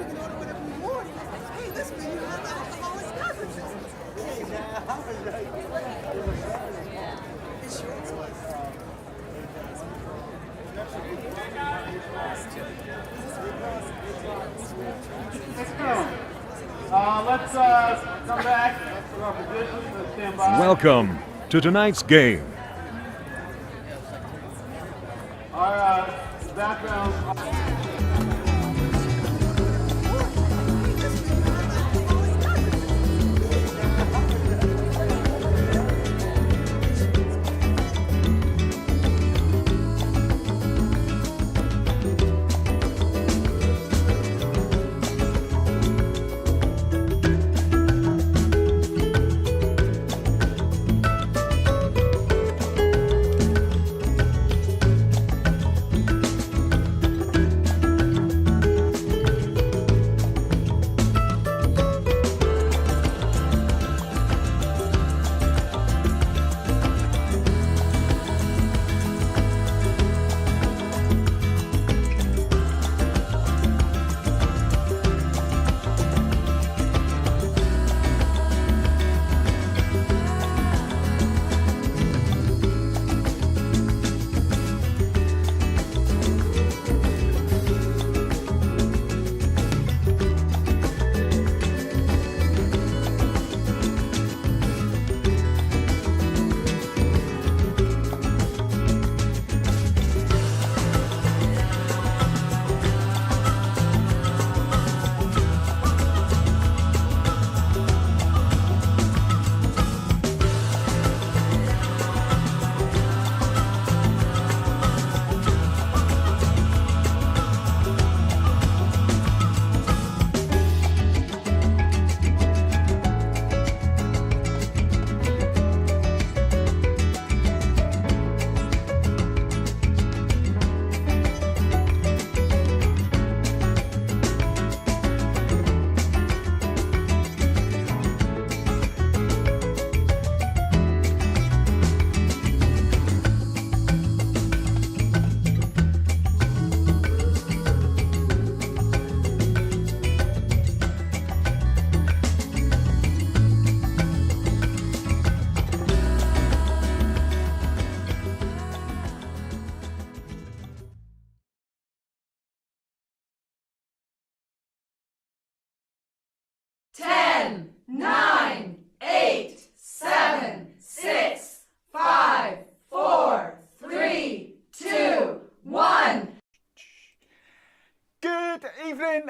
can order whatever you want. Hey, this menu has alcoholic beverages. It's your choice. Let's go. Let's come back to our positions. Let's stand by. Welcome to tonight's game. Our background.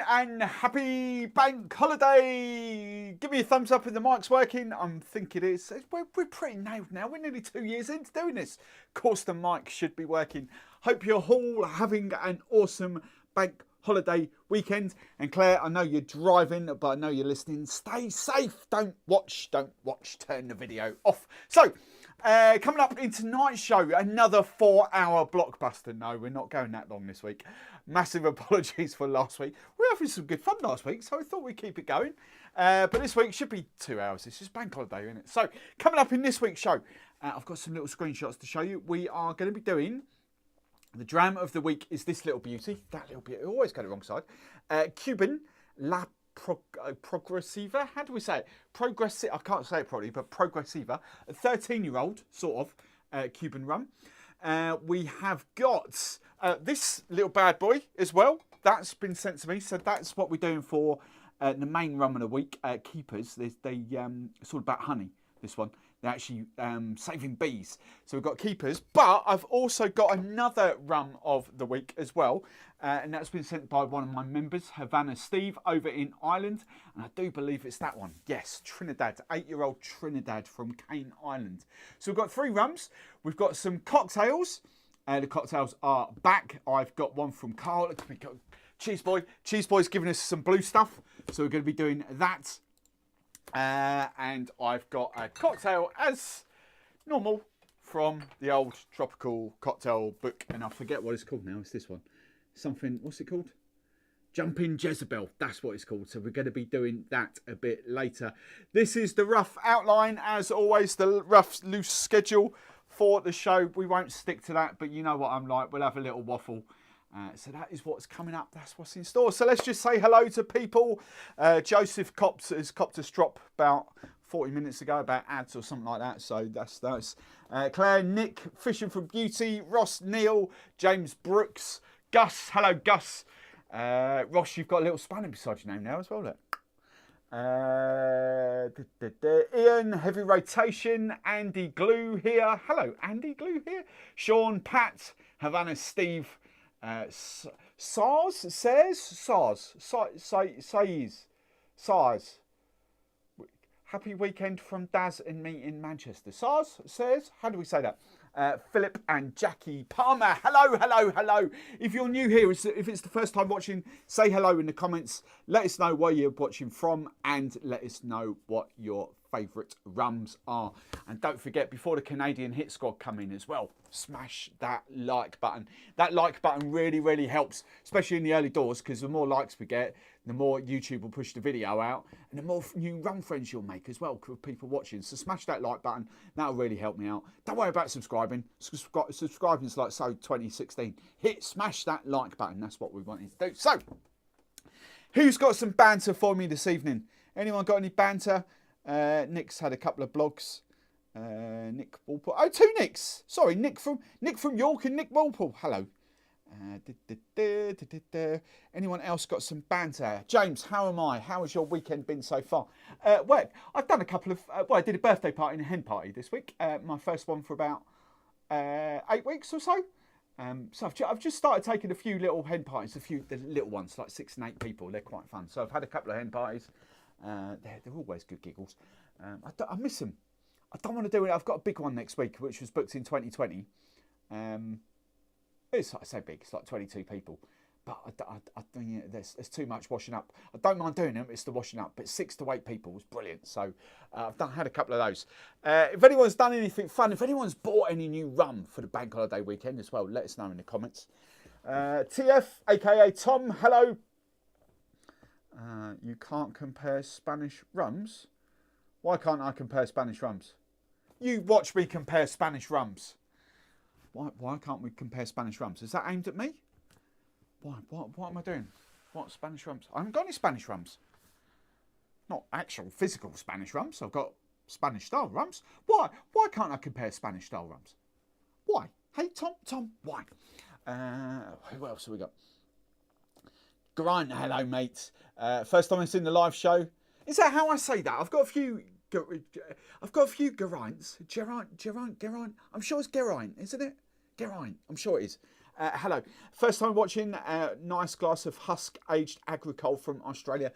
And happy bank holiday. Give me a thumbs up if the mic's working. I'm thinking it is. We're pretty nailed now. We're nearly 2 years into doing this. Of course the mic should be working. Hope you're all having an awesome bank holiday weekend. And Claire, I know you're driving, but I know you're listening. Stay safe. Don't watch. Turn the video off. So coming up in tonight's show, another 4-hour blockbuster. No, we're not going that long this week. Massive apologies for last week. We were having some good fun last week, so I thought we'd keep it going. But this week should be 2 hours. It's just bank holiday, isn't it? So coming up in this week's show, I've got some little screenshots to show you. We are going to be doing the dram of the week is this little beauty. That little beauty. I always go the wrong side. Cuban La Progresiva. How do we say it? Progressiva. I can't say it properly, but Progresiva. A 13-year-old, sort of, Cuban rum. We have got this little bad boy as well. That's been sent to me. So that's what we're doing for the main rum of the week. Keeprs. It's all about honey, this one. They're actually saving bees. So we've got Keeprs. But I've also got another rum of the week as well. And that's been sent by one of my members, Havana Steve, over in Ireland. And I do believe it's that one. Yes, Trinidad. 8-year-old Trinidad from Cane Island. So we've got 3 rums. We've got some cocktails. The cocktails are back. I've got one from Carl. We've got Cheeseboy. Cheeseboy's giving us some blue stuff. So we're going to be doing that. And I've got a cocktail as normal from the old tropical cocktail book. And I forget what it's called now. It's this one. Something, what's it called? Jumping Jezebel. That's what it's called. So we're going to be doing that a bit later. This is the rough outline. As always, the rough loose schedule for the show. We won't stick to that, but you know what I'm like. We'll have a little waffle So that is what's coming up. That's what's in store. So let's just say hello to people. Joseph has copped us drop about 40 minutes ago about ads or something like that. So that's nice. Claire, Nick, Fishing for Beauty, Ross, Neil, James Brooks, Gus. Hello, Gus. Ross, you've got a little spanner beside your name now as well. Look. Ian, Heavy Rotation, Andy Glue here. Hello, Andy Glue here. Sean, Pat, Havana, Steve. SARS says. Happy weekend from Daz and me in Manchester. SARS says, how do we say that? Philip and Jackie Palmer. Hello, hello, hello. If you're new here, if it's the first time watching, say hello in the comments. Let us know where you're watching from and let us know what your favourite rums are. And don't forget, before the Canadian Hit Squad come in as well, smash that like button. That like button really, really helps, especially in the early doors, because the more likes we get, the more YouTube will push the video out and the more new rum friends you'll make as well with people watching. So smash that like button. That'll really help me out. Don't worry about subscribing. Subscribing's like so 2016. Smash that like button. That's what we wanted to do. So, who's got some banter for me this evening? Anyone got any banter? Nick's had a couple of blogs. Nick Walpole. Oh, two Nicks. Sorry, Nick from York and Nick Walpole. Hello. Anyone else got some banter? James, how am I? How has your weekend been so far? Well, I've done a couple of... I did a birthday party and a hen party this week. My first one for about 8 weeks or so. So I've just started taking a few little hen parties, the little ones, like 6 and 8 people. They're quite fun. So I've had a couple of hen parties. They're always good giggles. I miss them. I don't want to do it. I've got a big one next week, which was booked in 2020. It's like, I say big, it's like 22 people. But I think there's too much washing up. I don't mind doing them, it's the washing up. But 6 to 8 people was brilliant. So I've had a couple of those. If anyone's done anything fun, if anyone's bought any new rum for the bank holiday weekend as well, let us know in the comments. TF, aka Tom, hello. You can't compare Spanish rums? Why can't I compare Spanish rums? You watch me compare Spanish rums. Why can't we compare Spanish rums? Is that aimed at me? What am I doing? What Spanish rums? I haven't got any Spanish rums. Not actual physical Spanish rums. I've got Spanish style rums. Why can't I compare Spanish style rums? Why? Hey Tom, why? Who else have we got? Grant, hello mate. First time I've seen the live show. Is that how I say that? I've got a few Geraints. Geraint. I'm sure it's Geraint, isn't it? Geraint. I'm sure it is. Hello. First time watching. Nice glass of husk aged agricole from Australia.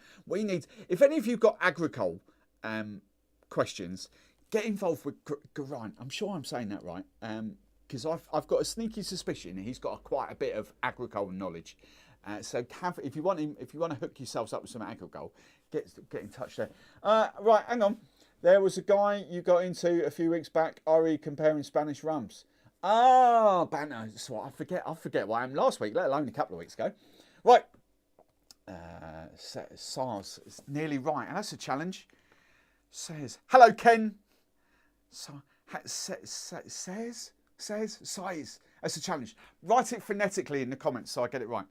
If any of you got agricole questions, get involved with Geraint. I'm sure I'm saying that right. Because I've got a sneaky suspicion he's got quite a bit of agricole knowledge. So if you want to hook yourselves up with some agricole, get in touch there. Right, hang on. There was a guy you got into a few weeks back, RE comparing Spanish rums. Ah, banter. That's what I forget what I am last week, let alone a couple of weeks ago. Right. SARS is nearly right, and that's a challenge. Says, hello Ken. Says. That's a challenge. Write it phonetically in the comments so I get it right.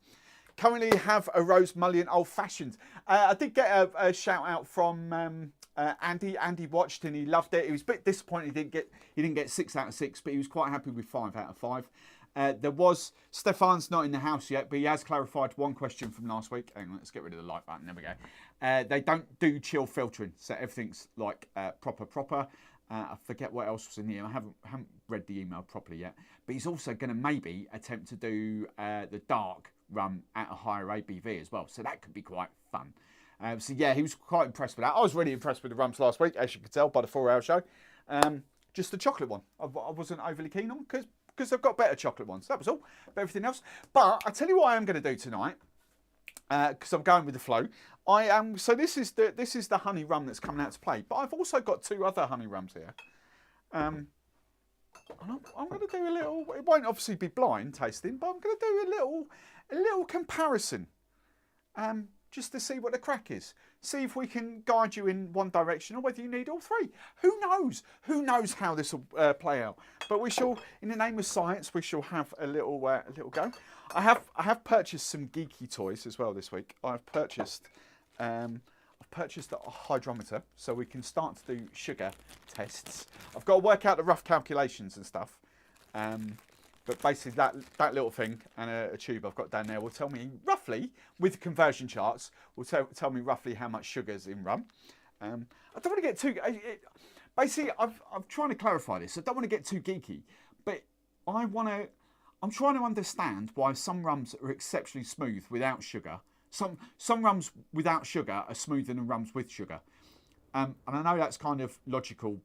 Currently have a Rose Mullion Old Fashioned. I did get a shout out from Andy. Andy watched and he loved it. He was a bit disappointed he didn't get 6 out of 6, but he was quite happy with 5 out of 5. There was Stefan's not in the house yet, but he has clarified one question from last week. Hang on, let's get rid of the like button. There we go. They don't do chill filtering, so everything's like proper. I forget what else was in here. I haven't read the email properly yet. But he's also going to maybe attempt to do the dark rum at a higher ABV as well. So that could be quite fun. So yeah, he was quite impressed with that. I was really impressed with the rums last week, as you could tell by the 4-hour show. Just the chocolate one I wasn't overly keen on because I've got better chocolate ones. That was all. But everything else. But I tell you what I am going to do tonight. Because I'm going with the flow. So this is the honey rum that's coming out to play. But I've also got 2 other honey rums here. And I'm going to do a little. It won't obviously be blind tasting, but I'm going to do a little comparison. Just to see what the crack is. see if we can guide you in one direction or whether you need all three. Who knows? Who knows how this will play out? But we shall, in the name of science, we shall have a little go. I have purchased some geeky toys as well this week. I've purchased a hydrometer so we can start to do sugar tests. I've got to work out the rough calculations and stuff. But basically that little thing and a tube I've got down there will tell me roughly, with conversion charts, will tell me roughly how much sugar's in rum. I don't want to get too... basically, I'm trying to clarify this. I don't want to get too geeky, but I'm trying to understand why some rums are exceptionally smooth without sugar. Some rums without sugar are smoother than rums with sugar. And I know that's kind of logical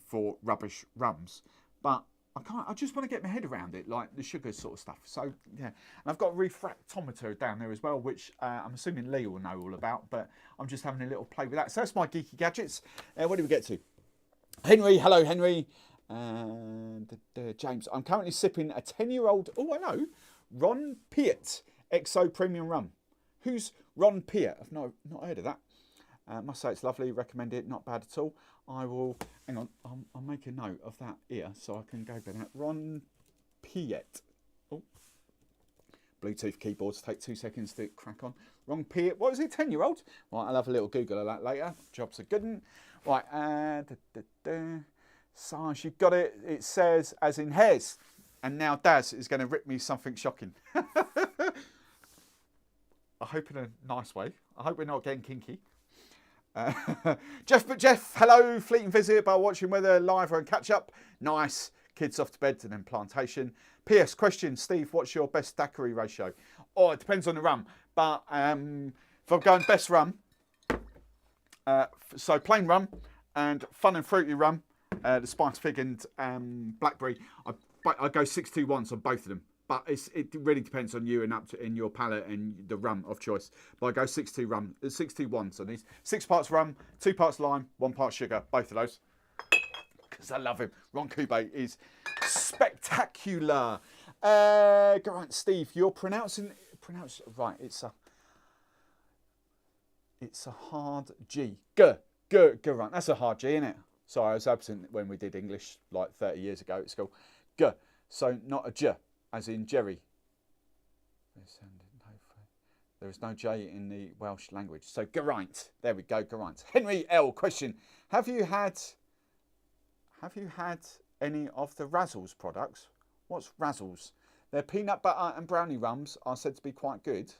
for rubbish rums, but I just want to get my head around it, like the sugar sort of stuff. So, yeah. And I've got a refractometer down there as well, which I'm assuming Lee will know all about, but I'm just having a little play with that. So that's my geeky gadgets. What did we get to? Henry, hello, Henry. And James, I'm currently sipping a 10-year-old, oh, I know, Ron Piet XO Premium Rum. Who's Ron Piet? I've not heard of that. Must say it's lovely, recommend it, not bad at all. I will, hang on, I'll make a note of that here so I can go by that. Ron Piet. Oh, Bluetooth keyboards take 2 seconds to crack on. Ron Piet, what is it, 10-year-old? Right, I'll have a little Google of that later. Job's a good one. Right, so you've got it, it says as in hairs. And now Daz is going to rip me something shocking. I hope in a nice way. I hope we're not getting kinky. Jeff, hello, fleeting visit by watching whether live or catch up. Nice. Kids off to bed and then plantation. P.S. Question, Steve, what's your best daiquiri ratio? Oh, it depends on the rum. But if I'm going best rum, so plain rum and fun and fruity rum, the spiced fig and blackberry, I go 6-2-1 on both of them. But it really depends on you and up to in your palate and the rum of choice. But I go 6-2-1 on these. 6 parts rum, 2 parts lime, 1 part sugar. Both of those. Because I love him. Ron Cuba is spectacular. Right, Steve, you're pronouncing right. It's a hard G. Right. That's a hard G, isn't it? Sorry, I was absent when we did English like 30 years ago at school. G. So not a J. As in Jerry. There is no J in the Welsh language. So Geraint. There we go, Geraint. Henry L. Question. Have you had any of the Razzles products? What's Razzles? Their peanut butter and brownie rums are said to be quite good.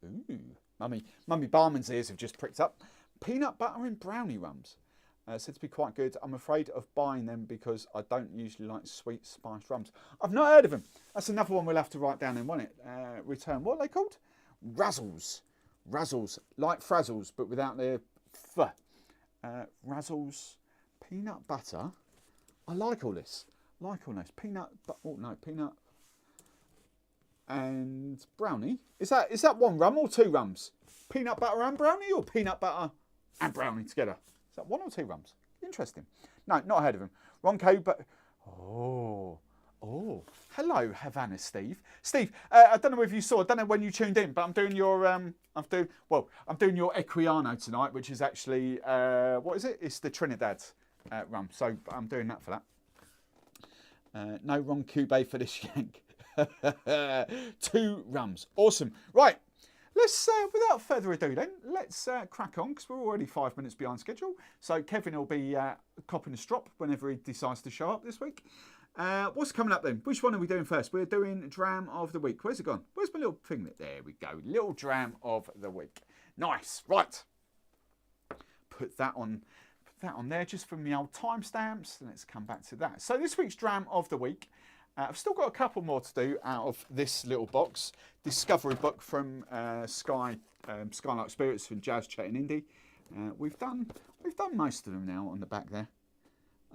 Ooh. Mummy Barman's ears have just pricked up. Peanut butter and brownie rums. Said to be quite good. I'm afraid of buying them because I don't usually like sweet spiced rums. I've not heard of them. That's another one we'll have to write down and want it. Return. What are they called? Razzles. Razzles. Like Frazzles, but without the f. Razzles. Peanut butter. I like all this. Peanut. Oh no, peanut. And brownie. Is that one rum or 2 rums? Peanut butter and brownie, or peanut butter and brownie together? Is that 1 or 2 rums? Interesting. No, not heard of him. Ronco, but oh, hello, Havana, Steve. Steve, I don't know if you saw. I don't know when you tuned in, but I'm doing your I'm doing your Equiano tonight, which is actually what is it? It's the Trinidad rum. So I'm doing that for that. No Ron Cube for this yank. 2 rums. Awesome. Right. Let's, without further ado then, let's crack on because we're already 5 minutes behind schedule. So Kevin will be copping a strop whenever he decides to show up this week. What's coming up then? Which one are we doing first? We're doing Dram of the Week. Where's it gone? Where's my little thing? There we go. Little Dram of the Week. Nice. Right. Put that on there just from the old timestamps. Let's come back to that. So this week's Dram of the Week. I've still got a couple more to do out of this little box. Discovery book from Skylight Spirits from Jazz Chatting Indie. We've done most of them now on the back there.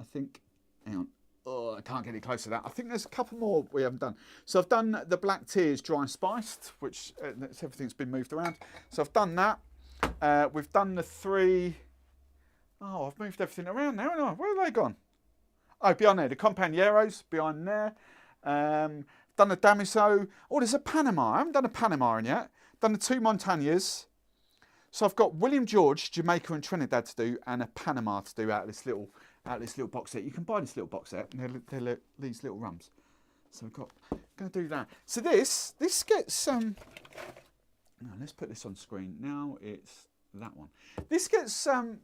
I think. Hang on. Oh, I can't get it close to that. I think there's a couple more we haven't done. So I've done the Black Tears Dry Spiced, which everything's been moved around. So I've done that. We've done the 3. Oh, I've moved everything around now. Haven't I? Where have they gone? Oh, behind there, the Compañeros behind there. Done the Damiso. Oh, there's a Panama. I haven't done a Panama in yet. Done the 2 Montañas. So I've got William George, Jamaica and Trinidad to do, and a Panama to do out of this little box set. You can buy this little box set, and they're these little rums. So we've got, going to do that. So this gets no, let's put this on screen. Now it's that one. This gets some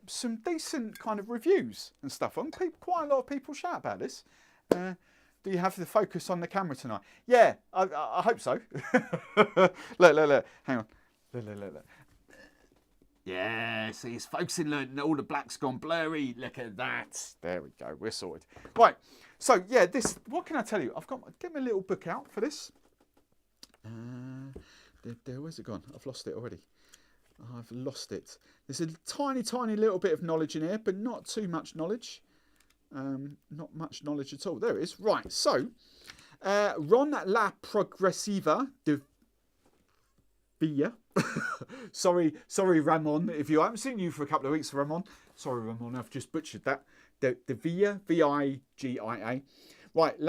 decent kind of reviews and stuff on. Quite a lot of people shout about this. Do you have the focus on the camera tonight? Yeah, I hope so. Look. Hang on. Look. Yeah, see, it's focusing. Look, all the black's gone blurry. Look at that. There we go. We're sorted. Right. So, yeah, this, what can I tell you? Get my little book out for this. Where's it gone? I've lost it already. I've lost it. There's a tiny, tiny little bit of knowledge in here, but not too much knowledge. Not much knowledge at all. There it is. Right. So, Ron La Progresiva de Villa. sorry, Ramon. If you haven't seen you for a couple of weeks, Ramon. Sorry, Ramon. I've just butchered that. The Villa, Vigia. Right.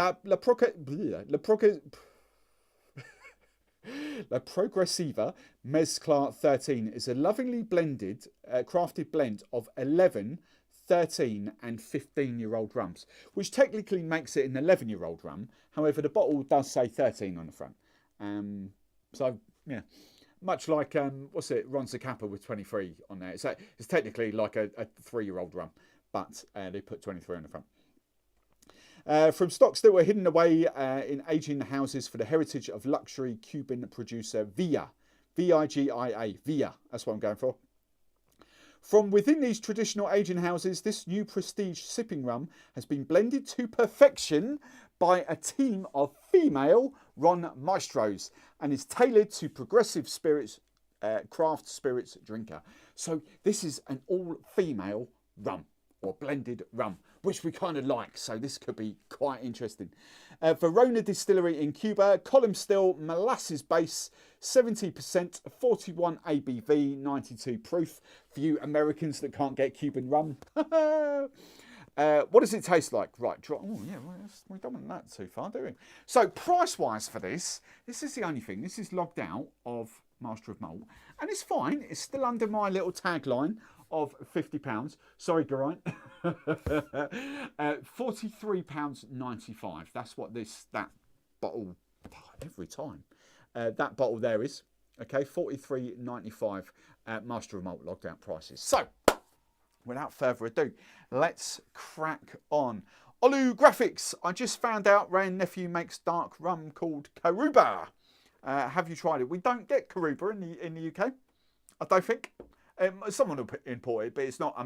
La Progresiva Mezcla 13 is a lovingly blended, crafted blend of 11, 13 and 15-year-old rums, which technically makes it an 11-year-old rum. However, the bottle does say 13 on the front. So, yeah, much like, what's it, Ron Zacapa with 23 on there. It's technically like a 3-year-old rum, but they put 23 on the front. From stocks that were hidden away in aging houses for the heritage of luxury Cuban producer Villa. Vigia. Villa. That's what I'm going for. From within these traditional aging houses, this new prestige sipping rum has been blended to perfection by a team of female Ron maestros and is tailored to progressive spirits, craft spirits drinker. So this is an all-female rum or blended rum, which we kind of like. So this could be quite interesting. Verona Distillery in Cuba, column still, molasses base, 70%, 41 ABV, 92 proof. For you Americans that can't get Cuban rum. What does it taste like? Right. Oh, yeah, well, we don't want that too far, do we? So price-wise for this is the only thing. This is logged out of Master of Malt. And it's fine. It's still under my little tagline of £50. Sorry, Geraint. £43.95. That's what that bottle, every time, that bottle there is. Okay, £43.95 Master of Malt logged out prices. So, without further ado, let's crack on. Olu Graphics. I just found out Ray and Nephew makes dark rum called Caruba. Have you tried it? We don't get Caruba in the UK. I don't think. Someone will import it, but it's not a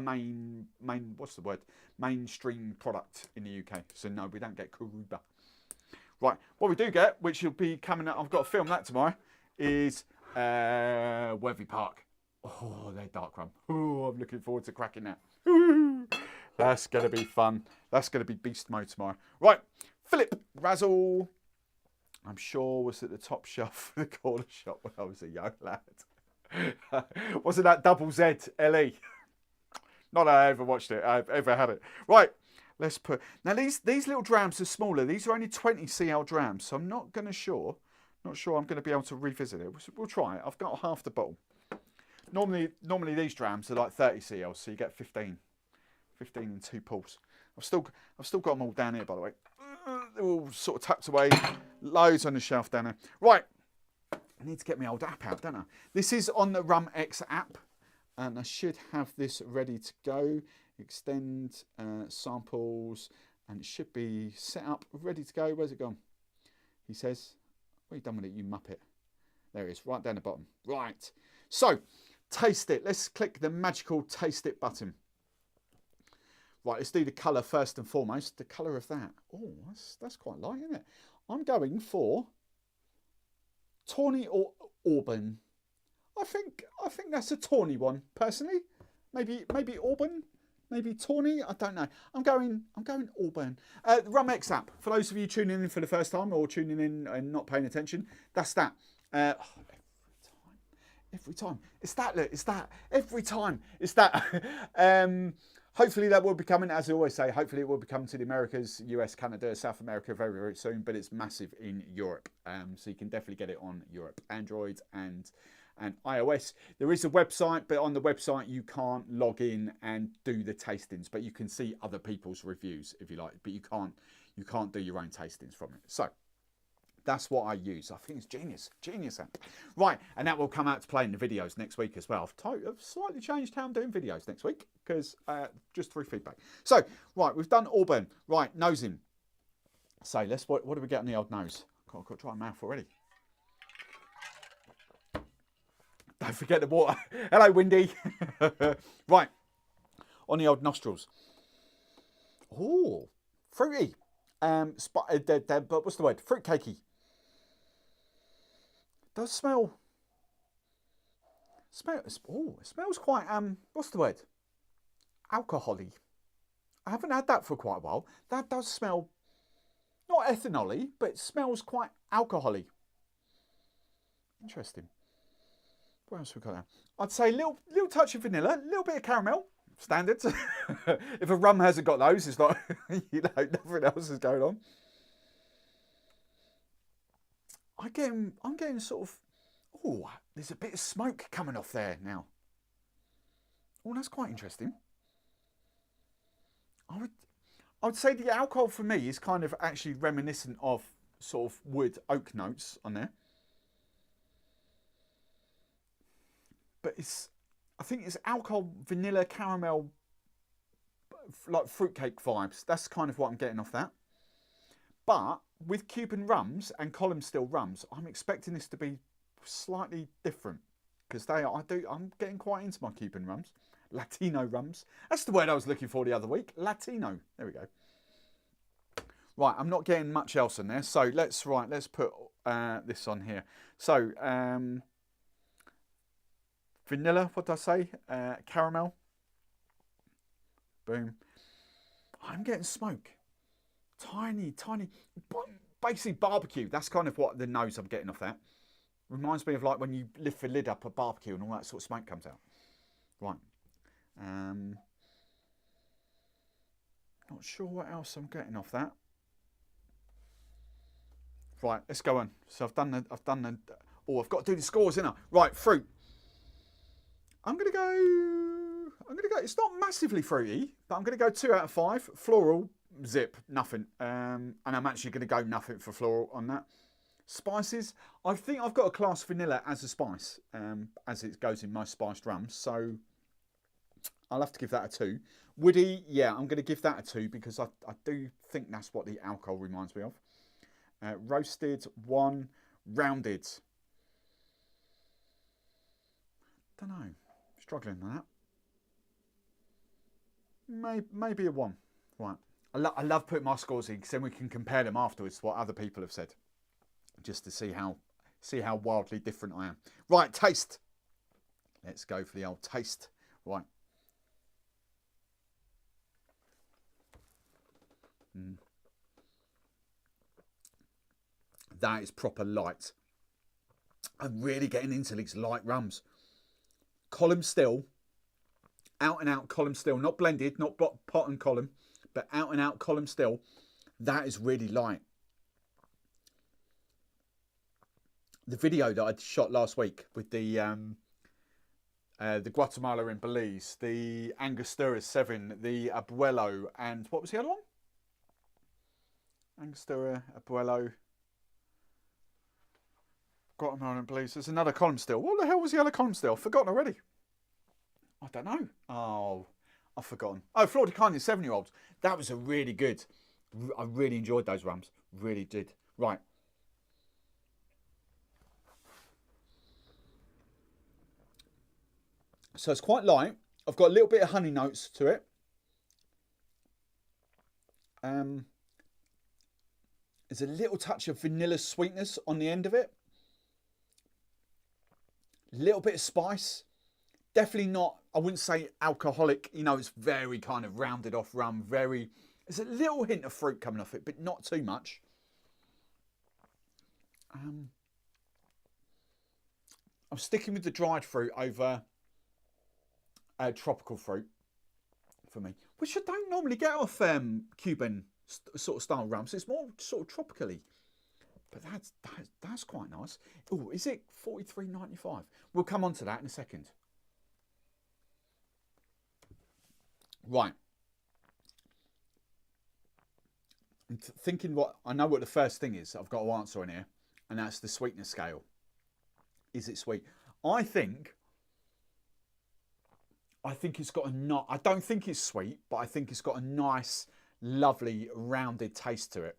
mainstream product in the UK. So no, we don't get Caruba. Right, what we do get, which will be coming up, I've got to film that tomorrow, is Worthy Park. Oh, they're dark rum. Oh, I'm looking forward to cracking that. Ooh, that's going to be fun. That's going to be beast mode tomorrow. Right, Philip Razzle, I'm sure was at the top shelf of the corner shop when I was a young lad. Wasn't that double Z LE? Not that I ever watched it. I've ever had it. Right, let's put. Now these little drams are smaller. These are only 20 cl drams, so I'm not going to sure. Not sure I'm going to be able to revisit it. We'll try it. I've got half the bottle. Normally these drams are like 30 cl, so you get 15 and 2 pulls. I've still got them all down here, by the way. They're all sort of tucked away. Loads on the shelf down there. Right. I need to get my old app out, don't I? This is on the Rum X app, and I should have this ready to go. Extend samples, and it should be set up, ready to go. Where's it gone? He says, what have you done with it, you muppet? There it is, right down the bottom. Right. So, taste it. Let's click the magical taste it button. Right, let's do the colour first and foremost. The colour of that. Oh, that's quite light, isn't it? I'm going for tawny or auburn. I think that's a tawny one, personally. Maybe auburn, maybe tawny. I don't know. I'm going auburn. The Rum X app. For those of you tuning in for the first time or tuning in and not paying attention, that's that. Every time. It's that. Look, it's that. Every time. It's that. Hopefully that will be coming, as I always say, hopefully it will be coming to the Americas, US, Canada, South America very, very soon, but it's massive in Europe. So you can definitely get it on Europe, Android and and iOS. There is a website, but on the website you can't log in and do the tastings, but you can see other people's reviews if you like, but you can't do your own tastings from it. So that's what I use. I think it's genius app. Right, and that will come out to play in the videos next week as well. I've slightly changed how I'm doing videos next week because just through feedback. So, right, we've done Auburn. Right, nosing. So what do we get on the old nose? I've got dry mouth already. Don't forget the water. Hello, Windy. Right, on the old nostrils. Oh, fruity. But what's the word? Fruit cakey. Does smell. Oh, it smells quite. What's the word? Alcohol-y. I haven't had that for quite a while. That does smell. Not ethanol-y, but it smells quite alcohol-y. Interesting. What else we got there? I'd say little touch of vanilla, a little bit of caramel. Standards. If a rum hasn't got those, it's not, you know, nothing else is going on. I'm getting sort of, oh, there's a bit of smoke coming off there now. Oh, that's quite interesting. I would say the alcohol for me is kind of actually reminiscent of sort of wood oak notes on there. But I think it's alcohol, vanilla, caramel, like fruitcake vibes. That's kind of what I'm getting off that. But with Cuban rums and column still rums, I'm expecting this to be slightly different because I'm getting quite into my Cuban rums, Latino rums. That's the word I was looking for the other week. Latino. There we go. Right, I'm not getting much else in there. So let's put this on here. So vanilla, what did I say? Caramel. Boom. I'm getting smoke. Tiny. Basically barbecue. That's kind of what the nose I'm getting off that. Reminds me of like when you lift the lid up a barbecue and all that sort of smoke comes out. Right. Not sure what else I'm getting off that. Right, let's go on. So I've done the. Oh, I've got to do the scores, innit? Right, fruit. I'm gonna go. It's not massively fruity, but I'm gonna go 2 out of 5. Floral, zip, nothing. And I'm actually gonna go nothing for floral on that. Spices, I think I've got a class vanilla as a spice, as it goes in most spiced rums. So I'll have to give that a 2. Woody, yeah, I'm gonna give that a 2 because I do think that's what the alcohol reminds me of. Roasted, 1. Rounded. Don't know. Struggling with that. Maybe a 1. Right. I love putting my scores in because then we can compare them afterwards to what other people have said, just to see how wildly different I am. Right, taste. Let's go for the old taste. Right. That is proper light. I'm really getting into these light rums. Column still, out and out column still, not blended, not pot and column, but out and out column still. That is really light. The video that I shot last week with the Guatemala in Belize, the Angostura 7, the Abuelo, and what was the other one? Angostura, Abuelo, Guatemala in Belize. There's another column still. What the hell was the other column still? I've forgotten already. I don't know. Oh, I've forgotten. Oh, Florida Kind 7-year-olds. That was a really good. I really enjoyed those rums. Really did. Right. So it's quite light. I've got a little bit of honey notes to it. There's a little touch of vanilla sweetness on the end of it. A little bit of spice. Definitely not, I wouldn't say alcoholic. You know, it's very kind of rounded off rum. There's a little hint of fruit coming off it, but not too much. I'm sticking with the dried fruit over tropical fruit for me, which I don't normally get off Cuban sort of style rums. It's more sort of tropically. But that's quite nice. Oh, is it 43.95? We'll come on to that in a second. Right. I'm thinking I know what the first thing is I've got to answer on here, and that's the sweetness scale. Is it sweet? I think it's got I don't think it's sweet, but I think it's got a nice, lovely, rounded taste to it.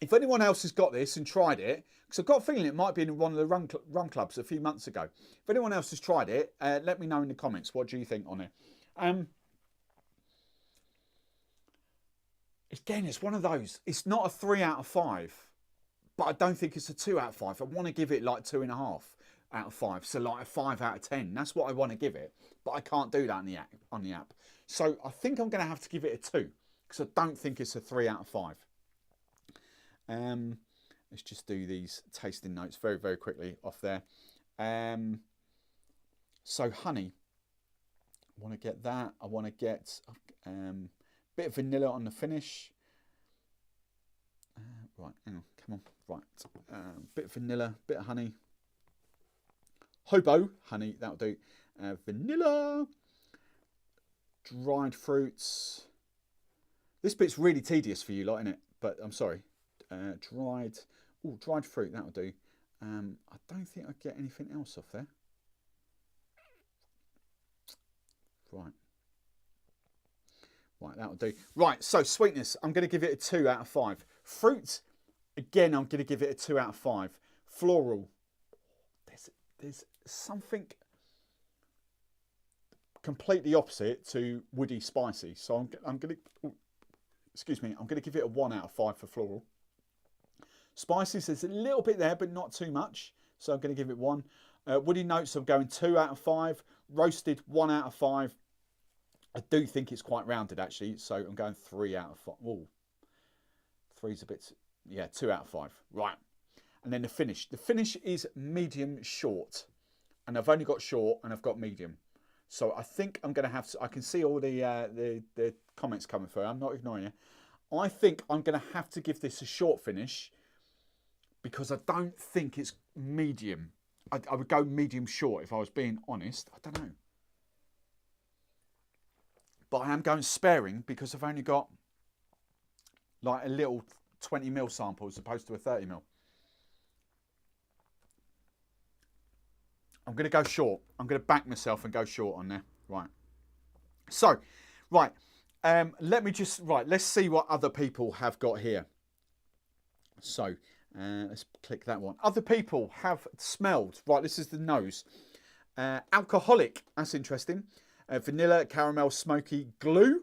If anyone else has got this and tried it, because I've got a feeling it might be in one of the rum clubs a few months ago. If anyone else has tried it, let me know in the comments. What do you think on it? Again, it's one of those. It's not a 3 out of 5, but I don't think it's a 2 out of 5. I want to give it like 2.5 out of 5. So like a 5 out of 10. That's what I want to give it, but I can't do that on the app. So I think I'm going to have to give it a 2, because I don't think it's a 3 out of 5. Let's just do these tasting notes very, very quickly off there. So honey, I want to get that. I want to get bit of vanilla on the finish. Right, hang on, come on. Right, bit of vanilla, bit of honey. Hobo honey, that'll do. Vanilla, dried fruits. This bit's really tedious for you lot, isn't it? But I'm sorry. Dried fruit, that'll do. I don't think I get anything else off there. Right, that'll do. Right, so sweetness, I'm going to give it a 2 out of 5. Fruit, again, I'm going to give it a 2 out of 5. Floral, there's something completely opposite to woody spicy. So I'm going to, excuse me, I'm going to give it a 1 out of 5 for floral. Spices, there's a little bit there, but not too much. So I'm going to give it 1. Woody notes, I'm going 2 out of 5. Roasted, 1 out of 5. I do think it's quite rounded, actually. So I'm going 3 out of 5. Oh, 3's a bit, yeah, 2 out of 5. Right. And then the finish. The finish is medium short. And I've only got short and I've got medium. So I think I'm going to have to, I can see all the comments coming through. I'm not ignoring you. I think I'm going to have to give this a short finish, because I don't think it's medium. I would go medium short if I was being honest. I don't know. But I am going sparing because I've only got like a little 20ml sample as opposed to a 30ml. I'm going to go short. I'm going to back myself and go short on there. Right. So, right. Let me just, let's see what other people have got here. So, let's click that one. Other people have smelled. Right, this is the nose. Alcoholic. That's interesting. Vanilla, caramel, smoky, glue.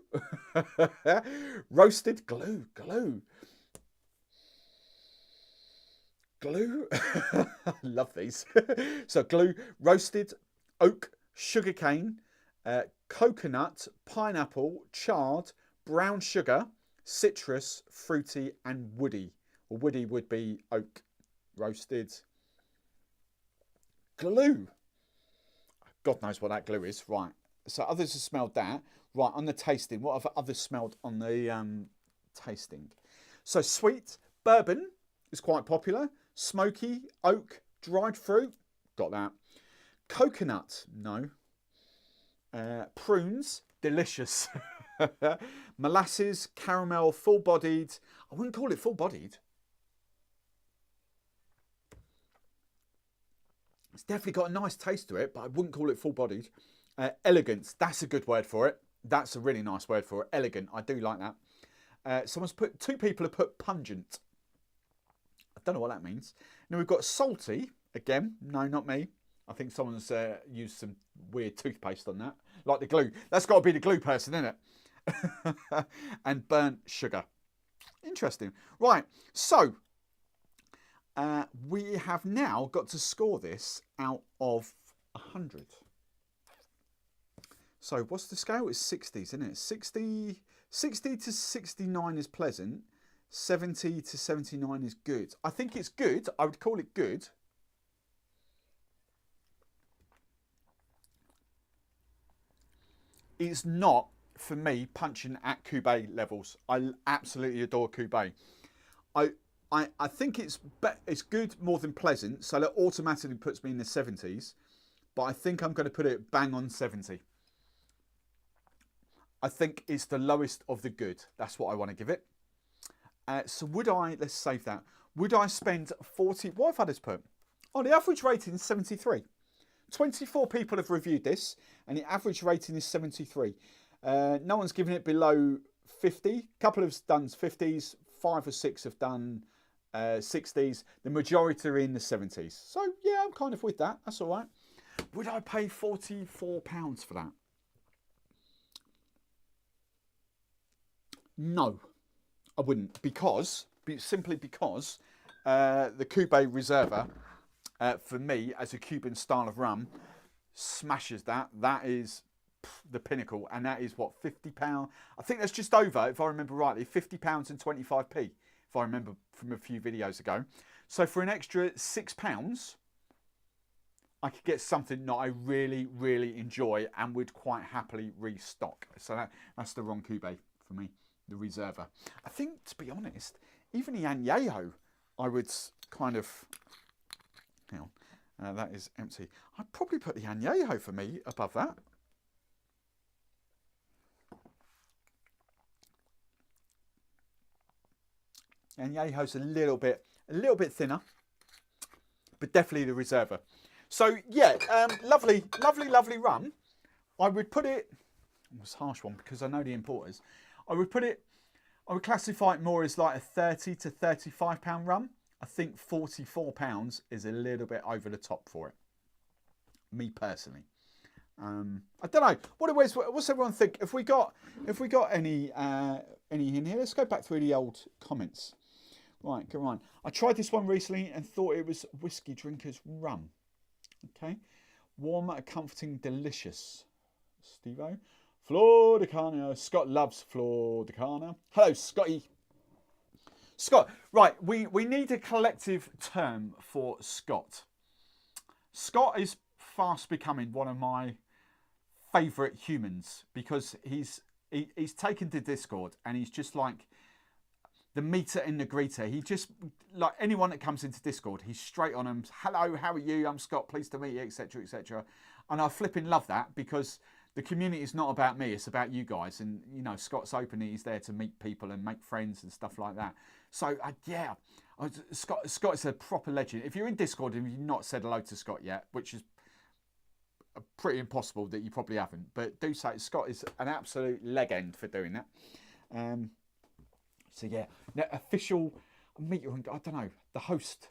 Roasted, glue. I love these. So glue, roasted, oak, sugarcane, coconut, pineapple, charred, brown sugar, citrus, fruity, and woody. Well, woody would be oak, roasted, glue. God knows what that glue is. Right. So others have smelled that. Right, on the tasting, what have others smelled on the tasting? So sweet, bourbon is quite popular. Smoky, oak, dried fruit, got that. Coconut, no. Prunes, delicious. Molasses, caramel, full-bodied. I wouldn't call it full-bodied. It's definitely got a nice taste to it, but I wouldn't call it full-bodied. Elegance, that's a good word for it. That's a really nice word for it. Elegant, I do like that. Two people have put pungent. I don't know what that means. Now we've got salty, again, no, not me. I think someone's used some weird toothpaste on that. Like the glue. That's got to be the glue person, isn't it? And burnt sugar. Interesting. Right, so we have now got to score this out of 100. So what's the scale? It's 60s, isn't it? 60 to 69 is pleasant. 70 to 79 is good. I think it's good. I would call it good. It's not, for me, punching at Cuba levels. I absolutely adore Cuba. I think it's good more than pleasant, so that automatically puts me in the 70s. But I think I'm going to put it bang on 70. I think it's the lowest of the good. That's what I want to give it. So would I, let's save that. Would I spend 40, what have others put? Oh, the average rating is 73. 24 people have reviewed this, and the average rating is 73. No one's given it below 50. A couple have done 50s, 5 or 6 have done 60s. The majority are in the 70s. So, yeah, I'm kind of with that. That's all right. Would I pay £44 for that? No, I wouldn't. Simply because the Cuba Reserva, for me, as a Cuban style of rum, smashes that. That is the pinnacle, and that is what, £50? I think that's just over, if I remember rightly, £50 and 25p, if I remember from a few videos ago. So for an extra £6, I could get something that I really, really enjoy and would quite happily restock. So that's the Ron Cuba for me, the Reserva. I think, to be honest, even the Añejo, I would kind of... Hang on, that is empty. I'd probably put the Añejo for me above that. Añejo's a little bit thinner, but definitely the Reserva. So yeah, lovely rum. I would put it. It was a harsh one because I know the importers. I would classify it more as like a £30 to £35 rum. I think £44 is a little bit over the top for it. Me personally. I don't know. What's everyone think? If we got any in here, let's go back through the old comments. Right, go on. I tried this one recently and thought it was whiskey drinkers rum. Okay, warm, comforting, delicious. Steve-O. Flor de Cana. Scott loves Flor de Cana. Hello, Scotty. Scott, right, we need a collective term for Scott. Scott is fast becoming one of my favourite humans because he's taken to Discord and he's just like the meter and the greeter. He just, like anyone that comes into Discord, he's straight on them. Hello, how are you? I'm Scott, pleased to meet you, etc, etc. And I flipping love that because the community is not about me, it's about you guys. And, you know, Scott's open, he's there to meet people and make friends and stuff like that. So, yeah, Scott is a proper legend. If you're in Discord and you've not said hello to Scott yet, which is pretty impossible that you probably haven't, but do say Scott is an absolute legend for doing that. So, yeah, official meter, I don't know, the host,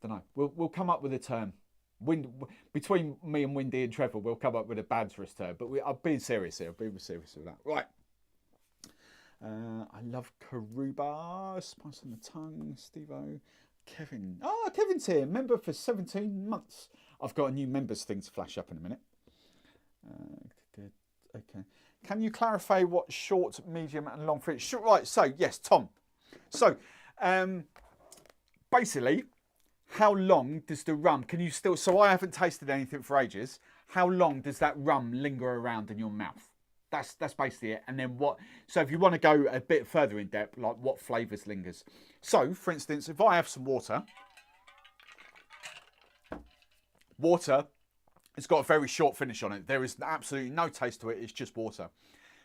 don't know, we'll come up with a term. Between me and Windy and Trevor, we'll come up with a banterous term. But I'm being serious here. I'm being serious with that. Right. I love Karuba. Spice on the tongue. Steve-O. Kevin. Oh, Kevin's here. Member for 17 months. I've got a new members thing to flash up in a minute. Okay. Can you clarify what short, medium and long finish? Right. So, yes, Tom. So, basically... how long does the rum, so I haven't tasted anything for ages, how long does that rum linger around in your mouth? That's basically it. And then so if you want to go a bit further in depth, like what flavours lingers. So, for instance, if I have some water has got a very short finish on it. There is absolutely no taste to it, it's just water.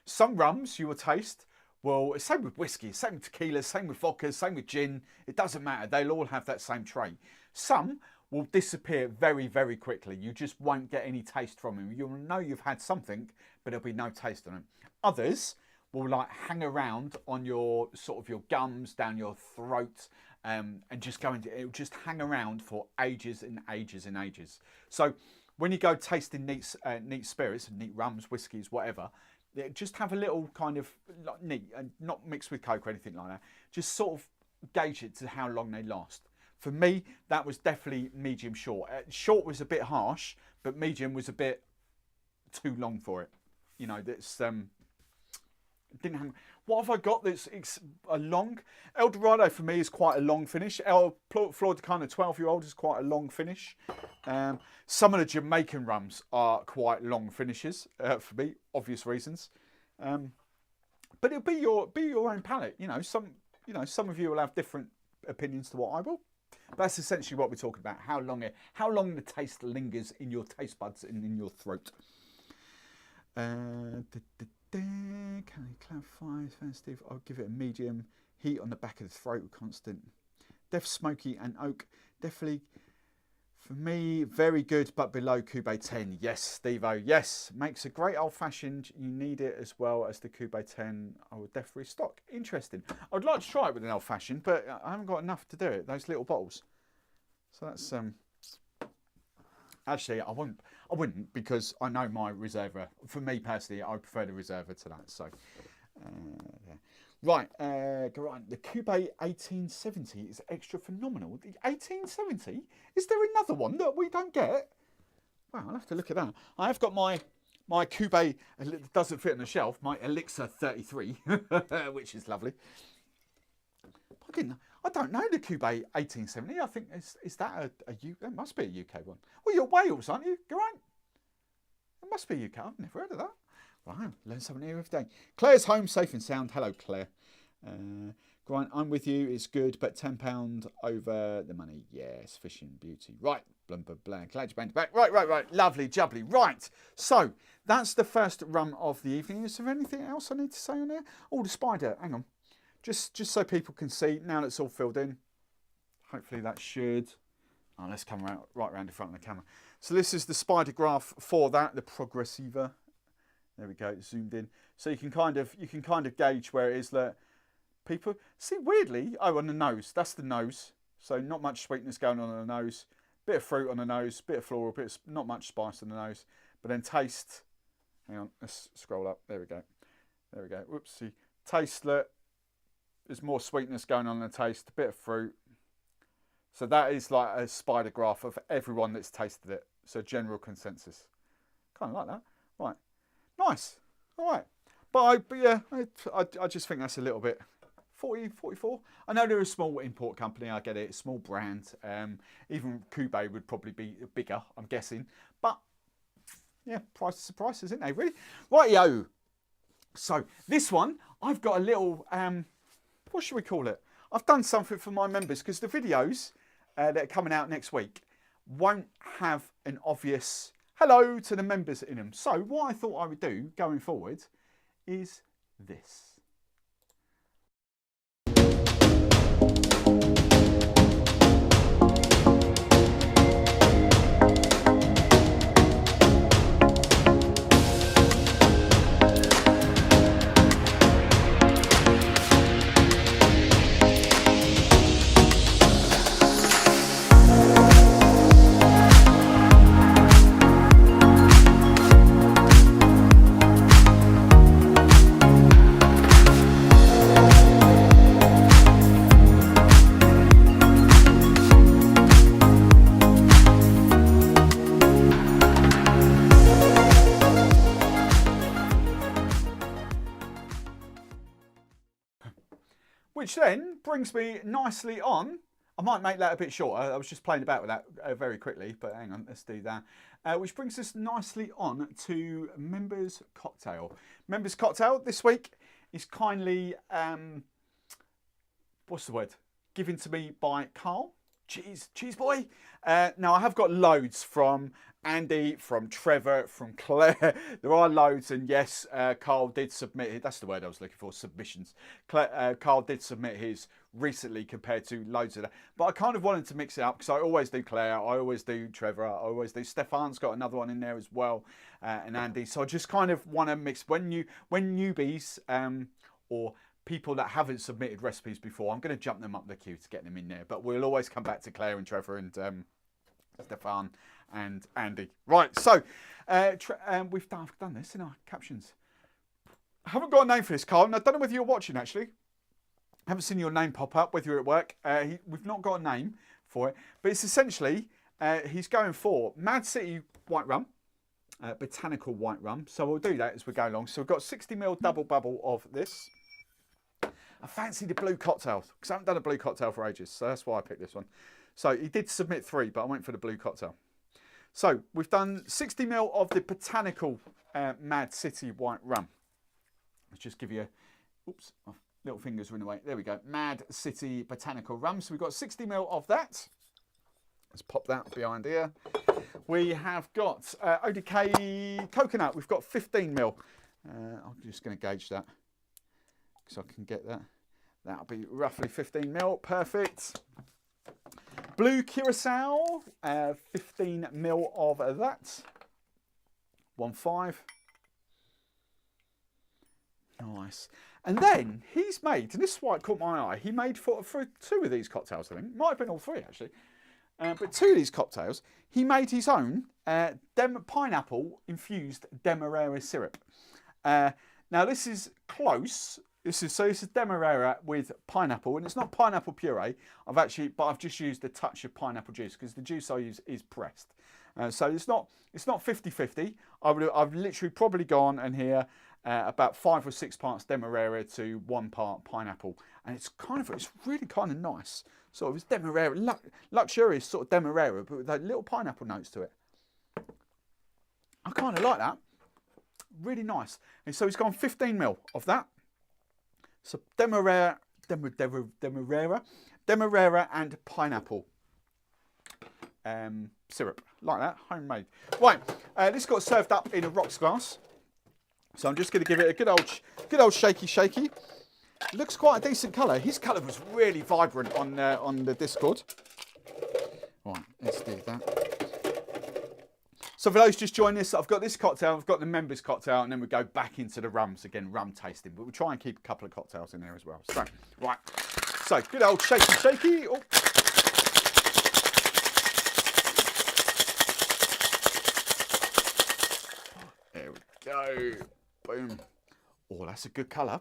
Some rums you will taste, well, same with whiskey, same with tequila, same with vodka, same with gin. It doesn't matter. They'll all have that same trait. Some will disappear very, very quickly. You just won't get any taste from them. You'll know you've had something, but there'll be no taste on them. Others will like hang around on your your gums, down your throat, and just it'll just hang around for ages and ages and ages. So when you go tasting neat spirits, neat rums, whiskies, whatever, just have a little kind of neat, and not mixed with Coke or anything like that. Just sort of gauge it to how long they last. For me, that was definitely medium short. Short was a bit harsh, but medium was a bit too long for it. You know, that's didn't have. What have I got that's a long? El Dorado for me is quite a long finish. Flor de Cana 12-year-old is quite a long finish. Some of the Jamaican rums are quite long finishes for me, obvious reasons. But it'll be your own palate. Some of you will have different opinions to what I will. But that's essentially what we're talking about. How long the taste lingers in your taste buds and in your throat. Can you clarify, Steve? I'll give it a medium. Heat on the back of the throat, constant. Def smoky and oak. Definitely, for me, very good, but below Cube 10. Yes, Steve-O, yes. Makes a great old-fashioned. You need it as well as the Cube 10. I would definitely stock. Interesting. I'd like to try it with an old-fashioned, but I haven't got enough to do it. Those little bottles. So that's... Actually, I wouldn't because I know my Reserva. For me personally, I prefer the Reserva to that. So, yeah. Right, the Cube 1870 is extra phenomenal. The 1870, is there another one that we don't get? Wow, I'll have to look at that. I have got my Cube, it doesn't fit on the shelf, my Elixir 33, which is lovely. I don't know the Cube 1870. I think, is that it must be a UK one. Well, you're Wales, aren't you, Geraint? It must be UK. I've never heard of that. Right, learn something new every day. Claire's home, safe and sound. Hello, Claire. Grant, I'm with you. It's good, but £10 over the money. Yes, fishing beauty. Right, blumper blank. Glad you bent back. Right. Lovely, jubbly. Right, so that's the first rum of the evening. Is there anything else I need to say on there? Oh, the spider. Hang on. Just so people can see. Now that it's all filled in. Hopefully that should. Oh, let's come right around the front of the camera. So this is the spider graph for that, the Progresiva. There we go, it's zoomed in. So you can kind of gauge where it is that people see weirdly. Oh, on the nose, that's the nose. So not much sweetness going on the nose. Bit of fruit on the nose, bit of floral, not much spice on the nose. But then taste. Hang on, let's scroll up. There we go. There we go. Whoopsie. Taste that. There's more sweetness going on in the taste. A bit of fruit. So that is like a spider graph of everyone that's tasted it. So general consensus. Kind of like that. Right. Nice. All right. But yeah, I just think that's a little bit 40, 44. I know they're a small import company. I get it. A small brand. Even Cube would probably be bigger, I'm guessing. But yeah, prices are prices, isn't they? Really? Rightio. So this one, I've got a little, what should we call it? I've done something for my members because the videos that are coming out next week won't have an obvious hello to the members in them. So what I thought I would do going forward is this. Which then brings me nicely on. I might make that a bit shorter. I was just playing about with that very quickly, but hang on, let's do that. Which brings us nicely on to Members Cocktail. Members Cocktail this week is kindly, what's the word? Given to me by Carl. Cheeseboy. Now I have got loads from Andy, from Trevor, from Claire. There are loads, and yes, Carl did submit it. That's the word I was looking for, submissions. Carl did submit his recently compared to loads of that. But I kind of wanted to mix it up because I always do Claire, I always do Trevor, I always do Stefan's got another one in there as well, and Andy. So I just kind of want to mix when newbies or people that haven't submitted recipes before, I'm going to jump them up the queue to get them in there. But we'll always come back to Claire and Trevor and Stefan and Andy. Right, so we've done this in our captions. I haven't got a name for this, Carl, and I don't know whether you're watching actually. I haven't seen your name pop up, whether you're at work. We've not got a name for it, but it's essentially, he's going for Mad City White Rum, Botanical White Rum. So we'll do that as we go along. So we've got 60ml double bubble of this. I fancy the blue cocktail because I haven't done a blue cocktail for ages, so that's why I picked this one. So he did submit 3, but I went for the blue cocktail. So we've done 60ml of the Botanical Mad City White Rum. Let's just give you, oops, I've Little fingers are in the way. There we go. Mad City Botanical Rum. So we've got 60 ml of that. Let's pop that behind here. We have got ODK coconut. We've got 15 ml. I'm just going to gauge that because I can get that. That'll be roughly 15 ml. Perfect. Blue Curacao. 15 ml of that. 1.5. Nice. And then he's made, and this is why it caught my eye, he made for 2 of these cocktails, I think. Might have been all 3, actually. But 2 of these cocktails, he made his own pineapple-infused Demerara syrup. Now, this is close. This is Demerara with pineapple, and it's not pineapple puree. I've just used a touch of pineapple juice because the juice I use is pressed. So it's not 50-50. I've literally probably gone in here about 5 or 6 parts Demerara to 1 part pineapple, and it's really kind of nice. Sort of it's Demerara, luxurious sort of Demerara, but with those little pineapple notes to it. I kind of like that. Really nice. And so he's gone 15 ml of that. So Demerara and pineapple syrup, like that, homemade. Right, this got served up in a rocks glass. So I'm just going to give it a good old shaky. Looks quite a decent colour. His colour was really vibrant on the Discord. Right, let's do that. So for those just joining us, I've got this cocktail, I've got the members cocktail, and then we go back into the rums again, rum tasting. But we'll try and keep a couple of cocktails in there as well. So, right. So, good old shaky. Oh. There we go. Boom. Oh, that's a good colour.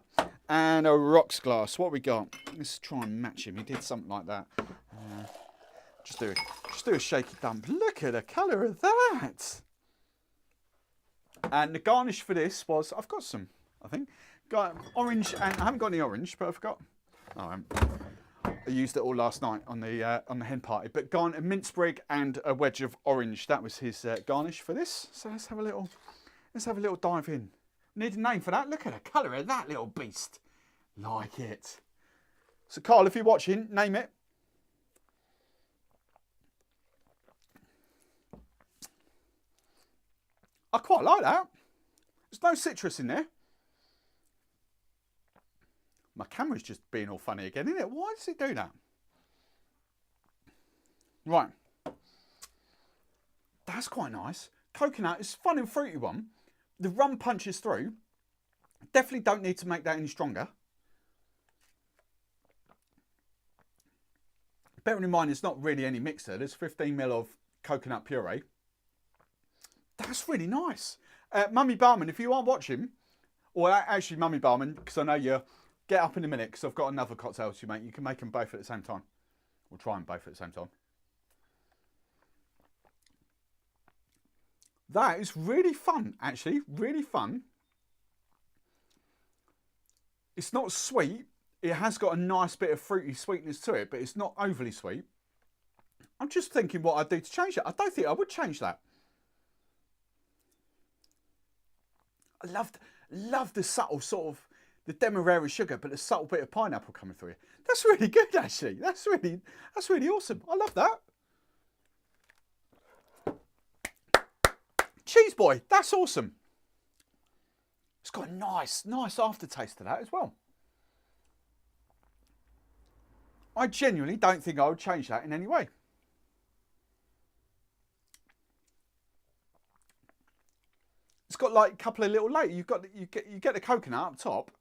And a rocks glass. What we got? Let's try and match him. He did something like that. Just do a shaky dump. Look at the colour of that. And the garnish for this was, I've got some, I think. Got orange, and I haven't got any orange, but I've got. Oh, I used it all last night on the hen party. But gone a mince sprig and a wedge of orange. That was his garnish for this. So let's have a little dive in. Need a name for that. Look at the colour of that little beast. Like it. So Carl, if you're watching, name it. I quite like that. There's no citrus in there. My camera's just being all funny again, isn't it? Why does it do that? Right. That's quite nice. Coconut is fun and fruity one. The rum punches through. Definitely don't need to make that any stronger. Bearing in mind, it's not really any mixer. There's 15 ml of coconut puree. That's really nice. Mummy Barman, if you are watching, or actually Mummy Barman, because I know you get up in a minute, because I've got another cocktail to make. You can make them both at the same time. We'll try them both at the same time. That is really fun, actually. Really fun. It's not sweet. It has got a nice bit of fruity sweetness to it, but it's not overly sweet. I'm just thinking what I'd do to change it. I don't think I would change that. I love the subtle sort of, the Demerara sugar, but the subtle bit of pineapple coming through it. That's really good, actually. That's really awesome. I love that. Cheeseboy, that's awesome. It's got a nice aftertaste to that as well. I genuinely don't think I would change that in any way. It's got like a couple of little layers. You get the coconut up top,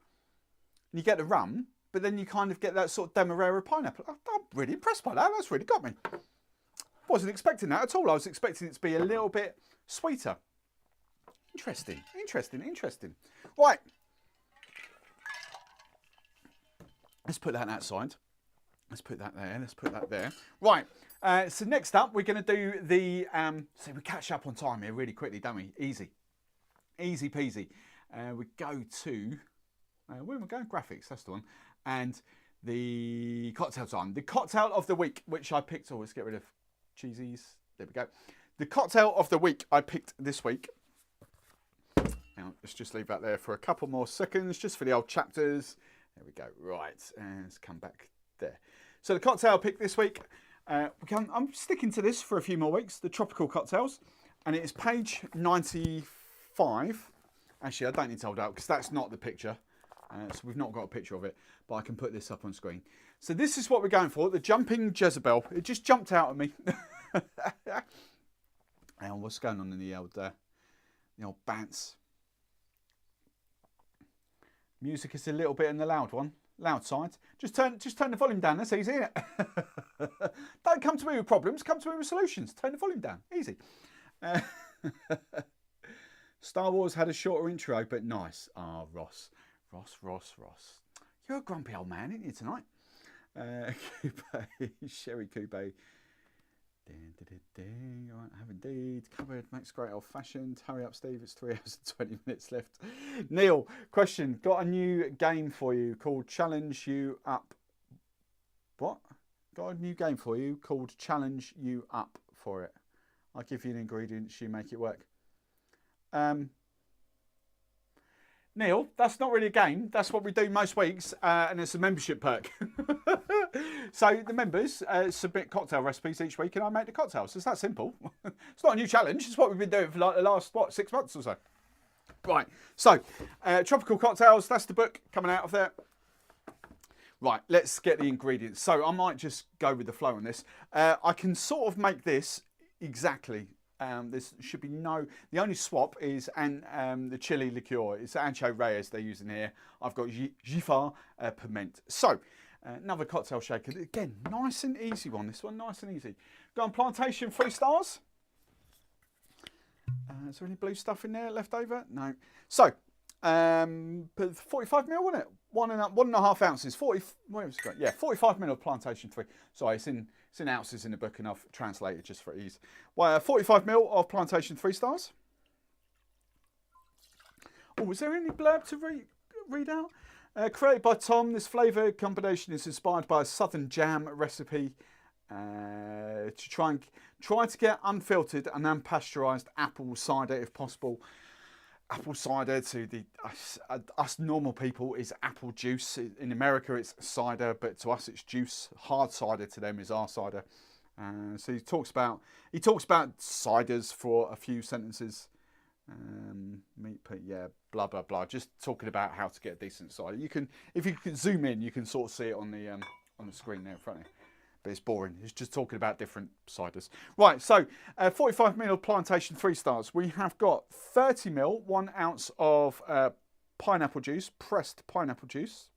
and you get the rum, but then you kind of get that sort of Demerara pineapple. I'm really impressed by that. That's really got me. Wasn't expecting that at all. I was expecting it to be a little bit sweeter. Interesting. Right. Let's put that outside. Let's put that there. Let's put that there. Right. So next up, we're going to do the... so we catch up on time here really quickly, don't we? Easy peasy. We go to... where am I going? Graphics, that's the one. And the cocktail time. The cocktail of the week, which I picked... Oh, let's get rid of cheesies. There we go. The cocktail of the week I picked this week. Now, let's just leave that there for a couple more seconds, just for the old chapters. There we go. Right, and let's come back there. So the cocktail pick this week, I'm sticking to this for a few more weeks, the tropical cocktails, and it is page 95. Actually, I don't need to hold out because that's not the picture. So we've not got a picture of it, but I can put this up on screen. So this is what we're going for, the jumping Jezebel. It just jumped out at me. And what's going on in the old bants? Music is a little bit in the loud side. Just turn the volume down. That's easy, isn't it? Don't come to me with problems. Come to me with solutions. Turn the volume down. Easy. Star Wars had a shorter intro, but nice. Ah, Ross. You're a grumpy old man, aren't you, tonight? Coupe, Sherry Coupe. I have indeed. Covered, makes great old fashioned. Hurry up, Steve. It's 3 hours and 20 minutes left. Neil, question. Got a new game for you called Challenge You Up. What? Got a new game for you called Challenge You Up for it. I'll give you the ingredients, you make it work. Neil, that's not really a game. That's what we do most weeks, and it's a membership perk. So the members submit cocktail recipes each week, and I make the cocktails. It's that simple. It's not a new challenge. It's what we've been doing for like the last 6 months or so. Right. So tropical cocktails. That's the book coming out of there. Right. Let's get the ingredients. So I might just go with the flow on this. I can sort of make this exactly. This should be the only swap is the chili liqueur. It's Ancho Reyes they're using here. I've got Gifar Piment. So, another cocktail shaker. Again, nice and easy one. This one, nice and easy. Go on Plantation 3 stars. Is there any blue stuff in there left over? No. So, 45 ml, wasn't it? 1.5 ounces. 45 ml of Plantation 3. Sorry, it's in ounces in the book, and I've translated just for ease. Well, 45 ml of Plantation 3 stars. Oh, was there any blurb to read out? Created by Tom, this flavour combination is inspired by a southern jam recipe to try to get unfiltered and unpasteurised apple cider if possible. Apple cider to us normal people is apple juice. In America it's cider, but to us it's juice. Hard cider to them is our cider. So he talks about ciders for a few sentences. Blah blah blah. Just talking about how to get a decent cider. If you can zoom in, you can sort of see it on the screen there in front of you. But it's boring. It's just talking about different ciders. Right, so 45 ml of Plantation 3 stars. We have got 30 ml, 1 ounce of pineapple juice, pressed pineapple juice.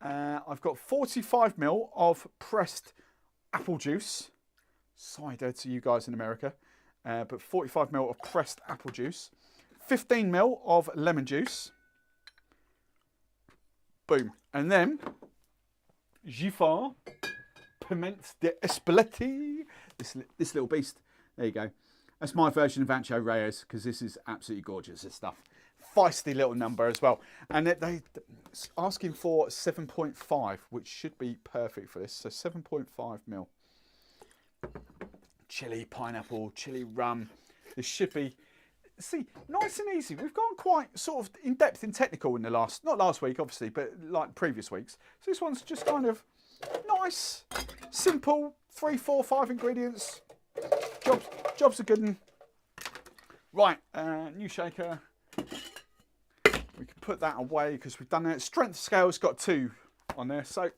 I've got 45 ml of pressed apple juice. Cider to you guys in America. But 45 ml of pressed apple juice. 15 ml of lemon juice. Boom. And then Gifar Piment d'Espelette. This little beast. There you go. That's my version of Ancho Reyes, because this is absolutely gorgeous, this stuff. Feisty little number as well. And they asking for 7.5, which should be perfect for this. So 7.5 ml. Chili, pineapple, chili rum. This should be, see, nice and easy. We've gone quite sort of in-depth and technical in the not last week, obviously, but like previous weeks. So this one's just kind of nice, simple, 3, 4, 5 ingredients. Job's a good one. Right, new shaker. We can put that away because we've done it. Strength scale's got 2 on there, so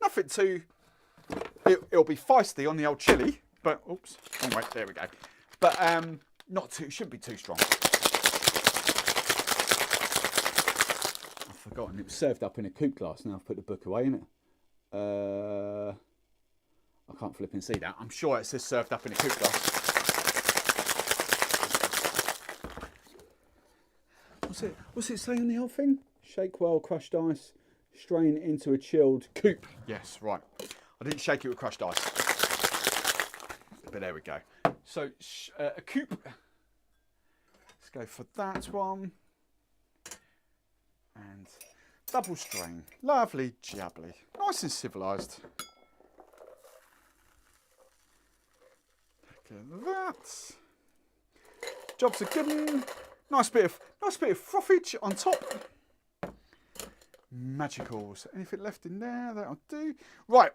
nothing too, it'll be feisty on the old chili, but, oops, wrong way, there we go. But not too, shouldn't be too strong. I've forgotten, it was served up in a coupe glass. Now I've put the book away, innit? I can't flip and see that. I'm sure it says served up in a coupe glass. What's it saying on the whole thing? Shake well, crushed ice, strain into a chilled coupe. Yes, right. I didn't shake it with crushed ice. But there we go. So, a coupe. Let's go for that one. And double strain. Lovely jubbly. Nice and civilised. Look at that. Job's a good one. Nice bit of frothage on top. magicals. Anything left in there? That'll do. Right.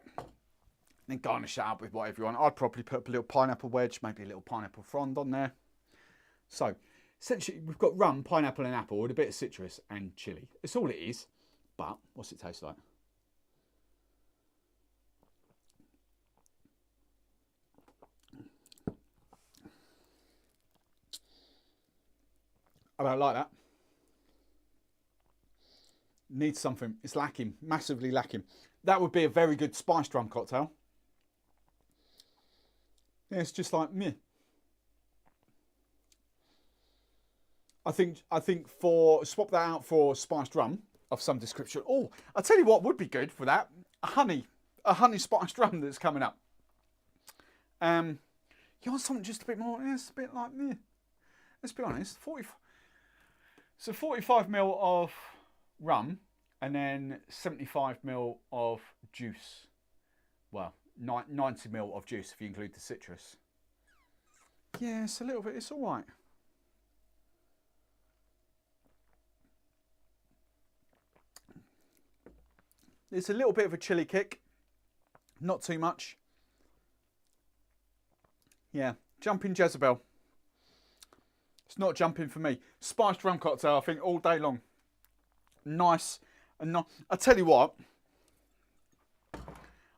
Then garnish that up with whatever you want. I'd probably put a little pineapple wedge, maybe a little pineapple frond on there. So, essentially, we've got rum, pineapple and apple with a bit of citrus and chilli. That's all it is. But, what's it taste like? I don't like that. Needs something. It's lacking. Massively lacking. That would be a very good spiced rum cocktail. Yeah, it's just like meh. I think for swap that out for spiced rum of some description. Oh, I'll tell you what would be good for that. A honey spiced rum that's coming up. You want something just a bit more, yeah, it's a bit like meh. Let's be honest, 45 ml of rum and then 75 ml of juice. Well, 90 ml of juice if you include the citrus. Yeah, it's a little bit, it's all right. It's a little bit of a chili kick, not too much. Yeah, jumping Jezebel. It's not jumping for me. Spiced rum cocktail, I think, all day long. Nice and not. I tell you what.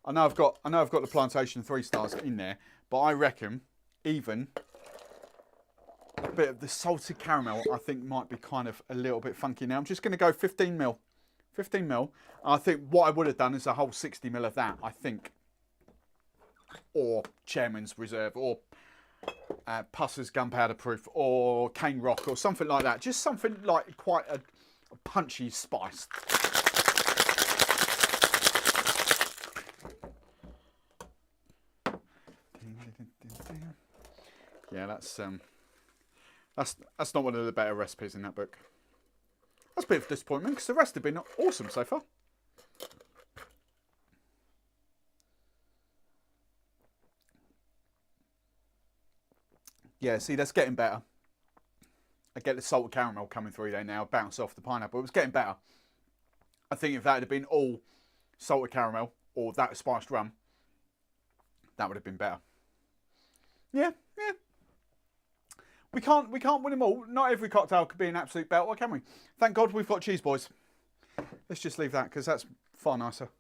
I know I've got the Plantation 3 stars in there, but I reckon even a bit of the salted caramel I think might be kind of a little bit funky now. I'm just going to go 15 ml. 15 ml. I think what I would have done is a whole 60 ml of that, I think. Or Chairman's Reserve, or Pusser's Gunpowder Proof, or Cane Rock, or something like that. Just something like quite a punchy spice. Yeah, that's not one of the better recipes in that book. That's a bit of disappointment because the rest have been awesome so far. Yeah, see, that's getting better. I get the salted caramel coming through there now, bounce off the pineapple. It was getting better. I think if that had been all salted caramel or that spiced rum, that would have been better. Yeah, yeah. We can't win them all. Not every cocktail could be an absolute belter, can we? Thank God we've got Cheeseboys. Let's just leave that because that's far nicer.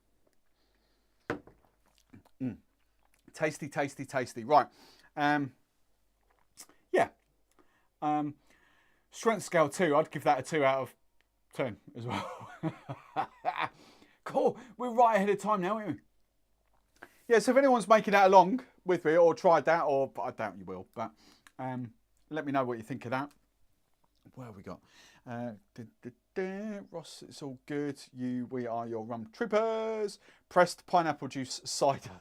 Tasty, tasty, tasty. Right. Yeah. Strength scale 2. I'd give that a 2 out of 10 as well. Cool. We're right ahead of time now, aren't we? Yeah, so if anyone's making that along with me or tried that, or I doubt you will, but let me know what you think of that. What have we got? Ross, it's all good. We are your rum troopers. Pressed pineapple juice cider.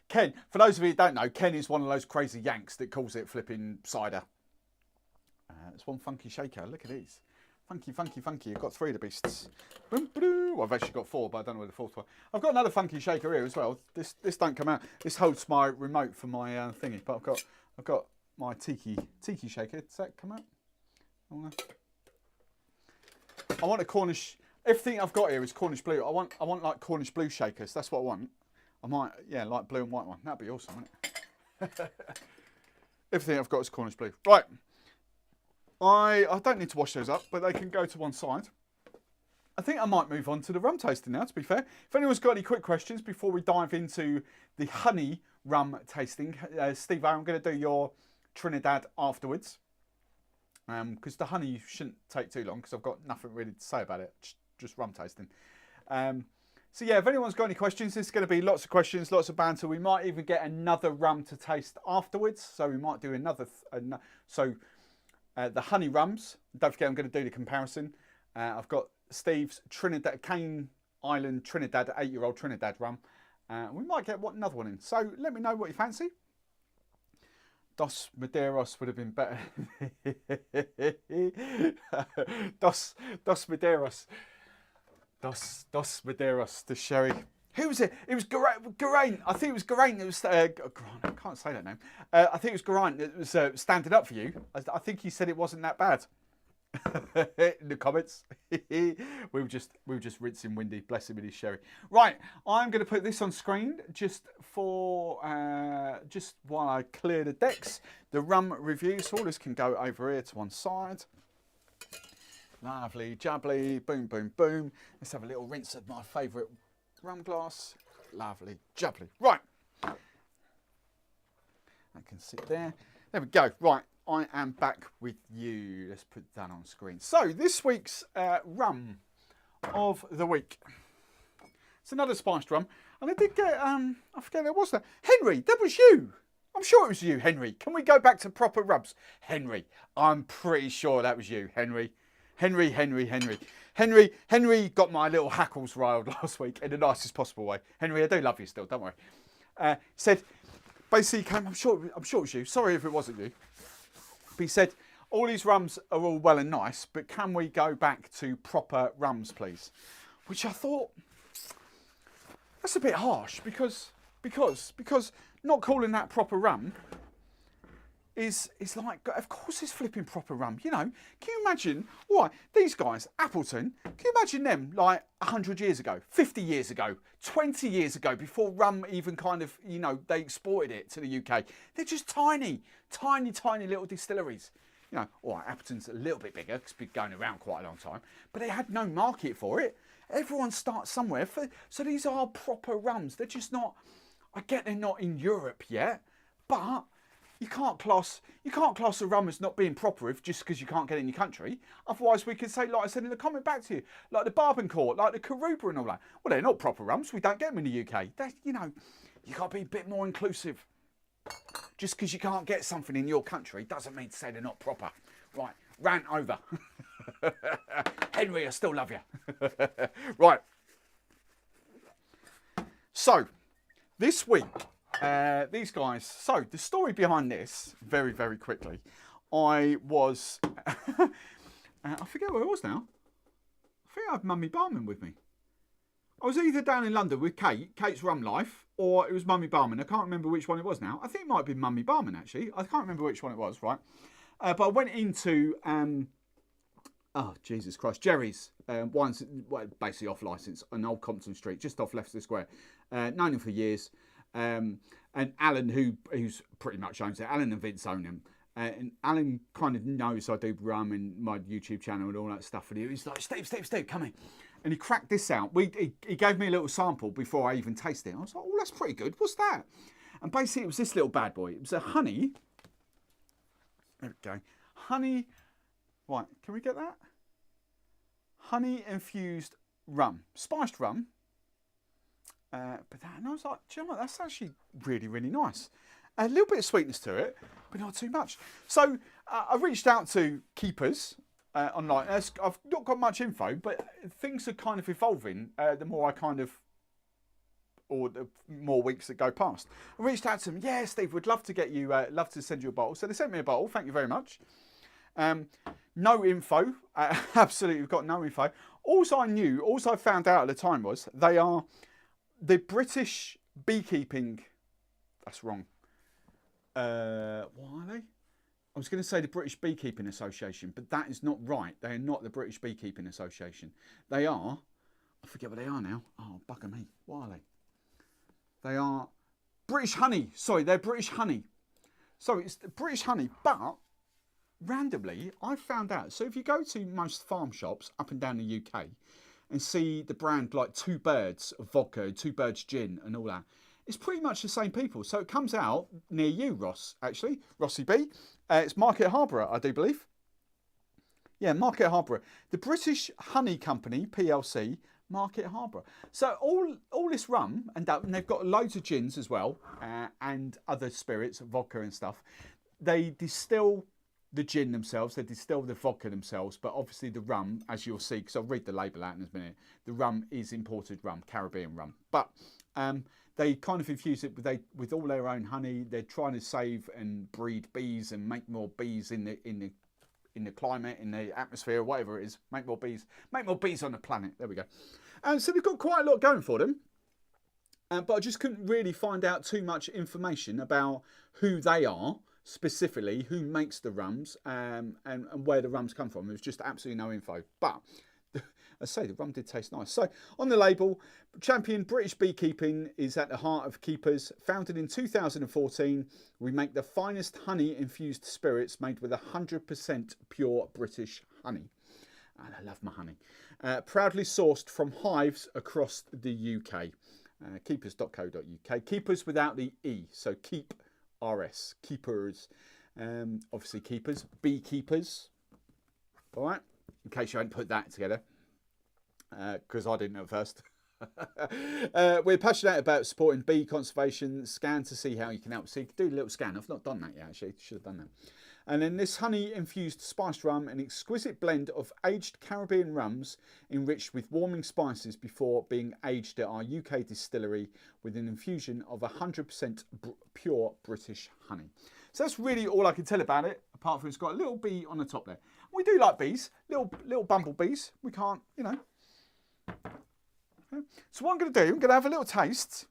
Ken, for those of you who don't know, Ken is one of those crazy Yanks that calls it flipping cider. It's one funky shaker. Look at these. Funky, funky, funky. I've got 3 of the beasts. Well, I've actually got 4, but I don't know where the 4th one. I've got another funky shaker here as well. This don't come out. This holds my remote for my thingy, but I've got my tiki shaker. Does that come out? I want a Cornish. Everything I've got here is Cornish blue. I want like Cornish blue shakers. That's what I want. I might, yeah, like blue and white one. That'd be awesome, wouldn't it? Everything I've got is Cornish blue. Right. I don't need to wash those up, but they can go to one side. I think I might move on to the rum tasting now, to be fair. If anyone's got any quick questions before we dive into the honey rum tasting, Steve, I'm going to do your Trinidad afterwards. Because the honey shouldn't take too long, because I've got nothing really to say about it, just rum tasting. So yeah, if anyone's got any questions, there's going to be lots of questions, lots of banter. We might even get another rum to taste afterwards. So we might do another. The honey rums. Don't forget, I'm going to do the comparison. I've got Steve's Trinidad, Cane Island Trinidad, 8-year-old Trinidad rum. We might get another one in. So let me know what you fancy. Dos Madeiros would have been better. Dos Madeiros. Dos Madeiros, the sherry. Who was it? It was Geraint. I think it was Geraint. It was I can't say that name. I think it was Geraint that was standing up for you. I think he said it wasn't that bad. in the comments. we were just rinsing Windy, bless him with his sherry. Right, I'm going to put this on screen just for just while I clear the decks. The rum reviews. So all this can go over here to one side. Lovely, jubbly, boom, boom, boom. Let's have a little rinse of my favourite rum glass. Lovely, jubbly. Right. That can sit there. There we go. Right, I am back with you. Let's put that on screen. So, this week's rum of the week. It's another spiced rum. And I did get, I forget who it was. Henry, that was you. I'm sure it was you, Henry. Can we go back to proper rubs? Henry, I'm pretty sure that was you, Henry. Henry got my little hackles riled last week in the nicest possible way. Henry, I do love you still, don't worry. Said, basically came, I'm sure it was you. Sorry if it wasn't you. But he said, all these rums are all well and nice, but can we go back to proper rums, please? Which I thought, that's a bit harsh because not calling that proper rum is like, of course it's flipping proper rum, you know. Can you imagine, why, these guys, Appleton, can you imagine them like 100 years ago, 50 years ago, 20 years ago, before rum even kind of, you know, they exported it to the UK. They're just tiny little distilleries. You know, all right, Appleton's a little bit bigger because it's been going around quite a long time, but they had no market for it. Everyone starts somewhere. So these are proper rums. They're just not, I get they're not in Europe yet, but you can't class a rum as not being proper if just because you can't get it in your country. Otherwise, we could say, like I said in the comment back to you, like the Barman Court, like the Cuba and all that. Well, they're not proper rums. We don't get them in the UK. That's, you know, you got to be a bit more inclusive. Just because you can't get something in your country doesn't mean to say they're not proper. Right, rant over. Henry, I still love you. Right. So, this week, these guys, so the story behind this, very, very quickly, I was, I forget where I was now. I think I had Mummy Barman with me. I was either down in London with Kate's Rum Life, or it was Mummy Barman. I can't remember which one it was now. I think it might have been Mummy Barman, actually. I can't remember which one it was, right? But I went into, oh, Jesus Christ, Jerry's, one's basically off licence on Old Compton Street, just off Leicester Square. Known him for years. And Alan, who's pretty much owns it, Alan and Vince own him. And Alan kind of knows I do rum and my YouTube channel and all that stuff. And he's like, Steve, come in. And he cracked this out. He gave me a little sample before I even tasted it. I was like, oh, that's pretty good. What's that? And basically, it was this little bad boy. It was a honey. There we go. Honey. Right, can we get that? Honey infused rum. Spiced rum. And I was like, do you know what? That's actually really, really nice. A little bit of sweetness to it, but not too much. So I reached out to Keeprs online. I've not got much info, but things are kind of evolving the more I kind of, or the more weeks that go past. I reached out to them. Yeah, Steve, would love to get you, love to send you a bottle. So they sent me a bottle. Thank you very much. No info. Absolutely, we've got no info. All I found out at the time was they are the British beekeeping. That's wrong. What are they? I was going to say the British Beekeeping Association, but that is not right. They are not the British Beekeeping Association. They are, I forget what they are now. Oh, bugger me. What are they? They are British Honey. Sorry, they're British Honey. So it's British Honey, but randomly, I found out. So if you go to most farm shops up and down the UK and see the brand like Two Birds vodka, Two Birds gin and all that, it's pretty much the same people. So it comes out near you, Ross, actually. Rossi B. It's Market Harborough, I do believe. Yeah, Market Harborough. The British Honey Company, PLC, Market Harborough. So all this rum, and they've got loads of gins as well, and other spirits, vodka and stuff. They distill the gin themselves, they distill the vodka themselves, but obviously the rum, as you'll see, because I'll read the label out in a minute, the rum is imported rum, Caribbean rum. But they kind of infuse it with all their own honey. They're trying to save and breed bees and make more bees in the climate, in the atmosphere, whatever it is. Make more bees on the planet. There we go. And so they've got quite a lot going for them. But I just couldn't really find out too much information about who they are. specifically who makes the rums and where the rums come from. There was just absolutely no info. But I say the rum did taste nice. So on the label, champion British beekeeping is at the heart of Keeprs. Founded in 2014, we make the finest honey-infused spirits made with 100% pure British honey. And I love my honey. Proudly sourced from hives across the UK. Keeprs.co.uk. Keeprs without the E, so keep RS. Keeprs. Obviously Keeprs, beekeepers. All right, in case you hadn't put that together. Because I didn't at first. We're passionate about supporting bee conservation. Scan to see how you can help. So you can do a little scan. I've not done that yet, actually. Should have done that. And then this honey-infused spiced rum, an exquisite blend of aged Caribbean rums enriched with warming spices before being aged at our UK distillery with an infusion of 100% pure British honey. So that's really all I can tell about it, apart from it's got a little bee on the top there. We do like bees, little bumblebees. We can't, you know. So what I'm going to do, I'm going to have a little taste,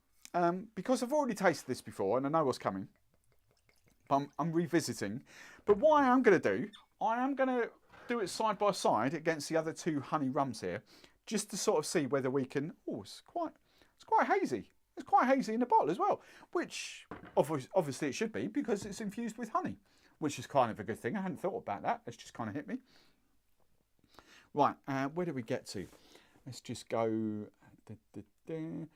because I've already tasted this before and I know what's coming. But I'm revisiting. But what I am going to do, I am going to do it side by side against the other two honey rums here, just to sort of see whether we can. Oh, it's quite hazy. It's quite hazy in the bottle as well, which obviously it should be because it's infused with honey, which is kind of a good thing. I hadn't thought about that. It's just kind of hit me. Right, where do we get to? Let's just go. Do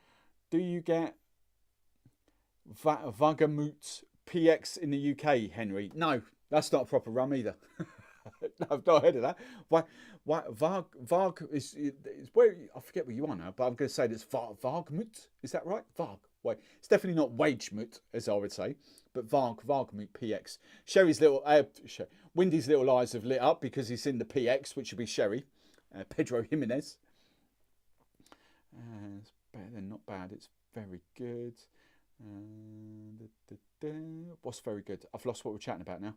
you get Vagamut PX in the UK, Henry? No, that's not a proper rum either. No, I've not heard of that. Varg is where, I forget where you are now, but I'm going to say it's Vargmut. Is that right? Varg. Wait, it's definitely not Wagemut, as I would say, but Vargmut PX. Sherry's little, Windy's little eyes have lit up because he's in the PX, which would be Sherry. Pedro Jimenez. It's better than not bad. It's very good. What's very good? I've lost what we're chatting about now.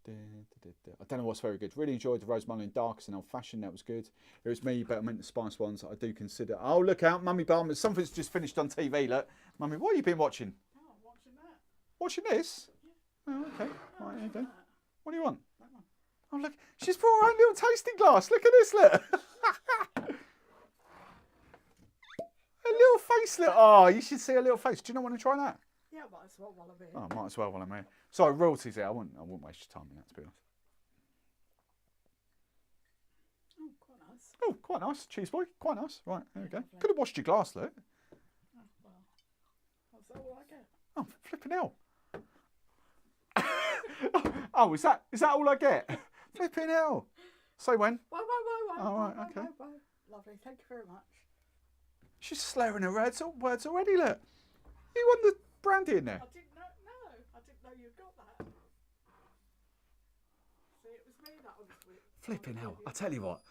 I don't know what's very good. Really enjoyed the Rose Mullen Darks and Old Fashioned. That was good. It was me, but I meant the spice ones. I do consider. Oh, look out, Mummy Barman. Something's just finished on TV. Look, Mummy, what have you been watching? Oh, I'm watching that. Watching this? Yeah. Oh, okay. Oh, Right, there you go. that. What do you want? That one. Oh, look. She's brought her own little tasting glass. Look at this, look. A little face, look. Oh, you should see a little face. Do you not want to try that? Yeah, might as well while I'm here. Oh, might as well while I'm here. Sorry, royalties here. I wouldn't waste your time on that, to be honest. Oh, quite nice. Oh, quite nice. Cheeseboy. Quite nice. Right, there we go. Lovely. Could have washed your glass, look. Oh, well, that's all I get. Oh, flipping hell. Oh, is that all I get? Flipping hell. Say when? Bye. Oh, right, okay. Bye. Lovely, thank you very much. She's slurring her words already, look. You want the brandy in there? I didn't know. No, I didn't know you'd got that. See, it was me that was with. Flipping hell. I tell you what.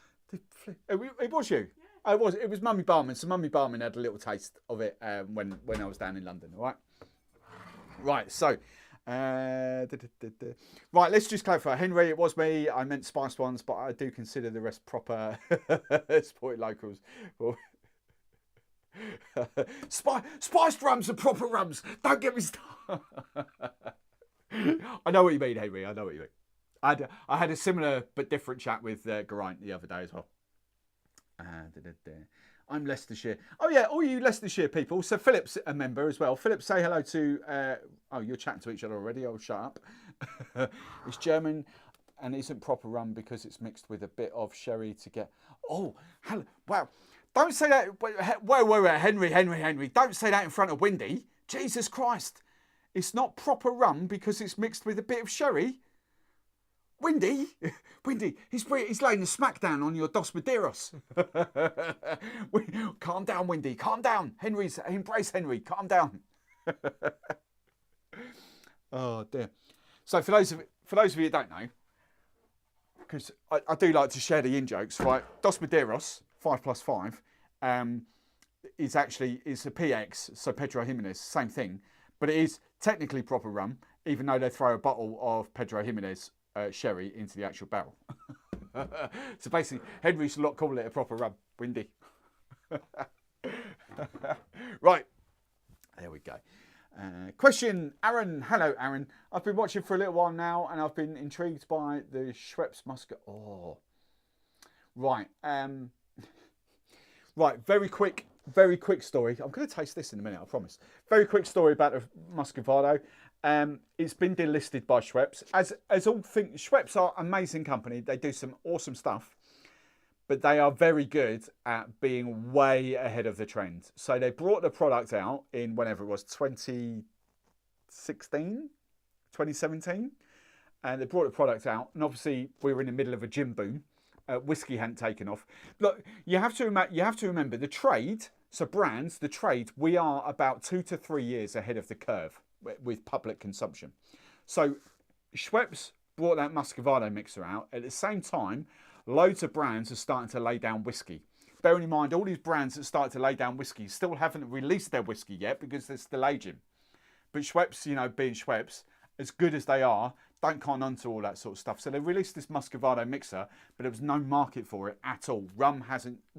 It was you? Yeah. It was Mummy Barman. So Mummy Barman had a little taste of it when I was down in London, all right? Right, so... Right, let's just clarify. Henry, it was me. I meant spiced ones, but I do consider the rest proper sporty locals. Spiced rums are proper rums. Don't get me started. I know what you mean, Henry. I know what you mean. I had a similar but different chat with Geraint the other day as well. I'm Leicestershire. Oh yeah, all you Leicestershire people. So Philip's a member as well. Philip, say hello to... oh, you're chatting to each other already. Oh, shut up. It's German and isn't proper rum because it's mixed with a bit of sherry to get... Oh, hello. Wow. Don't say that... Whoa, Henry. Don't say that in front of Windy. Jesus Christ. It's not proper rum because it's mixed with a bit of sherry. Windy, he's laying the smackdown on your Dos Madeiros. Calm down, Windy, calm down. Embrace Henry, calm down. Oh dear. So for those of you who don't know, because I do like to share the in jokes, right? Dos Madeiros 5+5 is a PX, so Pedro Jimenez, same thing, but it is technically proper rum, even though they throw a bottle of Pedro Jimenez sherry into the actual barrel. So basically, Henry's a lot calling it a proper rum. Windy. Right, there we go. Question, Aaron. Hello, Aaron. I've been watching for a little while now, and I've been intrigued by the Schweppes Muscat. Oh, right. Right. Very quick story. I'm going to taste this in a minute. I promise. Very quick story about the Muscovado. It's been delisted by Schweppes. As all things, Schweppes are an amazing company. They do some awesome stuff, but they are very good at being way ahead of the trend. So they brought the product out in whenever it was 2016, 2017, and they brought the product out. And obviously we were in the middle of a gin boom. Whiskey hadn't taken off. Look, you have to remember the trade. So brands, the trade, we are about 2 to 3 years ahead of the curve with public consumption. So Schweppes brought that Muscovado mixer out. At the same time, loads of brands are starting to lay down whiskey. Bearing in mind, all these brands that started to lay down whiskey still haven't released their whiskey yet because they're still aging. But Schweppes, you know, being Schweppes, as good as they are, don't cotton on to all that sort of stuff. So they released this Muscovado mixer, but there was no market for it at all. Rum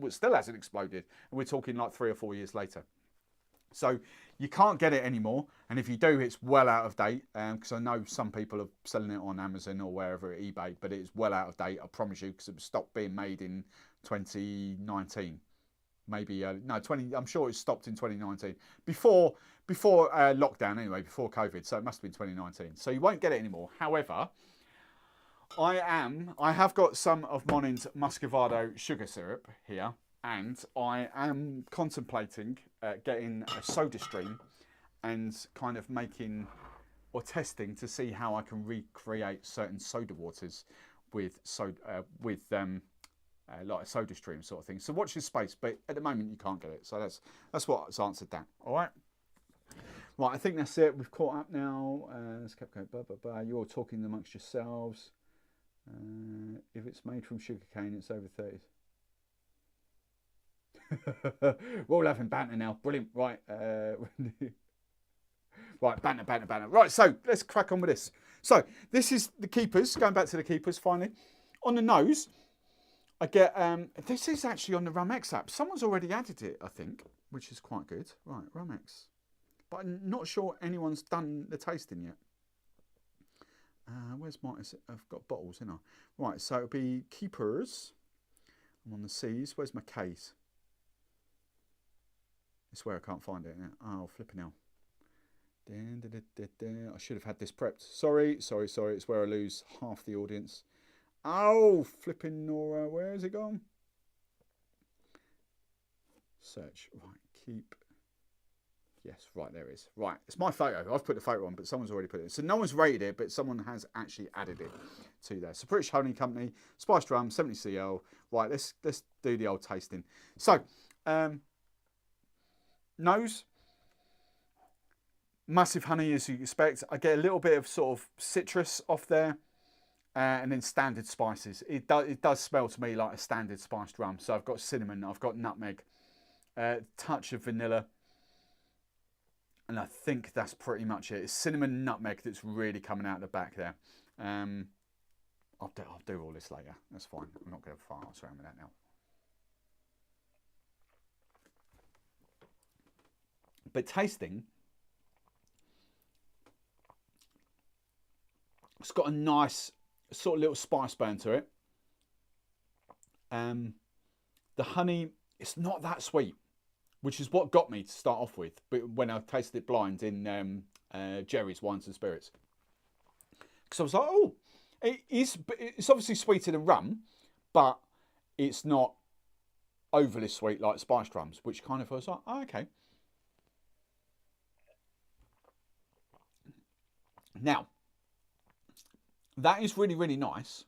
still hasn't exploded, and we're talking like 3 or 4 years later. So you can't get it anymore, and if you do, it's well out of date, because I know some people are selling it on Amazon or wherever, eBay, but it's well out of date, I promise you, because it stopped being made in 2019. Maybe, I'm sure it stopped in 2019. Before lockdown anyway, before COVID, so it must have been 2019. So you won't get it anymore. However, I have got some of Monin's Muscovado sugar syrup here, and I am contemplating getting a soda stream and kind of making or testing to see how I can recreate certain soda waters with like a soda stream sort of thing. So watch this space, but at the moment you can't get it. So that's what's answered that. All right. Right, I think that's it. We've caught up now. Let's keep going. You're all talking amongst yourselves. If it's made from sugarcane, it's over 30s. We're all having banter now. Brilliant. Right. Right, banter. Right, so let's crack on with this. So this is the Keeprs. Going back to the Keeprs finally. On the nose, I get, this is actually on the Rum X app. Someone's already added it, I think, which is quite good. Right, Rum X. But I'm not sure anyone's done the tasting yet. Where's my, I've got bottles, haven't I? Right, so it'll be Keeprs. I'm on the C's. Where's my K's? It's where I can't find it. Oh, flipping hell. I should have had this prepped. Sorry. It's where I lose half the audience. Oh, flipping Nora. Where has it gone? Search. Right, keep. Yes, right, there it is. Right, it's my photo. I've put the photo on, but someone's already put it in. So no one's rated it, but someone has actually added it to there. So British Honey Company, Spiced Rum, 70 cl. Right, let's do the old tasting. So, nose. Massive honey, as you expect. I get a little bit of sort of citrus off there. And then standard spices. It does smell to me like a standard spiced rum. So I've got cinnamon, I've got nutmeg, touch of vanilla. And I think that's pretty much it. It's cinnamon and nutmeg that's really coming out the back there. I'll do all this later. That's fine. I'm not going to fart around with that now. But tasting, it's got a nice sort of little spice burn to it. The honey, it's not that sweet, which is what got me to start off with. But when I tasted it blind in Jerry's Wines and Spirits, because I was like, oh, it's obviously sweeter than rum, but it's not overly sweet like spiced rums, which kind of was like, oh, okay. Now, that is really, really nice.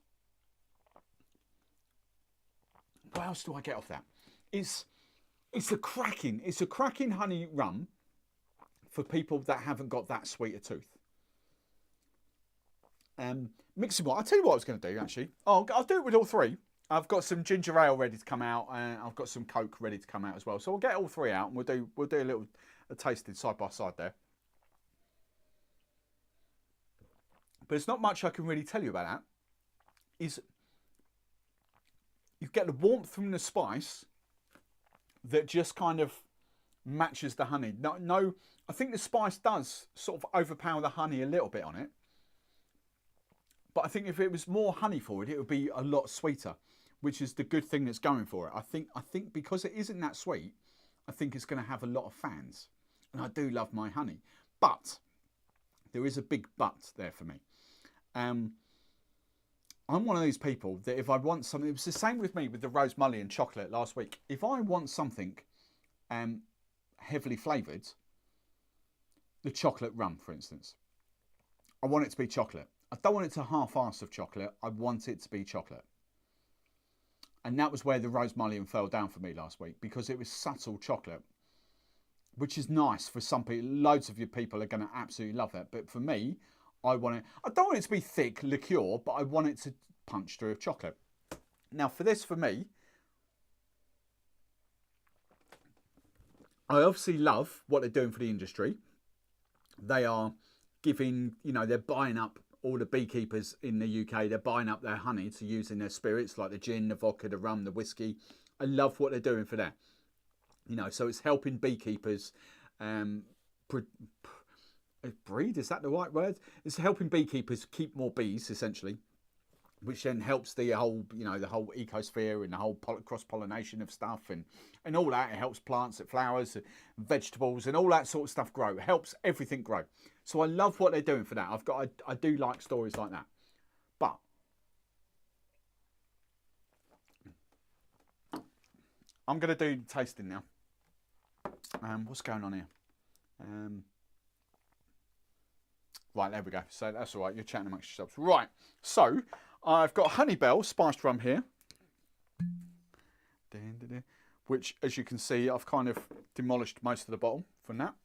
What else do I get off that? It's a cracking honey rum for people that haven't got that sweet a tooth. Mixing what? I'll tell you what I was going to do actually. Oh, I'll do it with all three. I've got some ginger ale ready to come out, and I've got some Coke ready to come out as well. So we'll get all three out, and we'll do a tasting side by side there. But there's not much I can really tell you about that. Is you get the warmth from the spice that just kind of matches the honey. No, I think the spice does sort of overpower the honey a little bit on it. But I think if it was more honey forward, it would be a lot sweeter, which is the good thing that's going for it. I think because it isn't that sweet, I think it's going to have a lot of fans. And I do love my honey. But there is a big but there for me. I'm one of these people that if I want something, it was the same with me with the rose mullion chocolate last week. If I want something heavily flavoured, the chocolate rum, for instance, I want it to be chocolate. I don't want it to half-arse of chocolate. I want it to be chocolate. And that was where the rose mullion fell down for me last week, because it was subtle chocolate, which is nice for some people. Loads of you people are going to absolutely love that. But for me, I don't want it to be thick liqueur, but I want it to punch through chocolate. Now for this, for me, I obviously love what they're doing for the industry. They are giving, they're buying up all the beekeepers in the UK. They're buying up their honey to use in their spirits, like the gin, the vodka, the rum, the whiskey. I love what they're doing for that. So it's helping beekeepers breed, is that the right word? It's helping beekeepers keep more bees, essentially, which then helps the whole, the whole ecosphere and the whole cross-pollination of stuff and all that. It helps plants, it flowers, vegetables and all that sort of stuff grow. It helps everything grow. So I love what they're doing for that. I do like stories like that. But I'm going to do tasting now. What's going on here? Right, there we go. So that's all right. You're chatting amongst yourselves. Right. So I've got Honeybell Spiced Rum here, which, as you can see, I've kind of demolished most of the bottle from that.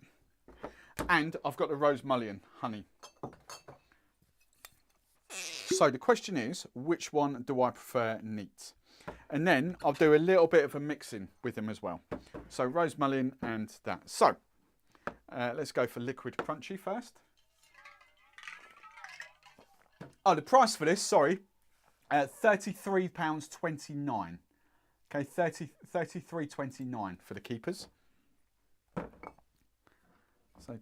And I've got the Rose Mullion honey. So the question is, which one do I prefer neat? And then I'll do a little bit of a mixing with them as well. So Rose Mullion and that. So let's go for Liquid Crunchy first. Oh, the price for this, sorry, £33.29. Okay, $33.29 for the Keeprs. So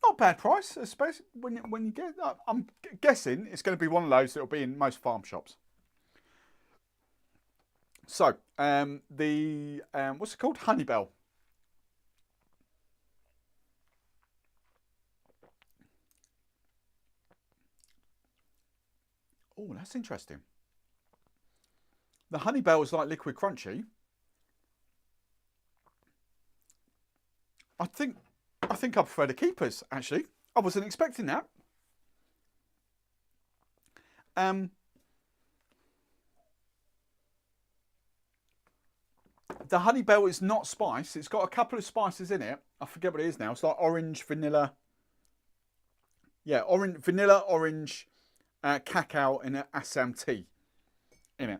not a bad price, especially when you get. I'm guessing it's going to be one of those that will be in most farm shops. So what's it called? Honeybell. Oh, that's interesting. The Honeybell is like Liquid Crunchy. I think I prefer the Keeprs, actually. I wasn't expecting that. The Honeybell is not spice. It's got a couple of spices in it. I forget what it is now. It's like orange, vanilla. Yeah, vanilla, orange, cacao and an Assam tea in it.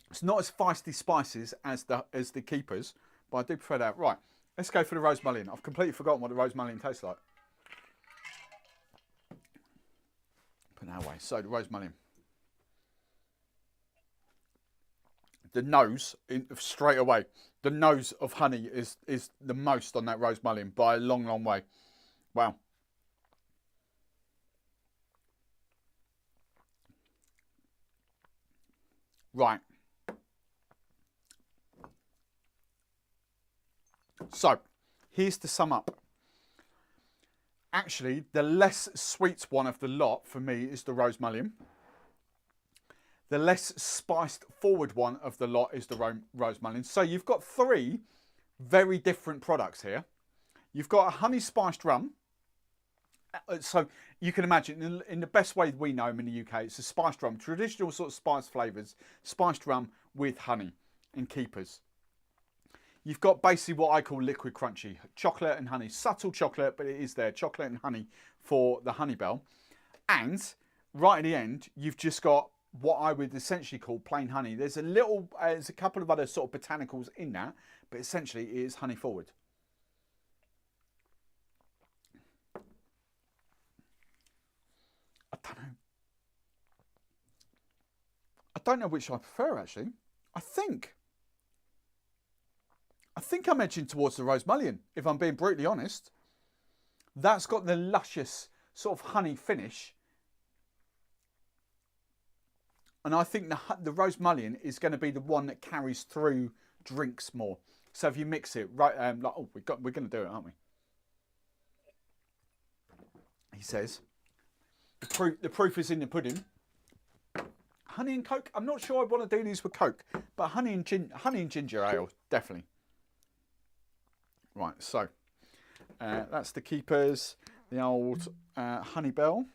It's not as feisty spices as the Keeprs, but I do prefer that. Right, let's go for the Rose Mullion. I've completely forgotten what the Rose Mullion tastes like. Put that away. So the Rose Mullion. The nose, straight away, the nose of honey is the most on that Rose Mullion by a long, long way. Wow. Right. So, here's to sum up. Actually, the less sweet one of the lot for me is the Rose Mullion. The less spiced forward one of the lot is the Rose Mullion. So you've got three very different products here. You've got a honey spiced rum. So you can imagine, in the best way we know them in the UK, it's a spiced rum, traditional sort of spice flavours, spiced rum with honey and Keeprs. You've got basically what I call Liquid Crunchy, chocolate and honey, subtle chocolate, but it is there, chocolate and honey for the Honeybell. And right at the end, you've just got what I would essentially call plain honey. There's a couple of other sort of botanicals in that, but essentially it is honey forward. I don't know which I prefer, actually. I think I'm edging towards the Rose Mullion, if I'm being brutally honest. That's got the luscious sort of honey finish. And I think the Rose Mullion is going to be the one that carries through drinks more. So if you mix it, right, like, oh, we're going to do it, aren't we? He says, the proof is in the pudding. Honey and Coke. I'm not sure I want to do these with Coke, but honey and ginger ale, definitely. Right, so that's the Keeprs, the old Honey Bell.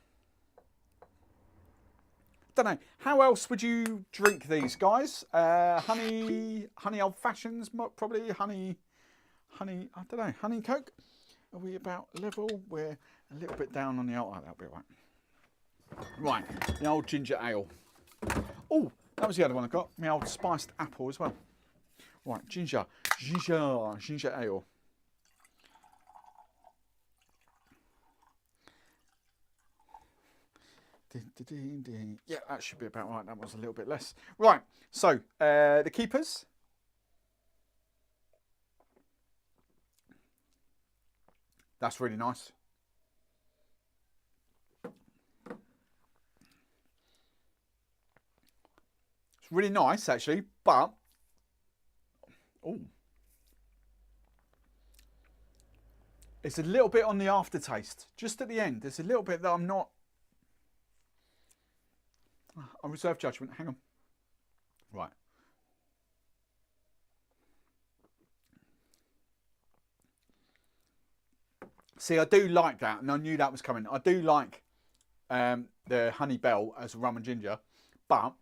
Don't know, how else would you drink these, guys? Honey old fashions, probably honey. I don't know, honey and Coke. Are we about level? We're a little bit down on the old. Oh, that'll be right. Right, the old ginger ale. Oh, that was the other one I got. My old spiced apple as well. Right, ginger ale. Yeah, that should be about right. That was a little bit less. Right, so the Keeprs. That's really nice. It's really nice, actually, but oh, it's a little bit on the aftertaste. Just at the end, there's a little bit that I'm not. I reserve judgment. Hang on. Right. See, I do like that, and I knew that was coming. I do like the Honey Bell as rum and ginger, but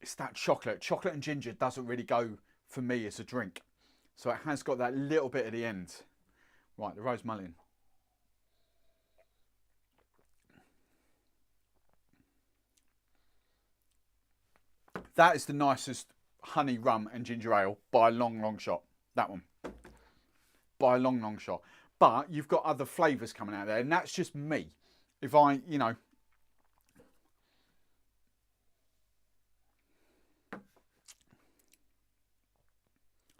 it's that chocolate. Chocolate and ginger doesn't really go for me as a drink. So it has got that little bit at the end. Right, the Rose Mullion. That is the nicest honey rum and ginger ale by a long, long shot. That one. By a long, long shot. But you've got other flavours coming out there, and that's just me. If I, you know.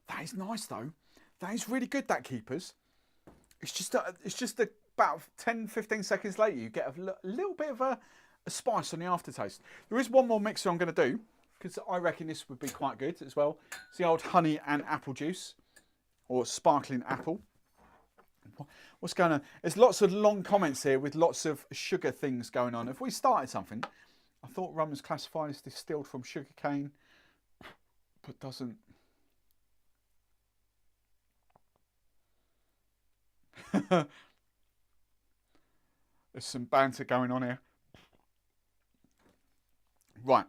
That is nice, though. That is really good, that Keeprs. It's just about 10, 15 seconds later, you get a little bit of a spice on the aftertaste. There is one more mixer I'm going to do, because I reckon this would be quite good as well. It's the old honey and apple juice, or sparkling apple. What's going on? There's lots of long comments here with lots of sugar things going on. If we started something, I thought rum was classified as distilled from sugar cane, but doesn't. There's some banter going on here. Right.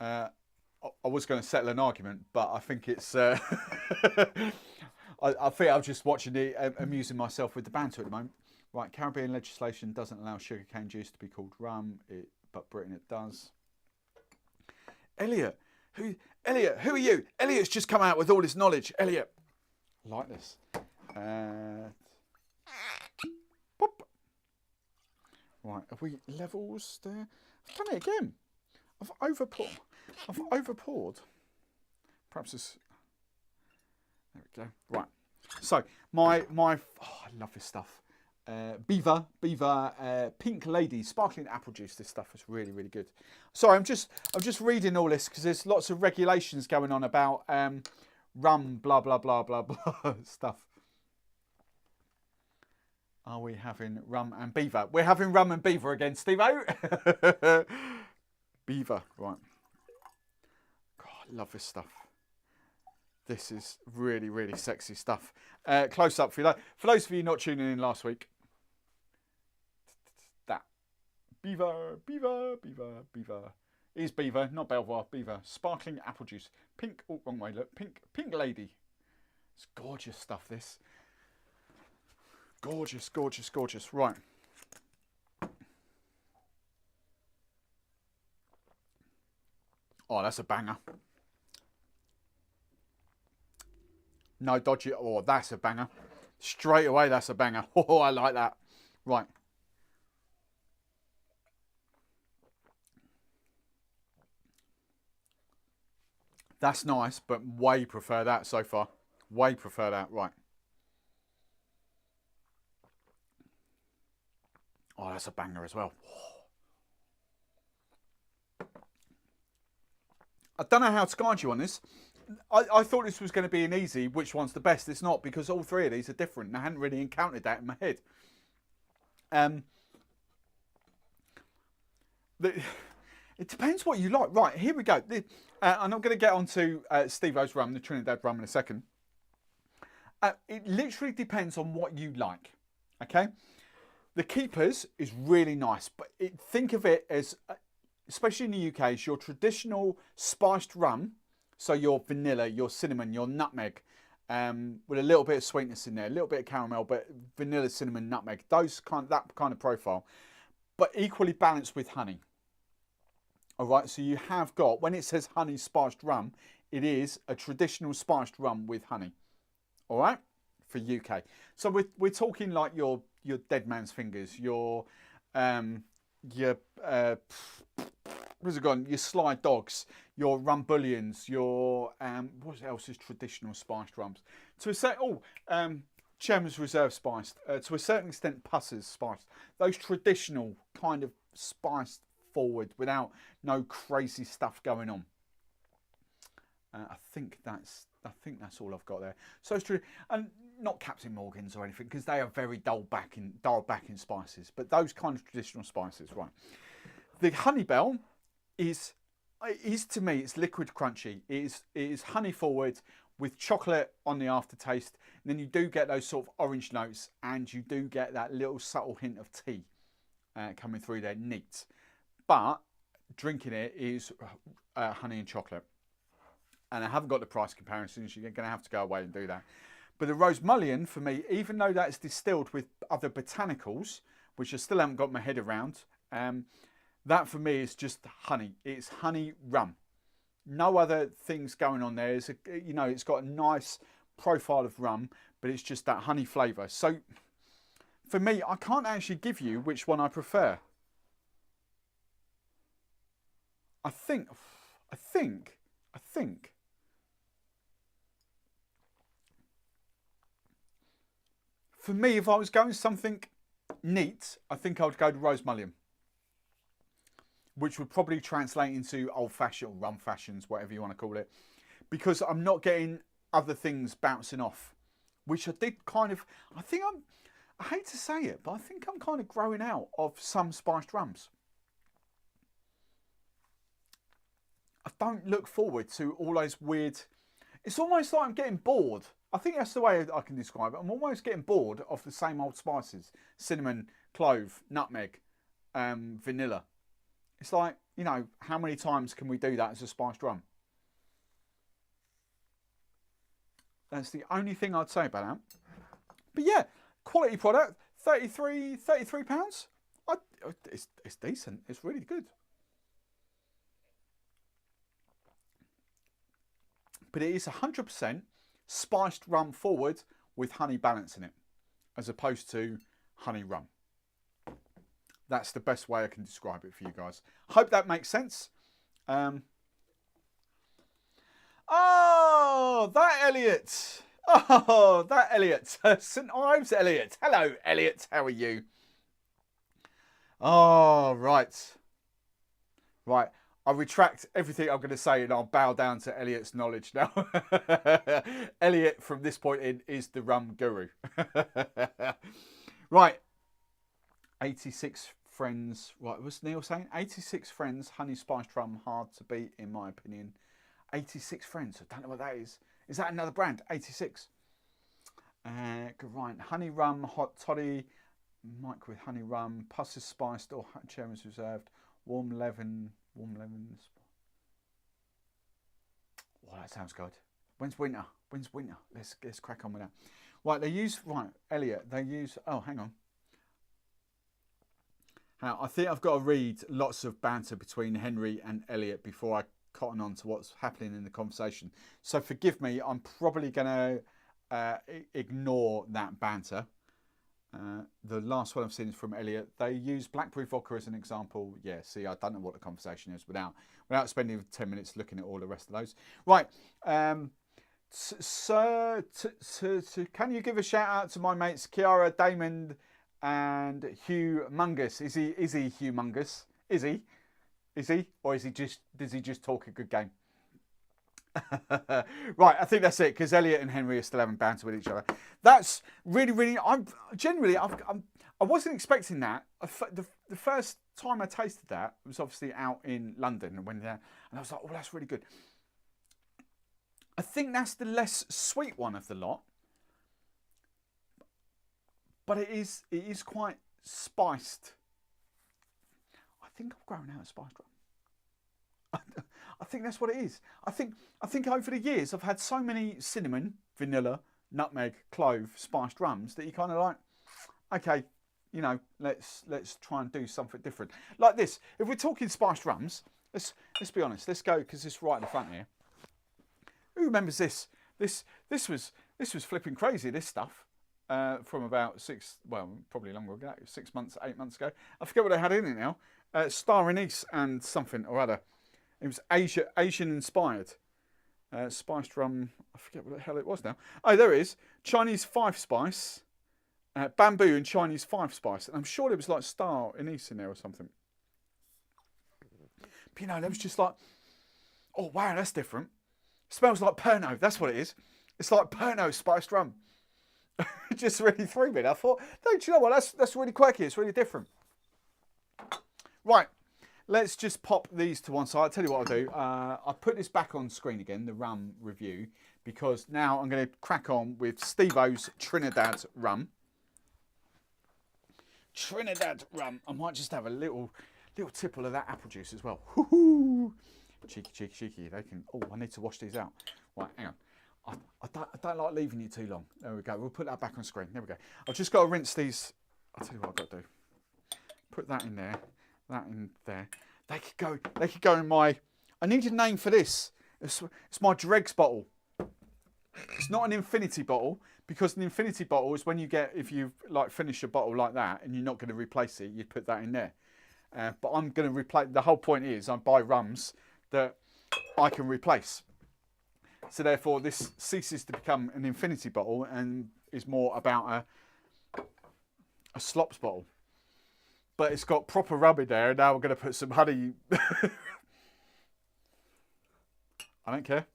I was going to settle an argument, but I think it's. I think I'm just watching it, amusing myself with the banter at the moment. Right, Caribbean legislation doesn't allow sugarcane juice to be called rum, but Britain it does. Elliot, who are you? Elliot's just come out with all this knowledge. Elliot, I like this. Pop. Right, have we levels there? I've done it again. I've overpoured. Perhaps it's. There we go. Right. So my I love this stuff. Beaver, Pink Lady, sparkling apple juice. This stuff is really, really good. Sorry, I'm just reading all this because there's lots of regulations going on about rum, blah blah blah blah blah stuff. Are we having rum and beaver? We're having rum and beaver again, Steve-O. Beaver, right. God, I love this stuff. This is really, really sexy stuff. Close up for you. For those of you not tuning in last week. That. Beaver. Is Beaver, not Belvoir, Beaver. Sparkling apple juice. Pink, oh, wrong way, look. Pink Lady. It's gorgeous stuff, this. Gorgeous, gorgeous, gorgeous. Right. Oh, that's a banger. No dodgy. Oh, that's a banger. Straight away, that's a banger. Oh, I like that. Right. That's nice, but way prefer that so far. Way prefer that. Right. Oh, that's a banger as well. I don't know how to guide you on this. I thought this was going to be an easy, which one's the best? It's not, because all three of these are different. And I hadn't really encountered that in my head. It depends what you like. Right, here we go. And I'm going to get on to Steve-O's rum, the Trinidad rum, in a second. It literally depends on what you like, okay? The Keeprs is really nice, but think of it as, especially in the UK, it's your traditional spiced rum. So your vanilla, your cinnamon, your nutmeg, with a little bit of sweetness in there, a little bit of caramel, but vanilla, cinnamon, nutmeg, that kind of profile, but equally balanced with honey. All right, so you have got, when it says honey spiced rum, it is a traditional spiced rum with honey. All right, for UK. So we're talking like your dead man's fingers, your where's it gone? Your Sly Dogs, your rum bullions, your what else is traditional spiced rums? To a certain Chairman's Reserve spiced, to a certain extent Pusser's spiced. Those traditional kind of spiced forward without no crazy stuff going on. I think that's all I've got there. So it's true, and not Captain Morgan's or anything, because they are very dull back in spices. But those kind of traditional spices, right? The Honey Bell is to me, it's liquid crunchy. It is honey forward with chocolate on the aftertaste. And then you do get those sort of orange notes, and you do get that little subtle hint of tea coming through there, neat. But drinking it is honey and chocolate. And I haven't got the price comparisons. You're going to have to go away and do that. But the Rose Mullion, for me, even though that's distilled with other botanicals, which I still haven't got my head around, that for me is just honey. It's honey rum. No other things going on there. It's got a nice profile of rum, but it's just that honey flavour. So for me, I can't actually give you which one I prefer. I think. For me, if I was going something neat, I think I would go to Rose Mullion, which would probably translate into old-fashioned, rum fashions, whatever you want to call it, because I'm not getting other things bouncing off, which I did kind of, I hate to say it, but I think I'm kind of growing out of some spiced rums. I don't look forward to all those weird, it's almost like I'm getting bored. I think that's the way I can describe it. I'm almost getting bored of the same old spices. Cinnamon, clove, nutmeg, vanilla. It's like, how many times can we do that as a spiced rum? That's the only thing I'd say about that. But yeah, quality product, £33. It's decent. It's really good. But it is 100% spiced rum forward with honey balance in it, as opposed to honey rum. That's the best way I can describe it for you guys. Hope that makes sense. Oh, that Elliot. Oh, that Elliot. St Ives Elliot. Hello, Elliot. How are you? Oh, right. Right. I retract everything I'm going to say and I'll bow down to Elliot's knowledge now. Elliot, from this point in, is the rum guru. Right. 86 friends. What was Neil saying? 86 friends, honey spiced rum, hard to beat, in my opinion. 86 friends. I don't know what that is. Is that another brand? 86. Right. Honey rum, hot toddy, Mike with honey rum, Pusser's spiced or Chairman's Reserved, warm lemon. Oh, that sounds good. When's winter? Let's crack on with that. Right, Elliot, they use, oh, hang on. Now, I think I've got to read lots of banter between Henry and Elliot before I cotton on to what's happening in the conversation. So forgive me, I'm probably going to ignore that banter. The last one I've seen is from Elliot. They use blackberry vodka as an example. Yeah, see, I don't know what the conversation is without spending 10 minutes looking at all the rest of those. Right. So, can you give a shout out to my mates Kiara, Damon, and Hugh Mungus? Is he humongous? Is he? Or does he just talk a good game? Right, I think that's it, because Elliot and Henry are still having banter with each other. That's really. I wasn't expecting that. The first time I tasted that was obviously out in London, and went there, and I was like, "Oh, that's really good." I think that's the less sweet one of the lot, but it is quite spiced. I think I've grown out of spiced rum. I think that's what it is. I think over the years I've had so many cinnamon, vanilla, nutmeg, clove, spiced rums that you kind of like, okay, you know, let's try and do something different. Like this. If we're talking spiced rums, let's be honest. Let's go, because it's right in the front here. Who remembers this? This was flipping crazy. This stuff from about probably longer ago, 6 months, 8 months ago. I forget what they had in it now. Star anise and something or other. It was Asian inspired. Spiced rum. I forget what the hell it was now. Oh, there it is. Chinese 5 spice. Bamboo and Chinese 5 spice. And I'm sure there was like star anise in there or something. But you know, that was just like, oh wow, that's different. It smells like Pernod. That's what it is. It's like Pernod spiced rum. It just really threw me. I thought, don't you know what? That's really quirky. It's really different. Right. Let's just pop these to one side. I'll tell you what I'll do. I'll put this back on screen again, the rum review, because now I'm going to crack on with Steve-O's Trinidad rum. Trinidad rum. I might just have a little tipple of that apple juice as well. Hoo-hoo. Cheeky. They can. Oh, I need to wash these out. Right, hang on. I don't like leaving you too long. There we go. We'll put that back on screen. There we go. I've just got to rinse these. I'll tell you what I've got to do. Put that in there. That in there. They could go in my. I need a name for this. It's my dregs bottle. It's not an infinity bottle, because an infinity bottle is when you get, if you like finish a bottle like that and you're not going to replace it, you put that in there. But I'm going to replace. The whole point is I buy rums that I can replace. So therefore, this ceases to become an infinity bottle and is more about a slops bottle. But it's got proper rum in there, and now we're going to put some honey. I don't care.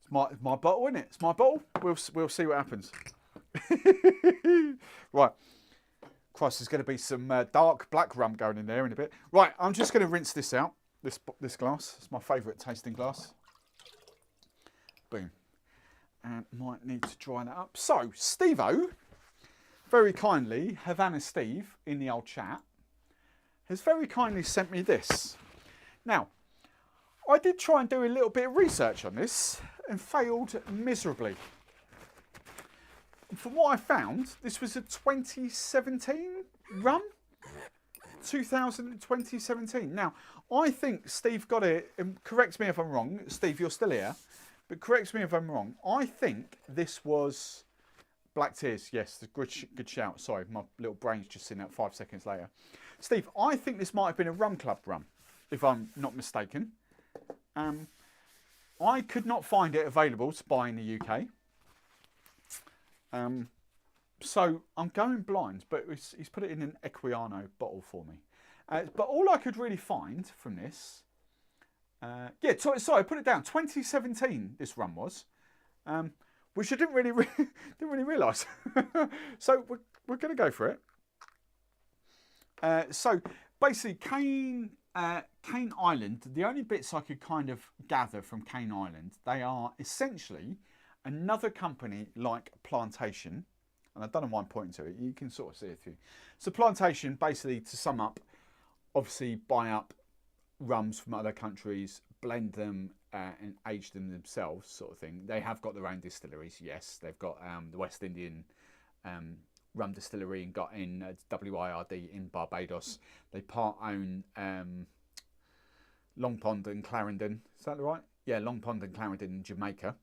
It's my bottle, isn't it? It's my bottle. We'll see what happens. Right. Christ, there's going to be some dark black rum going in there in a bit. Right, I'm just going to rinse this out. This glass. It's my favourite tasting glass. Boom. And might need to dry that up. So, Steve-O, very kindly, Havana Steve, in the old chat, has very kindly sent me this. Now, I did try and do a little bit of research on this and failed miserably. And from what I found, this was a 2017 rum. 2017. Now, I think Steve got it, and correct me if I'm wrong. Steve, you're still here, but correct me if I'm wrong. I think this was Black Tears. Yes, good shout. Sorry, my little brain's just sitting out 5 seconds later. Steve, I think this might have been a Rum Club rum, if I'm not mistaken. I could not find it available to buy in the UK. So I'm going blind, but he's put it in an Equiano bottle for me. But all I could really find from this, sorry, put it down. 2017, this rum was, which I didn't really realise. So we're going to go for it. So basically, Cane Island. The only bits I could kind of gather from Cane Island, they are essentially another company like Plantation. And I don't know why I'm pointing to it. You can sort of see it through. So Plantation, basically, to sum up, obviously buy up rums from other countries, blend them and age them themselves, sort of thing. They have got their own distilleries, yes. They've got the West Indian rum distillery in WIRD in Barbados. They part own Long Pond and Clarendon. Is that right? Yeah, Long Pond and Clarendon in Jamaica.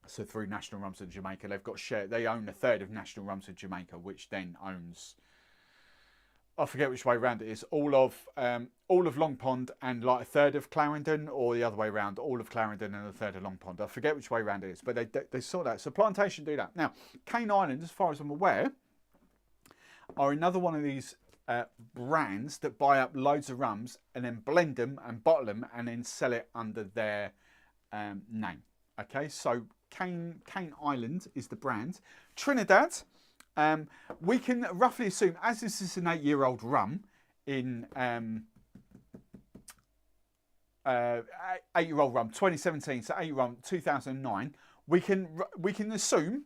So through National Rums of Jamaica, they've got share. They own a third of National Rums of Jamaica, which then owns, I forget which way round it is, all of Long Pond and like a third of Clarendon, or the other way round, all of Clarendon and a third of Long Pond. I forget which way round it is, but they sort that. So Plantation do that. Now, Cane Island, as far as I'm aware, are another one of these brands that buy up loads of rums and then blend them and bottle them and then sell it under their name. Okay, so Cane Island is the brand. Trinidad. We can roughly assume, as this is an 8-year-old rum in 8-year-old rum 2017, so 8-year rum 2009, we can assume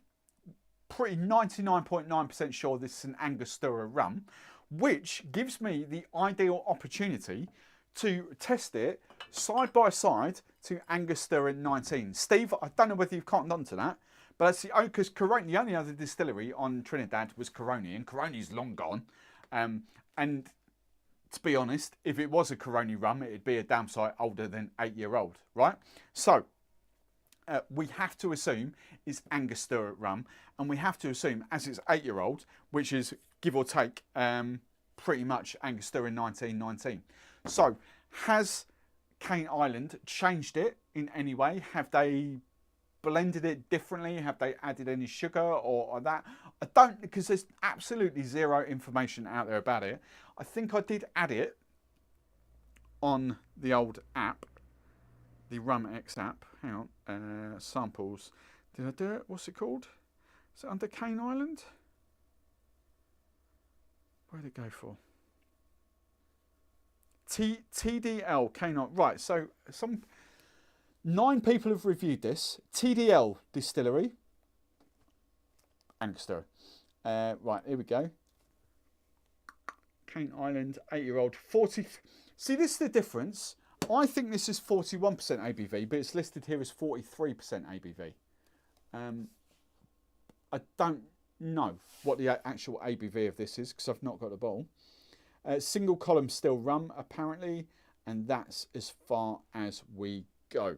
pretty 99.9% sure this is an Angostura rum, which gives me the ideal opportunity to test it side by side to Angostura 19. Steve, I don't know whether you've cottoned on to that. But that's because the only other distillery on Trinidad was Coroni, and Coroni's long gone. And to be honest, if it was a Coroni rum, it'd be a damn sight older than 8-year-old, right? So we have to assume it's Angostura rum, and we have to assume as it's 8-year-old, which is give or take pretty much Angostura 1919. So has Cane Island changed it in any way? Have they blended it differently? Have they added any sugar or that? I don't, because there's absolutely zero information out there about it. I think I did add it on the old app, the Rum X app. Hang on, samples. Did I do it? What's it called? Is it under Cane Island? Where did it go for? TDL Cane Island. Right, so 9 people have reviewed this. TDL Distillery. Angostura. Right, here we go. Cane Island, 8-year-old. 40. See, this is the difference. I think this is 41% ABV, but it's listed here as 43% ABV. I don't know what the actual ABV of this is because I've not got the bottle. Single column still rum, apparently, and that's as far as we go.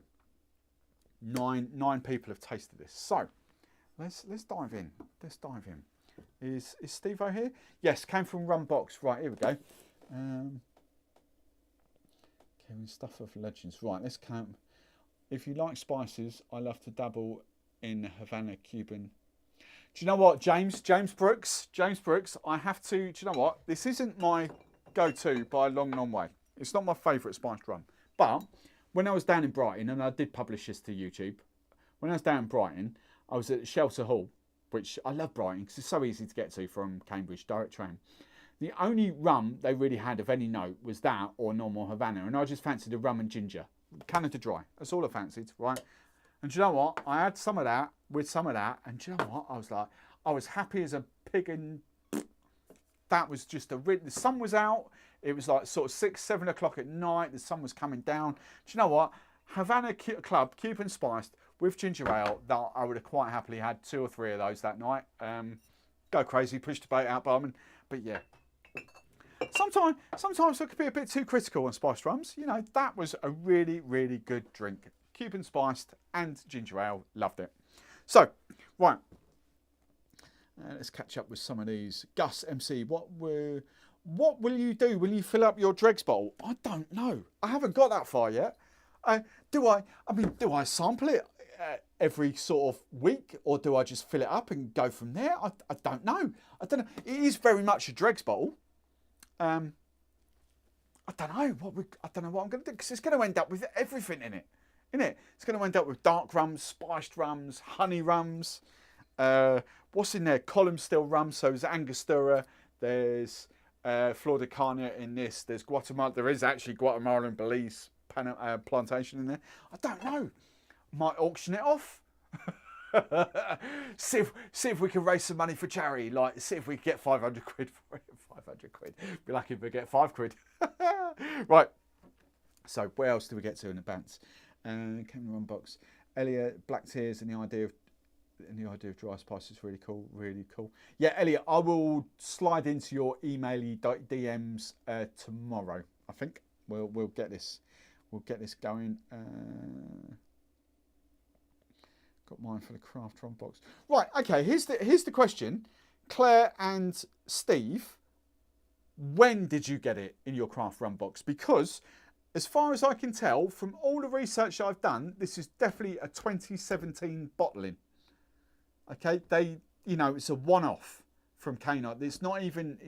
Nine people have tasted this. So let's dive in. Let's dive in. Is Steve-O here? Yes, came from Rum Box. Right, here we go. Kevin Stuff of Legends. Right, let's count. If you like spices, I love to dabble in Havana Cuban. Do you know what, James Brooks, I have to, do you know what? This isn't my go-to by a long, long way. It's not my favourite spiced rum. But when I was down in Brighton, and I did publish this to YouTube, when I was down in Brighton, I was at Shelter Hall, which I love Brighton because it's so easy to get to from Cambridge, direct tram. The only rum they really had of any note was that or normal Havana, and I just fancied a rum and ginger, Canada Dry. That's all I fancied, right? And do you know what? I had some of that with some of that, and do you know what? I was happy as a pig, and that was just the sun was out. It was like sort of 6, 7 o'clock at night. The sun was coming down. Do you know what? Havana Club, Cuban Spiced with ginger ale. That I would have quite happily had 2 or 3 of those that night. Go crazy, push the boat out, Barman. But yeah, sometimes I could be a bit too critical on spiced rums. You know, that was a really, really good drink. Cuban Spiced and ginger ale, loved it. So, right, let's catch up with some of these. Gus MC, what will you do? Will you fill up your dregs bottle? I don't know. I haven't got that far yet. Do I sample it every sort of week, or do I just fill it up and go from there? I don't know. It is very much a dregs bottle. I don't know what I'm going to do, because it's going to end up with everything in it. Isn't it? It's going to end up with dark rums, spiced rums, honey rums. What's in there? Column still rum. So there's Angostura. There's Flor de Carne in this. There's Guatemala. There is actually Guatemalan Belize plantation in there. I don't know. Might auction it off. see if we can raise some money for charity. Like, see if we can get 500 quid for it. 500 quid. Be lucky if we get 5 quid. Right. So where else do we get to in advance? Rum Box. Elliot, Black Tears, and the idea of dry spice is really cool. Really cool. Yeah, Elliot, I will slide into your emaily DMs tomorrow. I think we'll get this. We'll get this going. Got mine for the craft rum box. Right, okay, here's the question. Claire and Steve, when did you get it in your craft rum box? Because as far as I can tell, from all the research I've done, this is definitely a 2017 bottling. Okay, it's a one-off from K-Night. It's not even,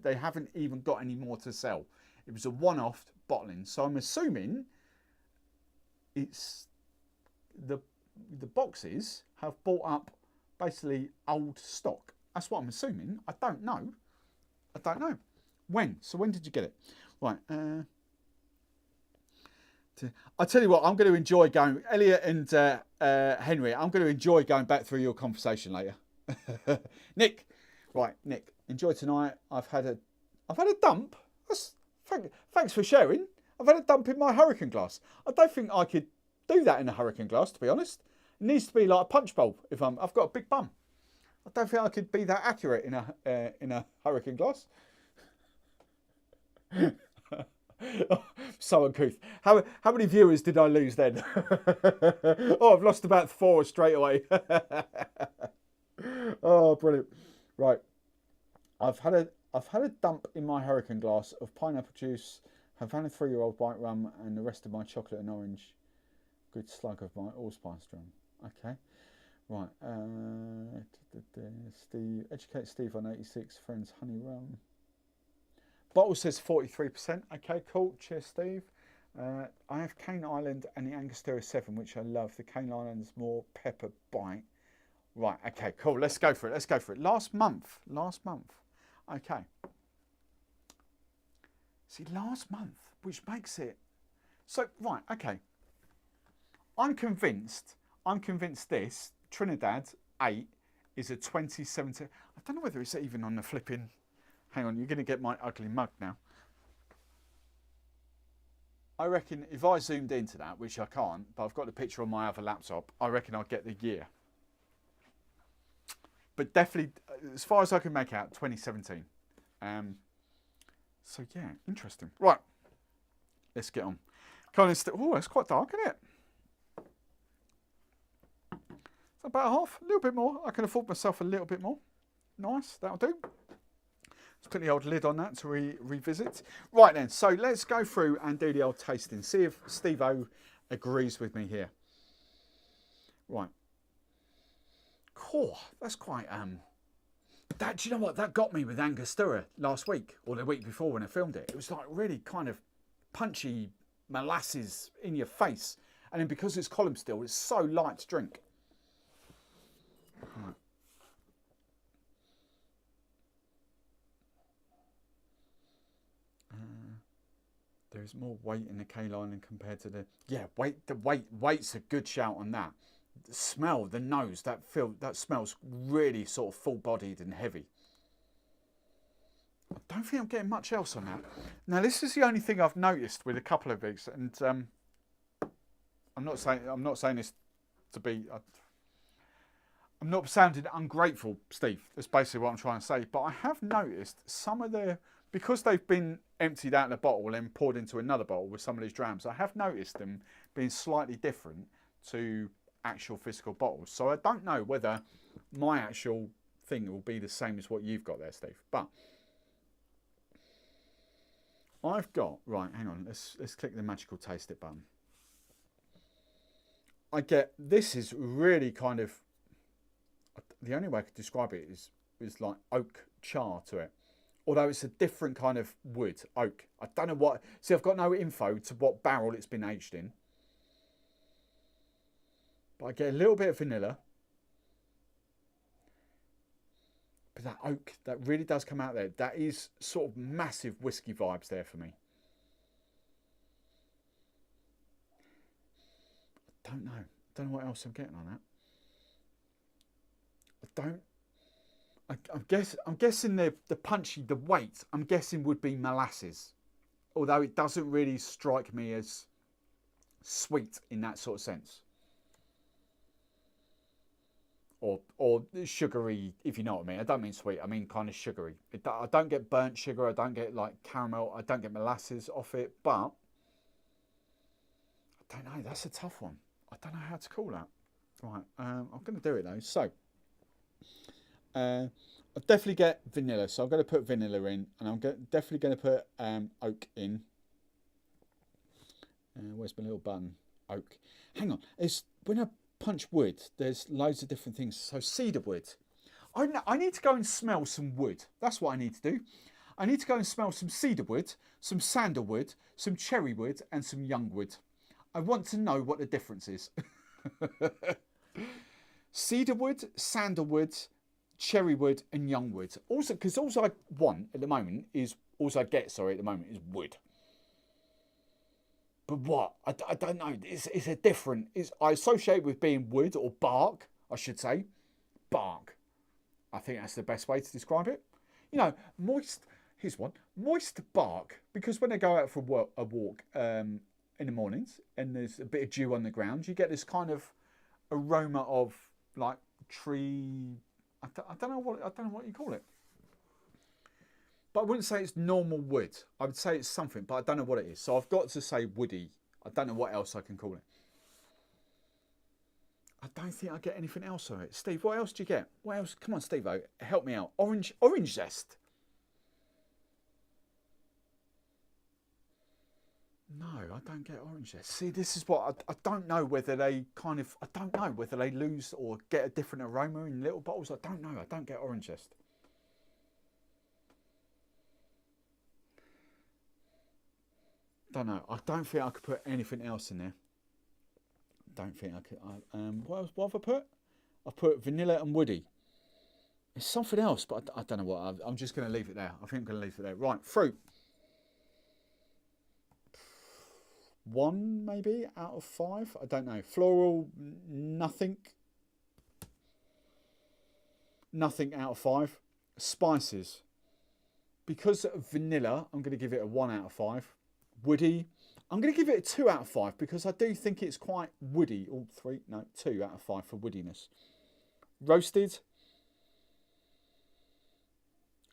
they haven't even got any more to sell. It was a one-off bottling. So I'm assuming it's the boxes have bought up basically old stock. That's what I'm assuming. I don't know. When? So when did you get it? Right. I tell you what, I'm going to enjoy going, Elliot and Henry, I'm going to enjoy going back through your conversation later. Nick, enjoy tonight. I've had a dump. Thanks for sharing. I've had a dump in my hurricane glass. I don't think I could do that in a hurricane glass, to be honest. It needs to be like a punch bowl. I've got a big bum. I don't think I could be that accurate in a hurricane glass. So uncouth. How many viewers did I lose then? Oh, I've lost about 4 straight away. Oh, brilliant. Right. I've had a dump in my hurricane glass of pineapple juice, Havana 3-year-old white rum, and the rest of my chocolate and orange. Good slug of my allspice rum. Okay. Right. Educate Steve on 86 Friends Honey Rum. Bottle says 43%. Okay, cool. Cheers, Steve. I have Cane Island and the Angostura 7, which I love. The Cane Island's more pepper bite. Right, okay, cool. Let's go for it. Last month. Okay. See, last month, which makes it... So, right, okay. I'm convinced this, Trinidad 8, is a 2017... I don't know whether it's even on the flipping... Hang on, you're going to get my ugly mug now. I reckon if I zoomed into that, which I can't, but I've got the picture on my other laptop, I reckon I'll get the year. But definitely, as far as I can make out, 2017. So yeah, interesting. Right, let's get on. Oh, it's quite dark, isn't it? It's about half, a little bit more. I can afford myself a little bit more. Nice, that'll do. Let's put the old lid on that to revisit. Right then, so let's go through and do the old tasting. See if Steve-O agrees with me here. Right. Cool. That's quite... do you know what? That got me with Angostura last week, or the week before when I filmed it. It was like really kind of punchy molasses in your face. And then because it's column still, it's so light to drink. Right. There's more weight in the K-line compared to the... Yeah, weight's a good shout on that. The smell, the nose, that smells really sort of full-bodied and heavy. I don't think I'm getting much else on that. Now, this is the only thing I've noticed with a couple of these, and I'm not saying this to be... I'm not sounding ungrateful, Steve. That's basically what I'm trying to say. But I have noticed some of the... Because they've been emptied out in a bottle and poured into another bottle with some of these drams, I have noticed them being slightly different to actual physical bottles. So I don't know whether my actual thing will be the same as what you've got there, Steve. But I've got... Right, hang on. Let's click the magical taste it button. I get... This is really kind of... The only way I could describe it is like oak char to it. Although it's a different kind of wood, oak. I don't know what... See, I've got no info to what barrel it's been aged in. But I get a little bit of vanilla. But that oak, that really does come out there. That is sort of massive whiskey vibes there for me. I don't know what else I'm getting on that. I'm guessing the punchy, the weight, I'm guessing would be molasses. Although it doesn't really strike me as sweet in that sort of sense. Or sugary, if you know what I mean. I don't mean sweet, I mean kind of sugary. I don't get burnt sugar, I don't get like caramel, I don't get molasses off it, but I don't know, that's a tough one. I don't know how to call that. Right, I'm going to do it though. So, I'll definitely get vanilla. So I'm going to put vanilla in, and I'm definitely going to put oak in. Where's my little button? Oak. Hang on. It's when I punch wood, there's loads of different things. So cedar wood. I need to go and smell some wood. That's what I need to do. I need to go and smell some cedar wood, some sandalwood, some cherry wood, and some young wood. I want to know what the difference is. Cedar wood, sandalwood, cherry wood, and young wood. Also, because all I want at the moment is, all I get, sorry, at the moment is wood. But what? I don't know. It's a different. I associate with being wood or bark, I should say. Bark. I think that's the best way to describe it. You know, moist. Here's one. Moist bark. Because when I go out for a walk in the mornings and there's a bit of dew on the ground, you get this kind of aroma of like tree. I don't know what you call it. But I wouldn't say it's normal wood. I would say it's something, but I don't know what it is. So I've got to say woody. I don't know what else I can call it. I don't think I get anything else on it. Steve, what else do you get? What else? Come on, Steve, help me out. Orange zest. No, I don't get orange zest. See, this is what I don't know whether they kind of, I don't know whether they lose or get a different aroma in little bottles. I don't know. I don't get orange zest. Don't know. I don't think I could put anything else in there. Don't think I could. What else? What have I put? I've put vanilla and woody. It's something else, but I don't know what. I'm just going to leave it there. I think I'm going to leave it there. Right, fruit. 1 maybe out of 5. I don't know. Floral, nothing. Nothing out of 5. Spices. Because of vanilla, I'm going to give it a 1 out of 5. Woody, I'm going to give it a 2 out of 5 because I do think it's quite woody. All 3, no, 2 out of 5 for woodiness. Roasted.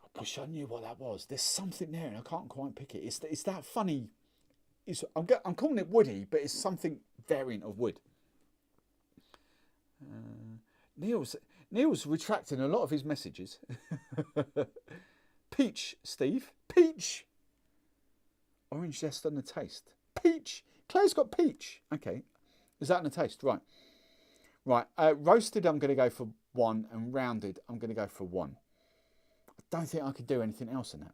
I wish I knew what that was. There's something there and I can't quite pick it. It's that funny. I'm calling it woody, but it's something variant of wood. Neil's retracting a lot of his messages. Peach, Steve. Peach. Orange zest on the taste. Peach. Claire's got peach. Okay. Is that on the taste? Right. Right. Roasted, I'm going to go for 1. And rounded, I'm going to go for 1. I don't think I could do anything else in that.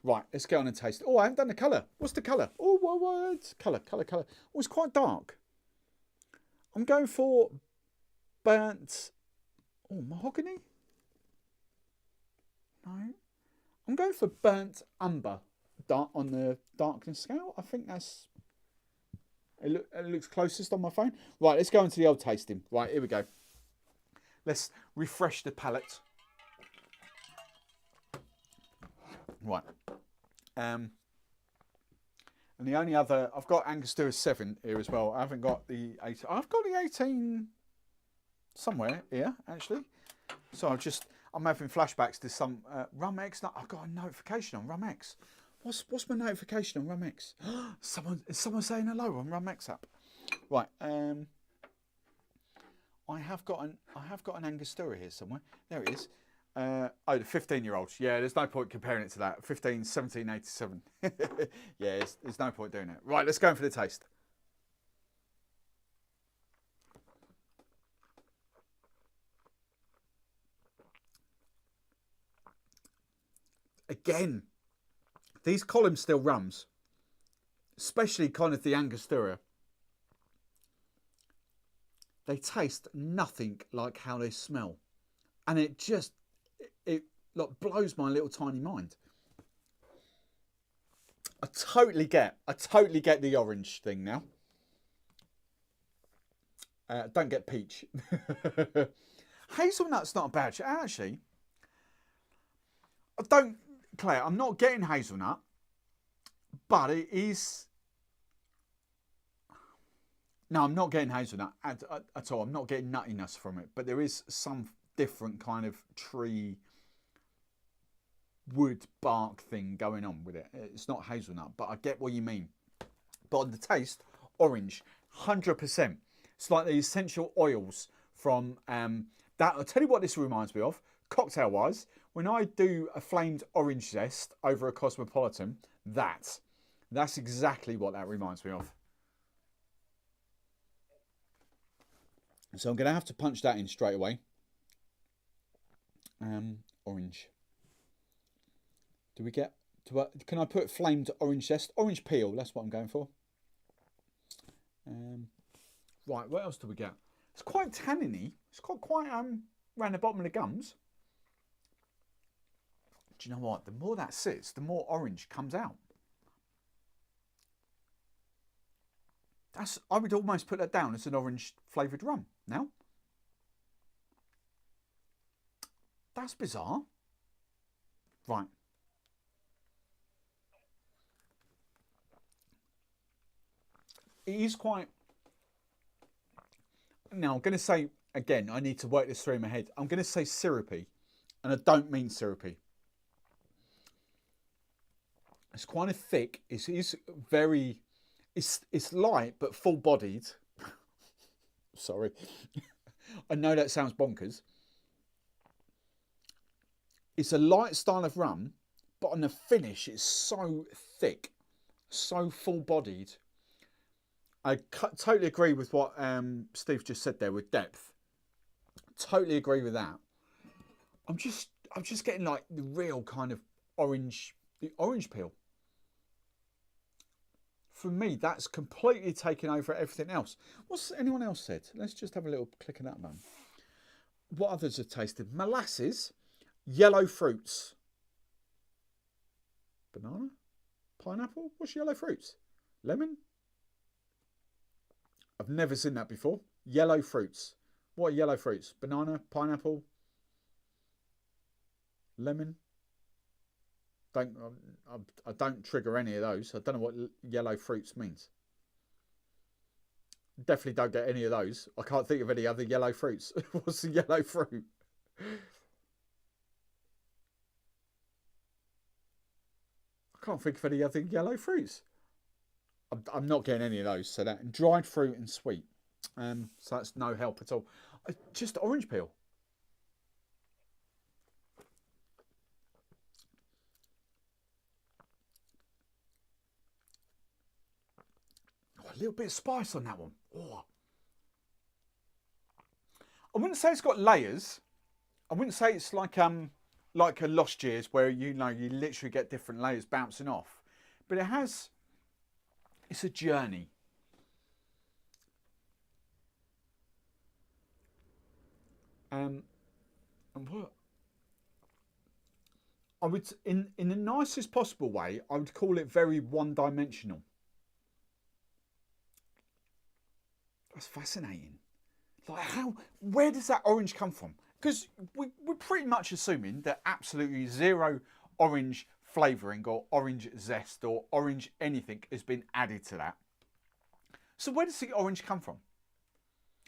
Right. Let's get on and taste. Oh, I haven't done the colour. What's the colour? Oh, what? Colour. Oh, it's quite dark. I'm going for burnt. Oh, mahogany? No. I'm going for burnt umber. Dark on the darkness scale. I think that's it looks closest on my phone. Right, let's go into the old tasting. Right, here we go. Let's refresh the palate. Right. And the only other I've got Angostura 7 here as well. I haven't got the 18. I've got the 18 somewhere here actually. So I'm having flashbacks to some Rum X. I've got a notification on Rum X. What's my notification on Rum X? Is someone saying hello on Rum X app? Right. I have got an Angostura here somewhere. There it is. The 15-year-olds. Yeah, there's no point comparing it to that. 15, 17, 87. Yeah, there's no point doing it. Right, let's go in for the taste. Again, these column still rums, especially kind of the Angostura, they taste nothing like how they smell. And it like blows my little tiny mind. I totally get the orange thing now. Don't get peach. Hazelnut's not a bad shit. Actually, Claire, I'm not getting hazelnut, but it is. No, I'm not getting hazelnut at all. I'm not getting nuttiness from it, but there is some different kind of tree wood bark thing going on with it. It's not hazelnut, but I get what you mean. But on the taste, orange, 100%. It's like the essential oils from that. I'll tell you what this reminds me of, cocktail wise, when I do a flamed orange zest over a Cosmopolitan, that's exactly what that reminds me of. So I'm going to have to punch that in straight away. Orange. Do we get to? Can I put flamed orange zest? Orange peel. That's what I'm going for. Right. What else do we get? It's quite tanniny. It's got quite around the bottom of the gums. Do you know what? The more that sits, the more orange comes out. I would almost put that down as an orange flavoured rum now. That's bizarre. Right. It is quite... Now, I'm going to say, again, I need to work this through in my head. I'm going to say syrupy, and I don't mean syrupy. It's kind of thick. It is very... It's light, but full-bodied. Sorry. I know that sounds bonkers. It's a light style of rum, but on the finish, it's so thick, so full-bodied. I totally agree with what Steve just said there with depth. Totally agree with that. I'm just getting like the real kind of orange, the orange peel. For me, that's completely taken over everything else. What's anyone else said? Let's just have a little click of that one. What others have tasted? Molasses, yellow fruits. Banana? Pineapple? What's yellow fruits? Lemon? I've never seen that before. Yellow fruits. What are yellow fruits? Banana, pineapple, lemon. I don't trigger any of those. I don't know what yellow fruits means. Definitely don't get any of those. I can't think of any other yellow fruits. What's the yellow fruit? I can't think of any other yellow fruits. I'm not getting any of those. So that dried fruit and sweet. So that's no help at all. Just orange peel. Oh, a little bit of spice on that one. Oh. I wouldn't say it's got layers. I wouldn't say it's like a Lost Years where you literally get different layers bouncing off. But it has. It's a journey. And what I would, in the nicest possible way, I would call it very one-dimensional. That's fascinating. Like where does that orange come from? Because we're pretty much assuming that absolutely zero orange flavouring or orange zest or orange anything has been added to that. So where does the orange come from?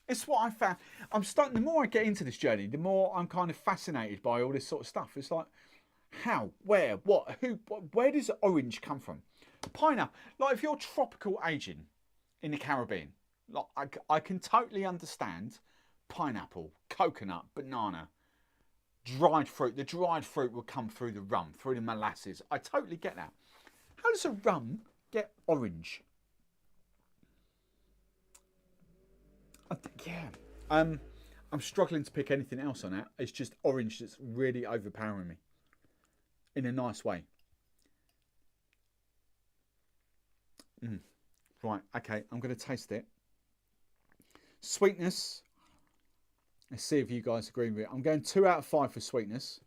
It's what I found. The more I get into this journey, the more I'm kind of fascinated by all this sort of stuff. It's like, how, where, what, who, where does orange come from? Pineapple. Like if you're tropical aging in the Caribbean, like I can totally understand pineapple, coconut, banana, dried fruit. The dried fruit will come through the rum, through the molasses. I totally get that. How does a rum get orange? Yeah. I'm struggling to pick anything else on that. It's just orange that's really overpowering me. In a nice way. Right, okay, I'm going to taste it. Sweetness. Let's see if you guys agree with it. I'm going 2 out of 5 for sweetness.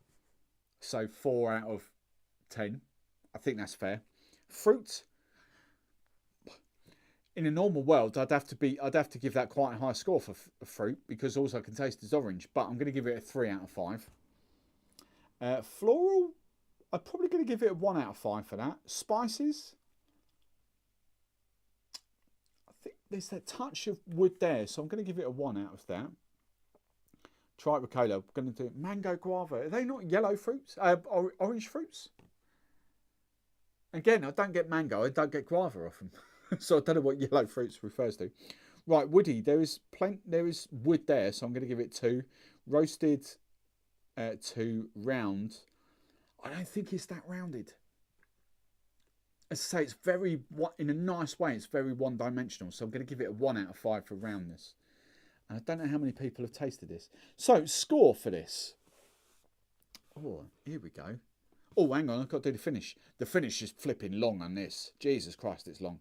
So 4 out of 10. I think that's fair. Fruit. In a normal world, I'd have to give that quite a high score for fruit because all I can taste is orange. But I'm going to give it a 3 out of 5. Floral. I'm probably going to give it a 1 out of 5 for that. Spices. I think there's that touch of wood there, so I'm going to give it a 1 out of that. Try it with cola. We're going to do mango guava. Are they not yellow fruits? Orange fruits? Again, I don't get mango. I don't get guava off them. So I don't know what yellow fruits refers to. Right, woody. There is wood there, so I'm going to give it 2. Roasted, 2. Round. I don't think it's that rounded. As I say, it's very, in a nice way, it's very one-dimensional. So I'm going to give it a 1 out of 5 for roundness. And I don't know how many people have tasted this. So, score for this. Oh, here we go. Oh, hang on, I've got to do the finish. The finish is flipping long on this. Jesus Christ, it's long.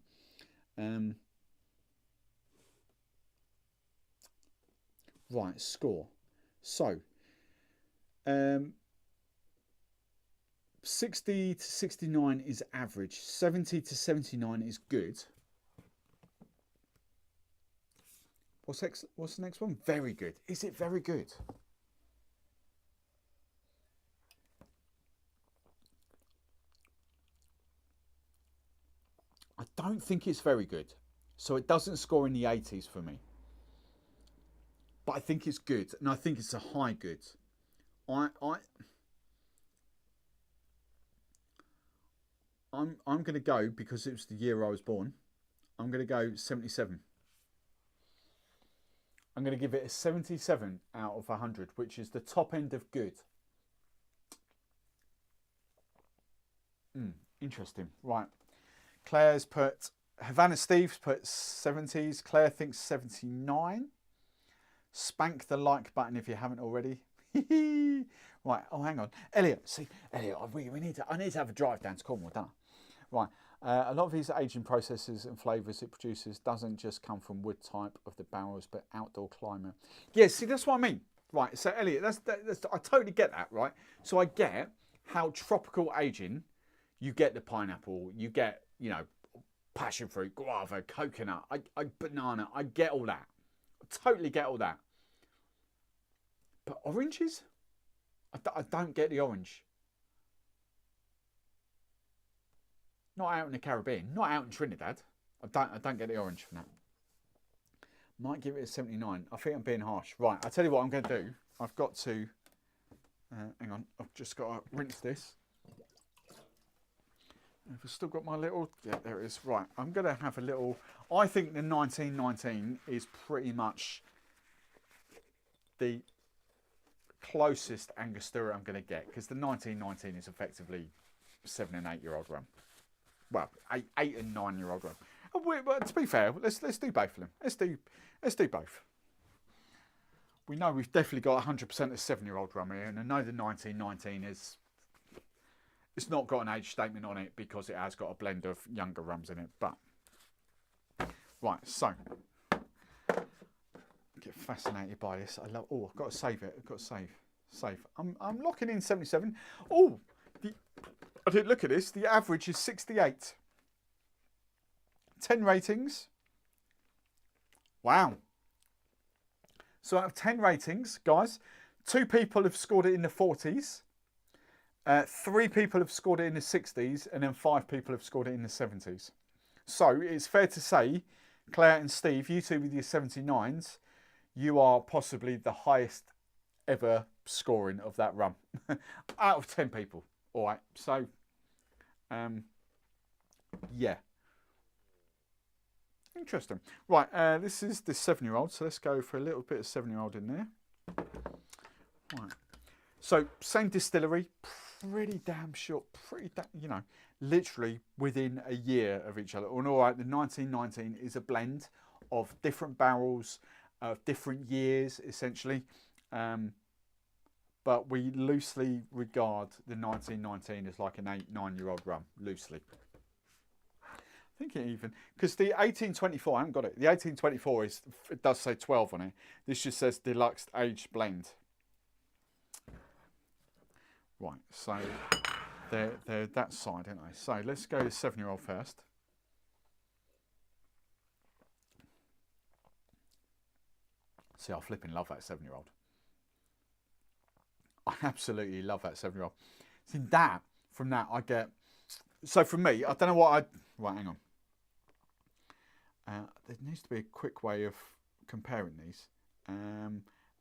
Right, score. So, 60 to 69 is average. 70 to 79 is good. What's the next one? Very good. Is it very good? I don't think it's very good. So it doesn't score in the 80s for me. But I think it's good. And I think it's a high good. I'm going to go, because it was the year I was born, I'm going to go 77. I'm going to give it a 77 out of 100, which is the top end of good. Interesting. Right. Claire's put, Havana Steve's put 70s. Claire thinks 79. Spank the like button if you haven't already. Right. Oh, hang on. Elliot, I need to have a drive down to Cornwall, don't I? Right. A lot of these aging processes and flavours it produces doesn't just come from wood type of the barrels, but outdoor climate. Yeah, see, that's what I mean. Right, so Elliot, that's I totally get that, right? So I get how tropical aging, you get the pineapple, you get, passion fruit, guava, coconut, banana, I get all that. I totally get all that. But oranges? I don't get the orange. Not out in the Caribbean, not out in Trinidad. I don't get the orange from that. Might give it a 79. I think I'm being harsh. Right, I'll tell you what I'm going to do. I've got to, hang on, I've just got to rinse this. I've still got my little, yeah, there it is. Right, I'm going to have a little, I think the 1919 is pretty much the closest Angostura I'm going to get, because the 1919 is effectively 7 and 8 year old rum. Well, 8 and 9 year old rum. But to be fair, let's do both of them. Let's do both. We know we've definitely got 100% of 7-year-old rum here, and I know the 1919 is, it's not got an age statement on it because it has got a blend of younger rums in it. But right, so get fascinated by this. I love. Oh, I've got to save it. I've got to save. I'm locking in 77. Oh, I didn't look at this. The average is 68. 10 ratings. Wow. So out of 10 ratings, guys, 2 people have scored it in the 40s. 3 people have scored it in the 60s. And then 5 people have scored it in the 70s. So it's fair to say, Claire and Steve, you two with your 79s, you are possibly the highest ever scoring of that rum. Out of 10 people. All right, so, yeah. Interesting. Right, this is the 7-year-old, so let's go for a little bit of 7-year-old in there. Right. So, same distillery, pretty damn short, literally within a year of each other. And all right, the 1919 is a blend of different barrels, of different years, essentially. But we loosely regard the 1919 as like an 8-9-year-old rum, loosely. I think it even, because the 1824, I haven't got it. The 1824 it does say 12 on it. This just says deluxe aged blend. Right, so they're that side, aren't they? So let's go 7-year-old first. See, I flipping love that 7-year-old. I absolutely love that 7-year-old. See, from that I get, so for me, I don't know what right, hang on. There needs to be a quick way of comparing these.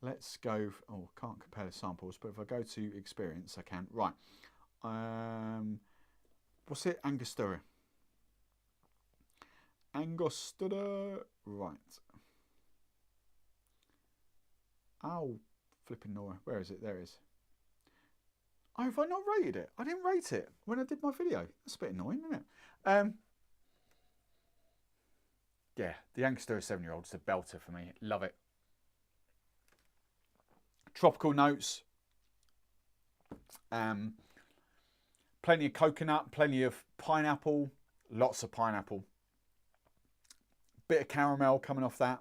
Let's go, can't compare the samples, but if I go to experience, I can. Right. What's it? Angostura. Angostura, right. Oh, flipping Nora. Where is it? There it is. Oh, have I not rated it? I didn't rate it when I did my video. That's a bit annoying, isn't it? Yeah, the Angostura 7-year-old is a belter for me. Love it. Tropical notes. Plenty of coconut, plenty of pineapple, lots of pineapple. Bit of caramel coming off that.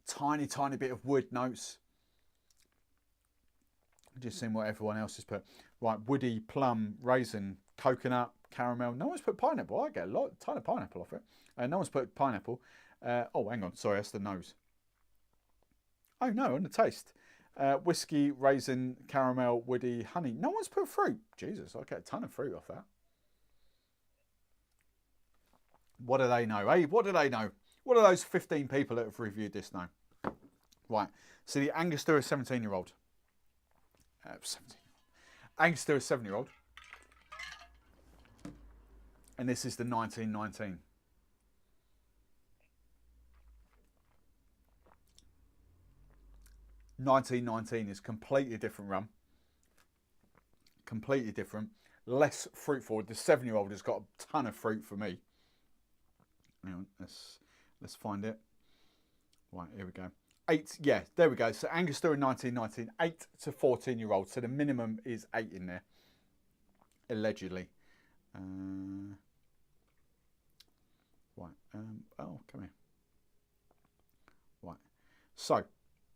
Tiny, tiny bit of wood notes. Just seeing what everyone else has put. Right, woody, plum, raisin, coconut, caramel. No one's put pineapple. I get a ton of pineapple off it. No one's put pineapple. Oh, hang on. Sorry, that's the nose. Oh, no, on the taste. Whiskey, raisin, caramel, woody, honey. No one's put fruit. Jesus, I get a ton of fruit off that. What do they know? Hey, what do they know? What do those 15 people that have reviewed this know? Right, so the Angostura 17-year-old. 17. Angostura 7-year-old. And this is the 1919. $19.19 is completely different rum. Completely different. Less fruit forward. The 7-year-old has got a ton of fruit for me. Hang on, let's find it. Right, here we go. 8, yeah, there we go. So Angostura 1919, 8 to 14-year-old. So the minimum is 8 in there, allegedly. Right. Oh, come here. Right. So,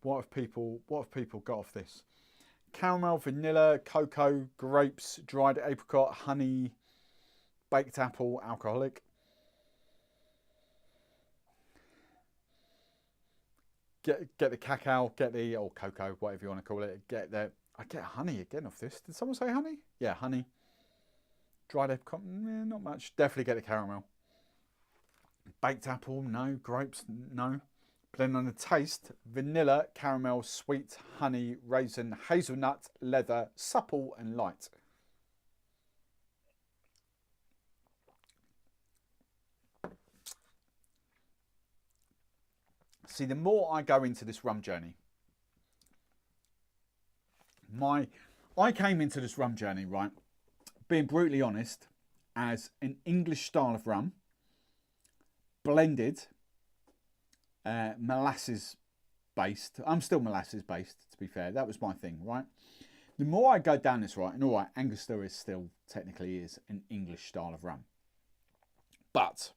what have people got off this? Caramel, vanilla, cocoa, grapes, dried apricot, honey, baked apple, alcoholic. Get the cacao, get the, or cocoa, whatever you want to call it. I get honey again off this. Did someone say honey? Yeah, honey. Dried apricot, not much. Definitely get the caramel. Baked apple, no. Grapes, no. But then on the taste, vanilla, caramel, sweet, honey, raisin, hazelnut, leather, supple and light. See, the more I go into this rum journey, I came into this rum journey, right, being brutally honest, as an English style of rum, blended, molasses based. I'm still molasses based, to be fair. That was my thing, right? The more I go down this, right, and all right, Angostura still technically is an English style of rum. But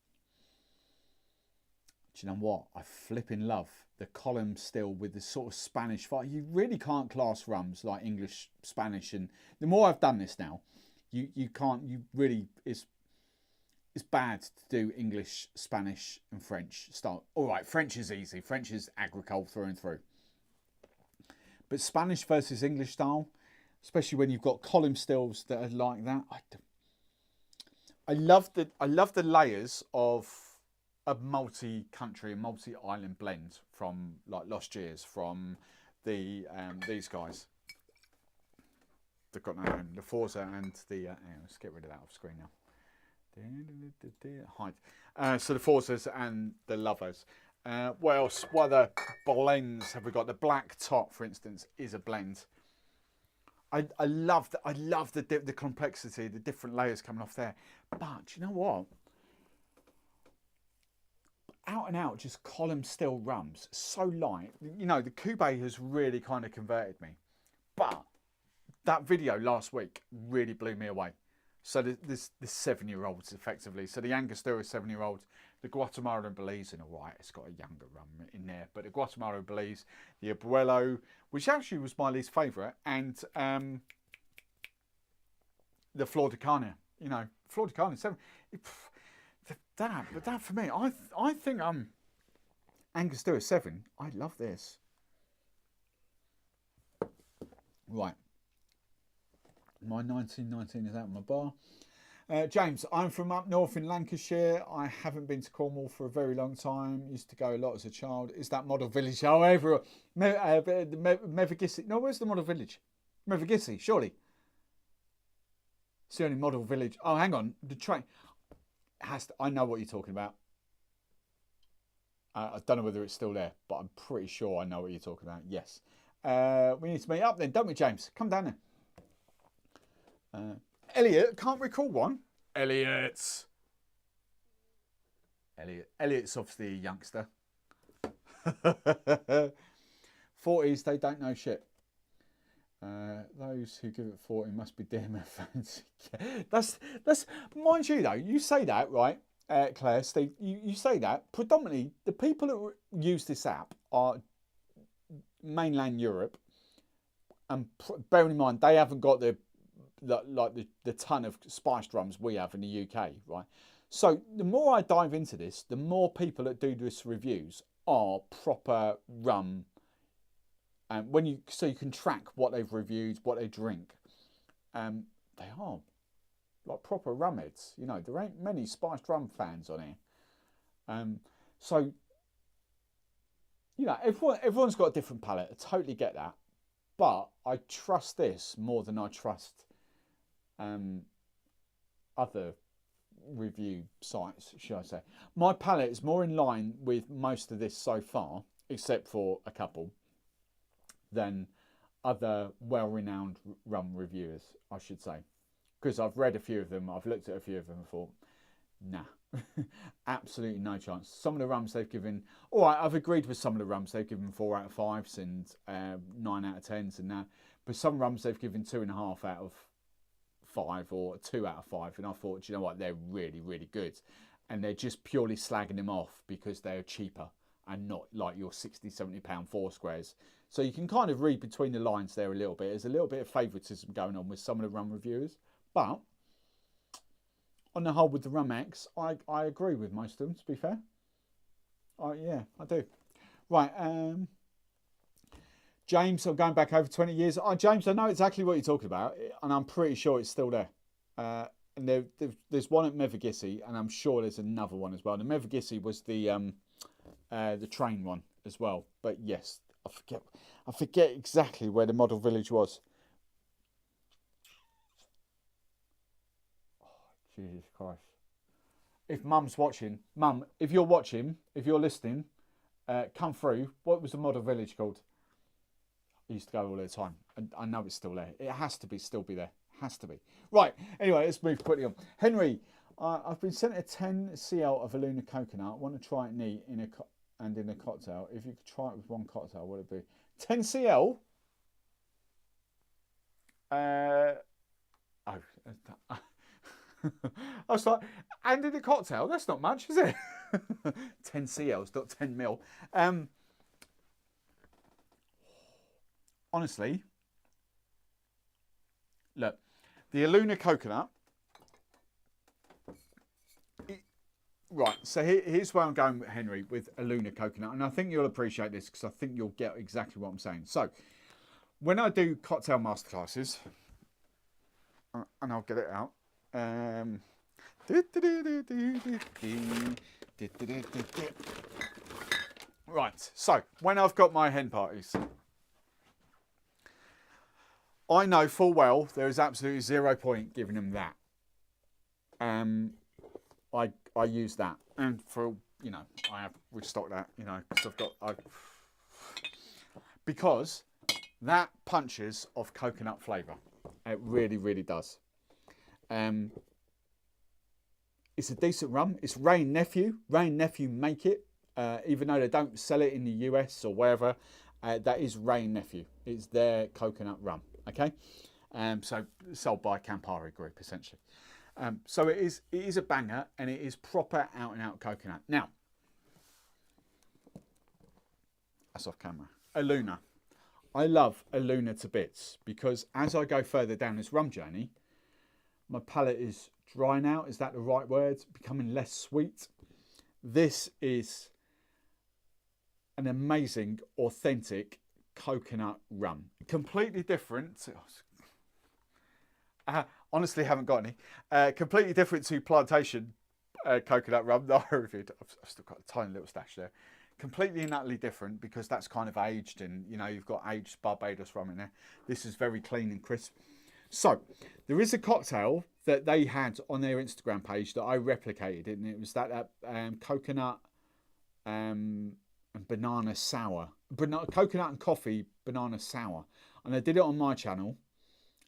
do you know what? I flipping love the column still with the sort of Spanish fire. You really can't class rums like English, Spanish, and the more I've done this now, you can't. You really it's bad to do English, Spanish, and French style. All right, French is easy. French is agricole through and through. But Spanish versus English style, especially when you've got column stills that are like that, I love the layers of a multi-country, multi-island blend from like Lost Years, from the these guys. They've got no name. The Forza and the let's get rid of that off screen now. Hide. So the Forzas and the Lovers. What else? What other blends have we got? The Black Top, for instance, is a blend. I love the complexity, the different layers coming off there. But you know what? Out and out, just column still rums, so light. You know, the Cuba has really kind of converted me. But that video last week really blew me away. So the 7-year-olds effectively. So the Angostura 7-year-old, the Guatemala and Belize, and all right, it's got a younger rum in there. But the Guatemala and Belize, the Abuelo, which actually was my least favourite, and the Flor de Carne. You know, Flor de Carne 7. But that for me, I think Angostura 7. I love this. Right. My 1919 is out of my bar. James, I'm from up north in Lancashire. I haven't been to Cornwall for a very long time. Used to go a lot as a child. Is that Model Village? Oh, everywhere. Mevagissey. No, where's the Model Village? Mevagissey, surely. It's the only Model Village. Oh, hang on. The train. I know what you're talking about. I don't know whether it's still there, but I'm pretty sure I know what you're talking about. Yes. We need to meet up then, don't we, James? Come down there. Elliot, can't recall one. Elliot's obviously a youngster. 40s, they don't know shit. Those who give it 40 must be DMF fans. that's mind you though. You say that, right, Claire, Steve? You say that. Predominantly, the people that use this app are mainland Europe, and bearing in mind they haven't got the ton of spiced rums we have in the UK, right? So the more I dive into this, the more people that do this reviews are proper rum. And you can track what they've reviewed, what they drink. They are like proper rum heads. You know, there ain't many spiced rum fans on here. So you know, everyone's got a different palate. I totally get that, but I trust this more than I trust other review sites, should I say. My palate is more in line with most of this so far, except for a couple, than other well-renowned rum reviewers, I should say. Because I've read a few of them, I've looked at a few of them and thought, nah, absolutely no chance. Some of the rums they've given, all right, I've agreed with some of the rums they've given 4 out of 5s and 9 out of 10s and that, but some rums they've given 2.5 out of 5 or 2 out of 5, and I thought, do you know what, they're really, really good, and they're just purely slagging them off because they're cheaper and not like your 60, 70 pound 4 squares. So you can kind of read between the lines there a little bit. There's a little bit of favouritism going on with some of the rum reviewers, but on the whole with the Rum X, I agree with most of them, to be fair. Yeah, I do. Right, James, I'm going back over 20 years. James, I know exactly what you're talking about, and I'm pretty sure it's still there. And there's one at Mevagissey, and I'm sure there's another one as well. The Mevagissey was the train one as well. But yes, I forget exactly where the model village was. Oh, Jesus Christ. If Mum's watching, Mum, if you're watching, if you're listening, come through. What was the model village called? I used to go all the time, and I know it's still there. It has to still be there. Has to be. Right, anyway, let's move quickly on. Henry, I've been sent a 10 cl of Aluna coconut. I want to try it neat in a cocktail. If you could try it with one cocktail, what would it be? 10 cl? I was like, and in a cocktail? That's not much, is it? 10 cl's, not 10 mil. Honestly, look, the Aluna coconut. Right, so here's where I'm going, Henry, with Aluna coconut, and I think you'll appreciate this because I think you'll get exactly what I'm saying. So, when I do cocktail masterclasses, and I'll get it out. Right, so when I've got my hen parties, I know full well there is absolutely 0 point giving them that. I use that, and for I have restocked that, because because that punches of coconut flavour. It really, really does. It's a decent rum. It's Rain Nephew. Rain Nephew make it, even though they don't sell it in the US or wherever. That is Rain Nephew. It's their coconut rum. Okay, so sold by Campari Group essentially. So it is a banger, and it is proper out and out coconut. Now, that's off camera. Aluna. I love Aluna to bits because as I go further down this rum journey, my palate is drying out. Is that the right word? Becoming less sweet. This is an amazing, authentic coconut rum. Completely different. Honestly, haven't got any. Completely different to plantation coconut rum that I reviewed. I've still got a tiny little stash there. Completely and utterly different because that's kind of aged, and you've got aged Barbados rum in there. This is very clean and crisp. So there is a cocktail that they had on their Instagram page that I replicated, and it was that coconut and banana sour. Coconut and coffee banana sour. And I did it on my channel,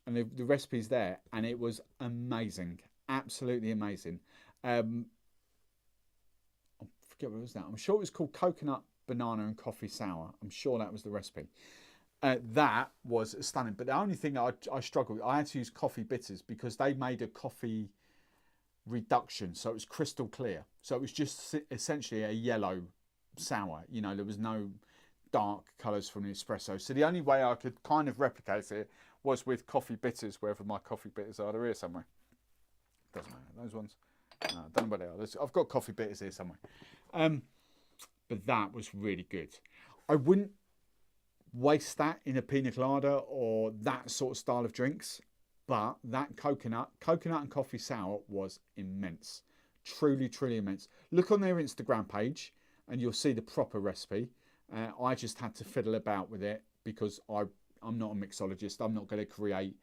and the recipe's there, and it was amazing. Absolutely amazing. I forget what was that. I'm sure it was called coconut, banana and coffee sour. I'm sure that was the recipe. That was stunning. But the only thing I struggled with, I had to use coffee bitters because they made a coffee reduction, so it was crystal clear. So it was just essentially a yellow sour. You know, there was no dark colours from the espresso. So the only way I could kind of replicate it was with coffee bitters, wherever my coffee bitters are. They're here somewhere. Doesn't matter. Those ones. No, I don't know where they are. I've got coffee bitters here somewhere. But that was really good. I wouldn't waste that in a pina colada or that sort of style of drinks. But that coconut and coffee sour was immense. Truly, truly immense. Look on their Instagram page and you'll see the proper recipe. I just had to fiddle about with it because I'm not a mixologist. I'm not going to create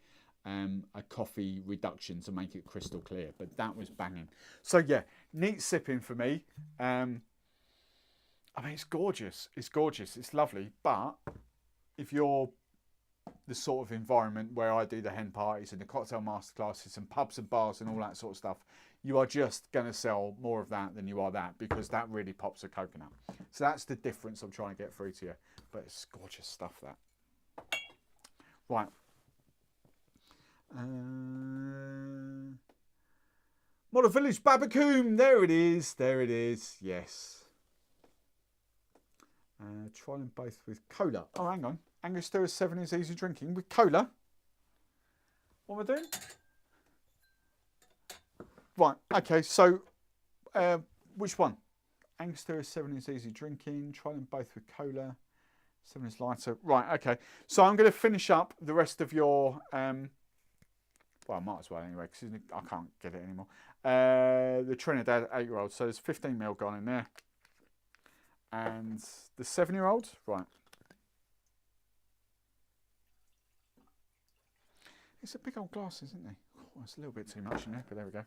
a coffee reduction to make it crystal clear. But that was banging. So yeah, neat sipping for me. I mean, it's gorgeous. It's gorgeous. It's lovely. But if you're the sort of environment where I do the hen parties and the cocktail masterclasses and pubs and bars and all that sort of stuff, you are just going to sell more of that than you are that, because that really pops a coconut. So that's the difference I'm trying to get through to you. But it's gorgeous stuff, that. Right. Model Village Babacoom. There it is. There it is. Yes. Try them both with cola. Oh, hang on. Angostura 7 is easy drinking with cola. What am I doing? Right, okay, so which one? Angostura 7 is easy drinking. Try them both with cola. 7 is lighter. Right, okay. So I'm going to finish up the rest of your... well, I might as well anyway, because I can't get it anymore. The Trinidad 8-year-old. So there's 15ml gone in there. And the 7-year-old, right. It's a big old glass, isn't it? Oh, it's a little bit too much in there, but there we go.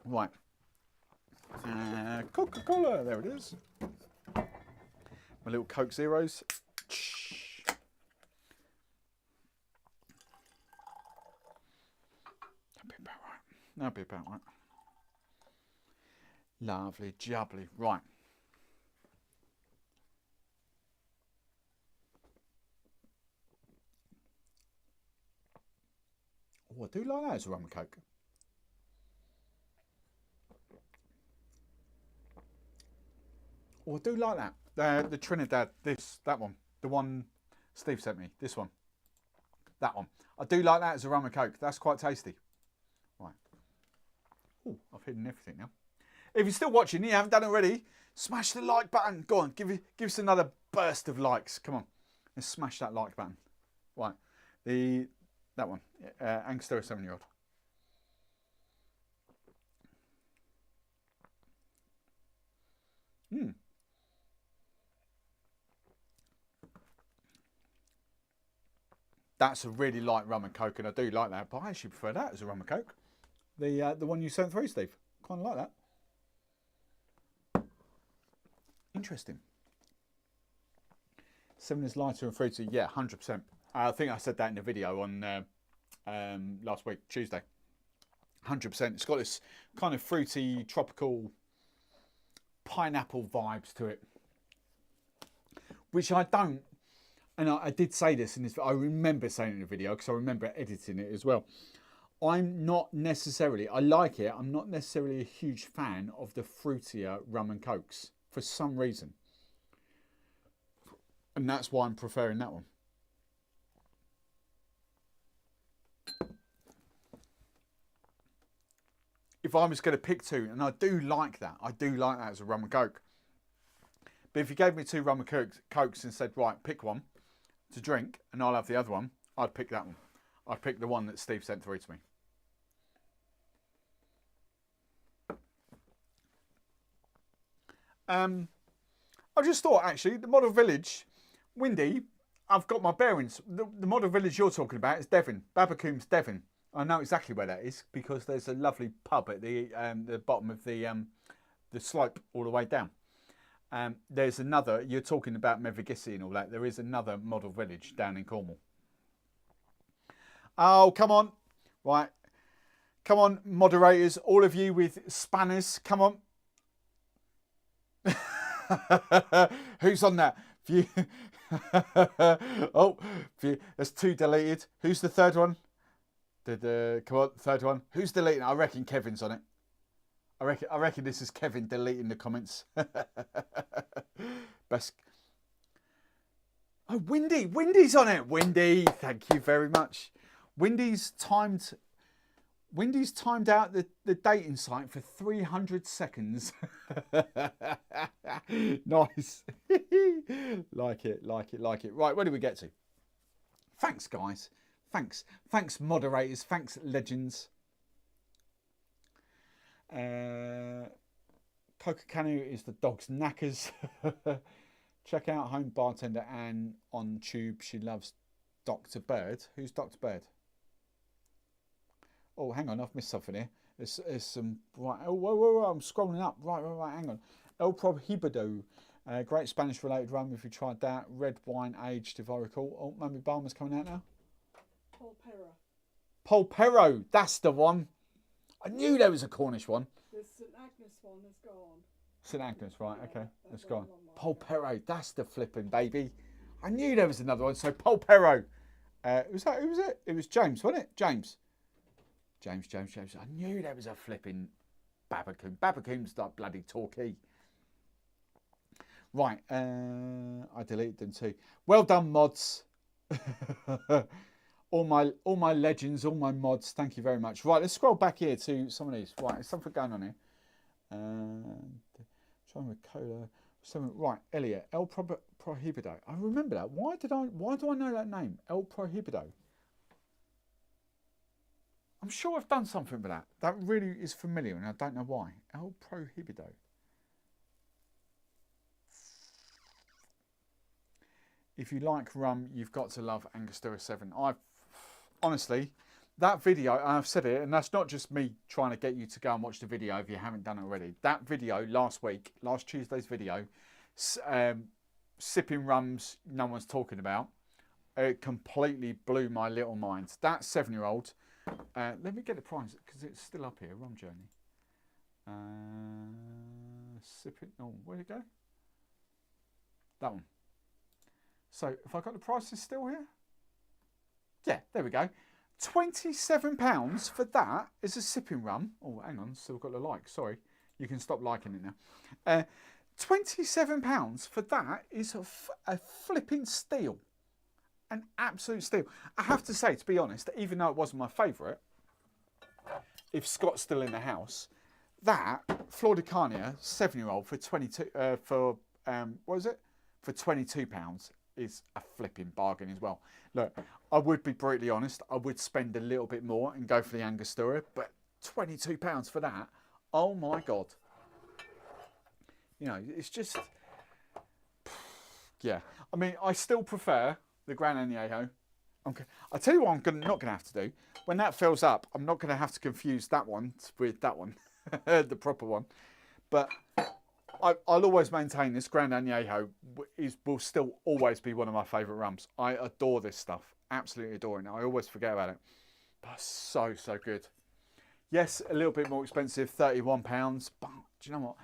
Right. Coca-Cola, there it is. My little Coke Zeros. That'll be about right. That'll be about right. Lovely, jubbly. Right. Oh, I do like that as a rum and coke. Oh, I do like that. The Trinidad, that one. The one Steve sent me. This one. That one. I do like that as a rum and coke. That's quite tasty. Right. Oh, I've hidden everything now. If you're still watching and you haven't done it already, smash the like button. Go on, give us another burst of likes. Come on. Let's smash that like button. Right. That one. Angostura 7-year-old. That's a really light rum and coke, and I do like that, but I actually prefer that as a rum and coke. The one you sent through, Steve. Kind of like that. Interesting. 7 is lighter and fruity. Yeah, 100%. I think I said that in the video on last week, Tuesday. 100%. It's got this kind of fruity, tropical, pineapple vibes to it, which I don't. And I did say this in this. I remember saying it in the video because I remember editing it as well. I'm not necessarily. I like it. I'm not necessarily a huge fan of the fruitier rum and cokes for some reason, and that's why I'm preferring that one. If I was going to pick two, and I do like that as a rum and coke. But if you gave me 2 rum and cokes and said, right, pick one to drink, and I'll have the other one, I'd pick that one. I'd pick the one that Steve sent through to me. I just thought, actually, the Model Village, Windy, I've got my bearings. The Model Village you're talking about is Devon. Babacoom's Devon. I know exactly where that is because there's a lovely pub at the bottom of the slope all the way down. There's another, you're talking about Mevagissey and all that, there is another model village down in Cornwall. Oh, come on. Right. Come on, moderators, all of you with spanners, come on. Who's on that? Oh, there's 2 deleted. Who's the third one? Come on, third one. Who's deleting? I reckon Kevin's on it. I reckon this is Kevin deleting the comments. Best. Oh, Windy. Windy's on it. Windy, thank you very much. Windy's timed out the dating site for 300 seconds. Nice. Like it. Right, where do we get to? Thanks, guys. Thanks, moderators. Thanks, legends. Coca Canu is the dog's knackers. Check out home bartender Anne on Tube. She loves Dr. Bird. Who's Dr. Bird? Oh, hang on, I've missed something here. There's some... Right, oh, whoa, I'm scrolling up. Right, hang on. El Prohibido. Great Spanish-related rum, if you tried that. Red wine aged, if I recall. Oh, maybe Barman's coming out now. Polperro, that's the one. I knew there was a Cornish one. The St Agnes one has gone. St Agnes, right, okay, that's gone. Polperro, that's the flipping baby. I knew there was another one, so Polperro. Who was it? It was James, wasn't it? James. I knew there was a flipping Babacoon. Babacoon's like bloody Torquay. Right, I deleted them too. Well done, mods. all my legends, all my mods. Thank you very much. Right, let's scroll back here to some of these. Right, there's something going on here. Trying with cola. Something. Right, Elliot. El Prohibido. I remember that. Why do I know that name? El Prohibido. I'm sure I've done something with that. That really is familiar, and I don't know why. El Prohibido. If you like rum, you've got to love Angostura 7. Honestly, that video, I've said it, and that's not just me trying to get you to go and watch the video if you haven't done it already. That video last Tuesday's video, sipping rums no one's talking about, it completely blew my little mind. That 7-year-old, let me get the price because it's still up here, Rum Journey. Sipping, oh, where'd it go? That one. So, if I got the prices still here? Yeah, there we go. £27 for that is a sipping rum. Oh, hang on, still got the like. Sorry, you can stop liking it now. £27 for that is a flipping steal. An absolute steal. I have to say, to be honest, even though it wasn't my favourite, if Scott's still in the house, that Flor de Carnia 7-year-old for 22 for what is it? For £22 is a flipping bargain as well. Look, I would be brutally honest, I would spend a little bit more and go for the Angostura, but £22 for that, oh my God. You know, it's just, yeah. I mean, I still prefer the Gran Añejo. Okay. I'll tell you what I'm not going to have to do. When that fills up, I'm not going to have to confuse that one with that one, the proper one. But I'll always maintain this Gran Añejo will still always be one of my favourite rums. I adore this stuff. Absolutely adore it. I always forget about it. But so good. Yes, a little bit more expensive, £31. But do you know what?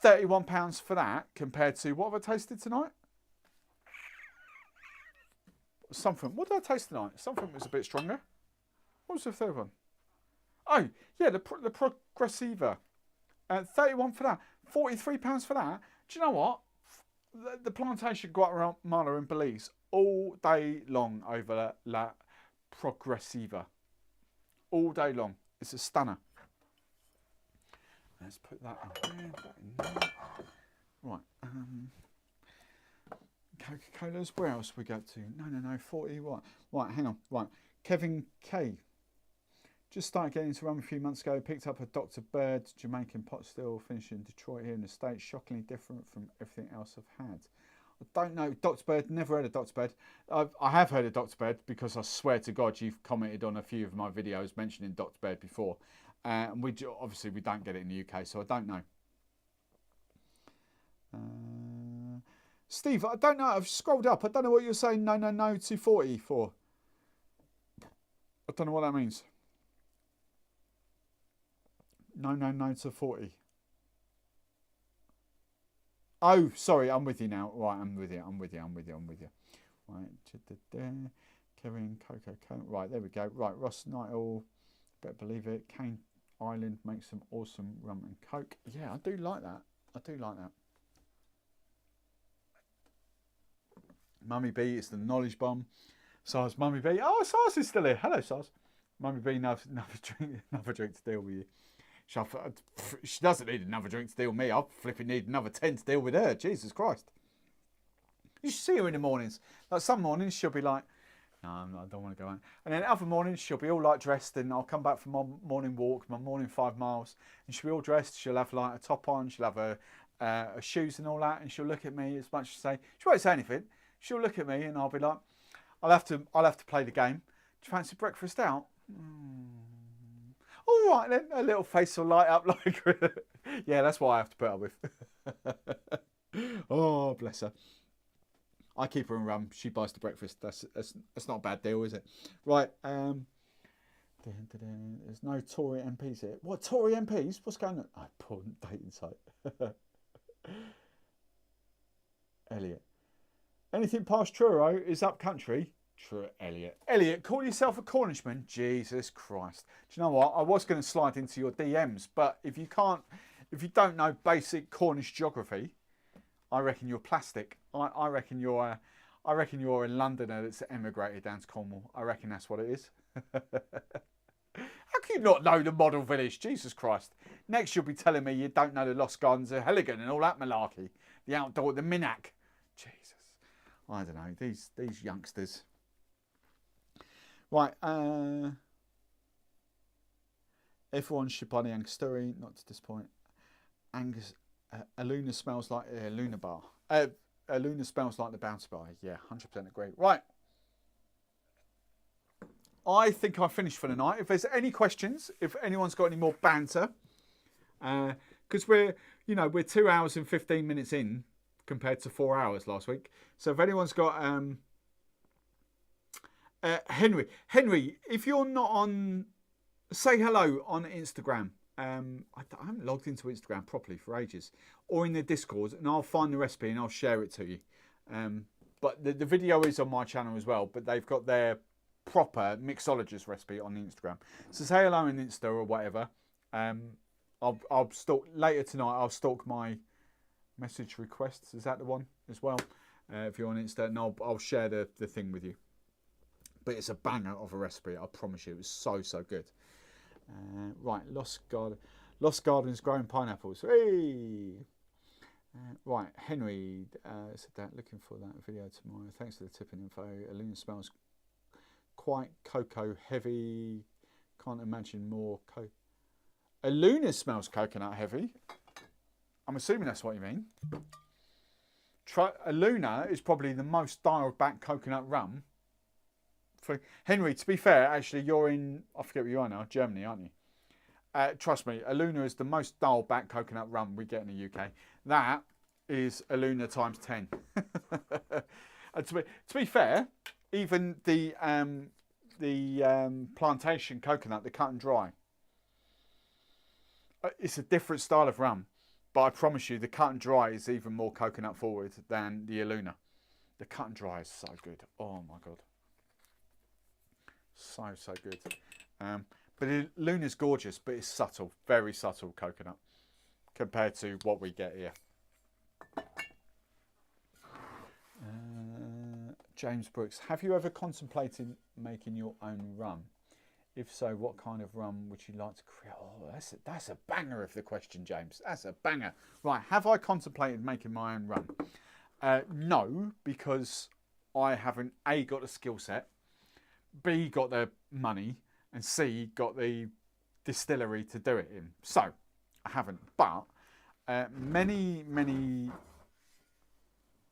£31 for that compared to what have I tasted tonight? Something. What did I taste tonight? Something was a bit stronger. What was the third one? Oh, yeah, the Progresiva. 31 for that. £43 for that. Do you know what? The plantation Guatemala in Belize all day long over La Progresiva. All day long. It's a stunner. Let's put that in there. Right. Coca-Cola's. Where else we go to? No. 41. Right, hang on. Right. Kevin K. Just started getting into rum a few months ago. Picked up a Dr. Bird Jamaican pot still, finished in Detroit here in the States. Shockingly different from everything else I've had. I don't know. Dr. Bird, never heard of Dr. Bird. I have heard of Dr. Bird because I swear to God you've commented on a few of my videos mentioning Dr. Bird before. And obviously we don't get it in the UK, so I don't know. Steve, I don't know. I've scrolled up. I don't know what you're saying. No, 240 for. I don't know what that means. No to 40. Oh, sorry. I'm with you now. Right, I'm with you. Right. Kevin, Coco. Right, there we go. Right, Ross Nightle. Better believe it. Cane Island makes some awesome rum and coke. Yeah, I do like that. Mummy B is the knowledge bomb. Sars, Mummy B. Oh, Sars is still here. Hello, Sars. Mummy B, another drink to deal with you. She doesn't need another drink to deal with me. I flipping need another 10 to deal with her. Jesus Christ. You should see her in the mornings. Like some mornings she'll be like, no, I don't want to go out. And then other mornings she'll be all like dressed, and I'll come back from my morning walk, my morning 5 miles, and she'll be all dressed. She'll have like a top on, she'll have her shoes and all that, and she'll look at me as much as say, she won't say anything. She'll look at me and I'll be like, I'll have to play the game. Do you fancy breakfast out? All right then. Her little face will light up like, yeah, that's what I have to put up with. Oh, bless her. I keep her in rum. She buys the breakfast. That's not a bad deal, is it? Right. There's no Tory MPs here. What, Tory MPs? What's going on? Oh, poor dating site. Elliot. Anything past Truro is up country. True, Elliot. Elliot, call yourself a Cornishman? Jesus Christ. Do you know what? I was going to slide into your DMs, but if you don't know basic Cornish geography, I reckon you're plastic. I reckon you're a Londoner that's emigrated down to Cornwall. I reckon that's what it is. How can you not know the model village? Jesus Christ. Next you'll be telling me you don't know the Lost Gardens of Heligan and all that malarkey. The outdoor, the Minack. Jesus. I don't know. These youngsters. Right. Everyone should buy the Angostura, not to disappoint. Aluna smells like a Luna bar. Aluna smells like the Bounce Bar. Yeah, 100% agree. Right. I think I finished for the night. If there's any questions, if anyone's got any more banter, because we're 2 hours and 15 minutes in compared to 4 hours last week. So if anyone's got Henry, if you're not on, say hello on Instagram. I haven't logged into Instagram properly for ages, or in the Discord, and I'll find the recipe and I'll share it to you. But the video is on my channel as well, but they've got their proper mixologist recipe on the Instagram. So say hello on Insta or whatever. I'll stalk later tonight. I'll stalk my message requests. Is that the one as well? If you're on Insta, and I'll share the thing with you. But it's a banger of a recipe. I promise you, it was so good. Right, Lost Gardens growing pineapples. Hey! Right, Henry said that. Looking for that video tomorrow. Thanks for the tip and info. Aluna smells quite cocoa heavy. Can't imagine more. Aluna smells coconut heavy. I'm assuming that's what you mean. Aluna is probably the most dialed back coconut rum. Henry, to be fair, actually, you're in, I forget where you are now, Germany, aren't you? Trust me, Aluna is the most dialed back coconut rum we get in the UK. That is Aluna times 10. And to be fair, even the plantation coconut, the cut and dry, it's a different style of rum. But I promise you, the cut and dry is even more coconut forward than the Aluna. The cut and dry is so good. Oh my God. So good. But Luna's gorgeous, but it's subtle, very subtle coconut compared to what we get here. James Brooks, have you ever contemplated making your own rum? If so, what kind of rum would you like to create? Oh, that's a banger of the question, James. That's a banger. Right, have I contemplated making my own rum? No, because I haven't A, got the skill set, B, got the money, and C, got the distillery to do it in. So, I haven't. But many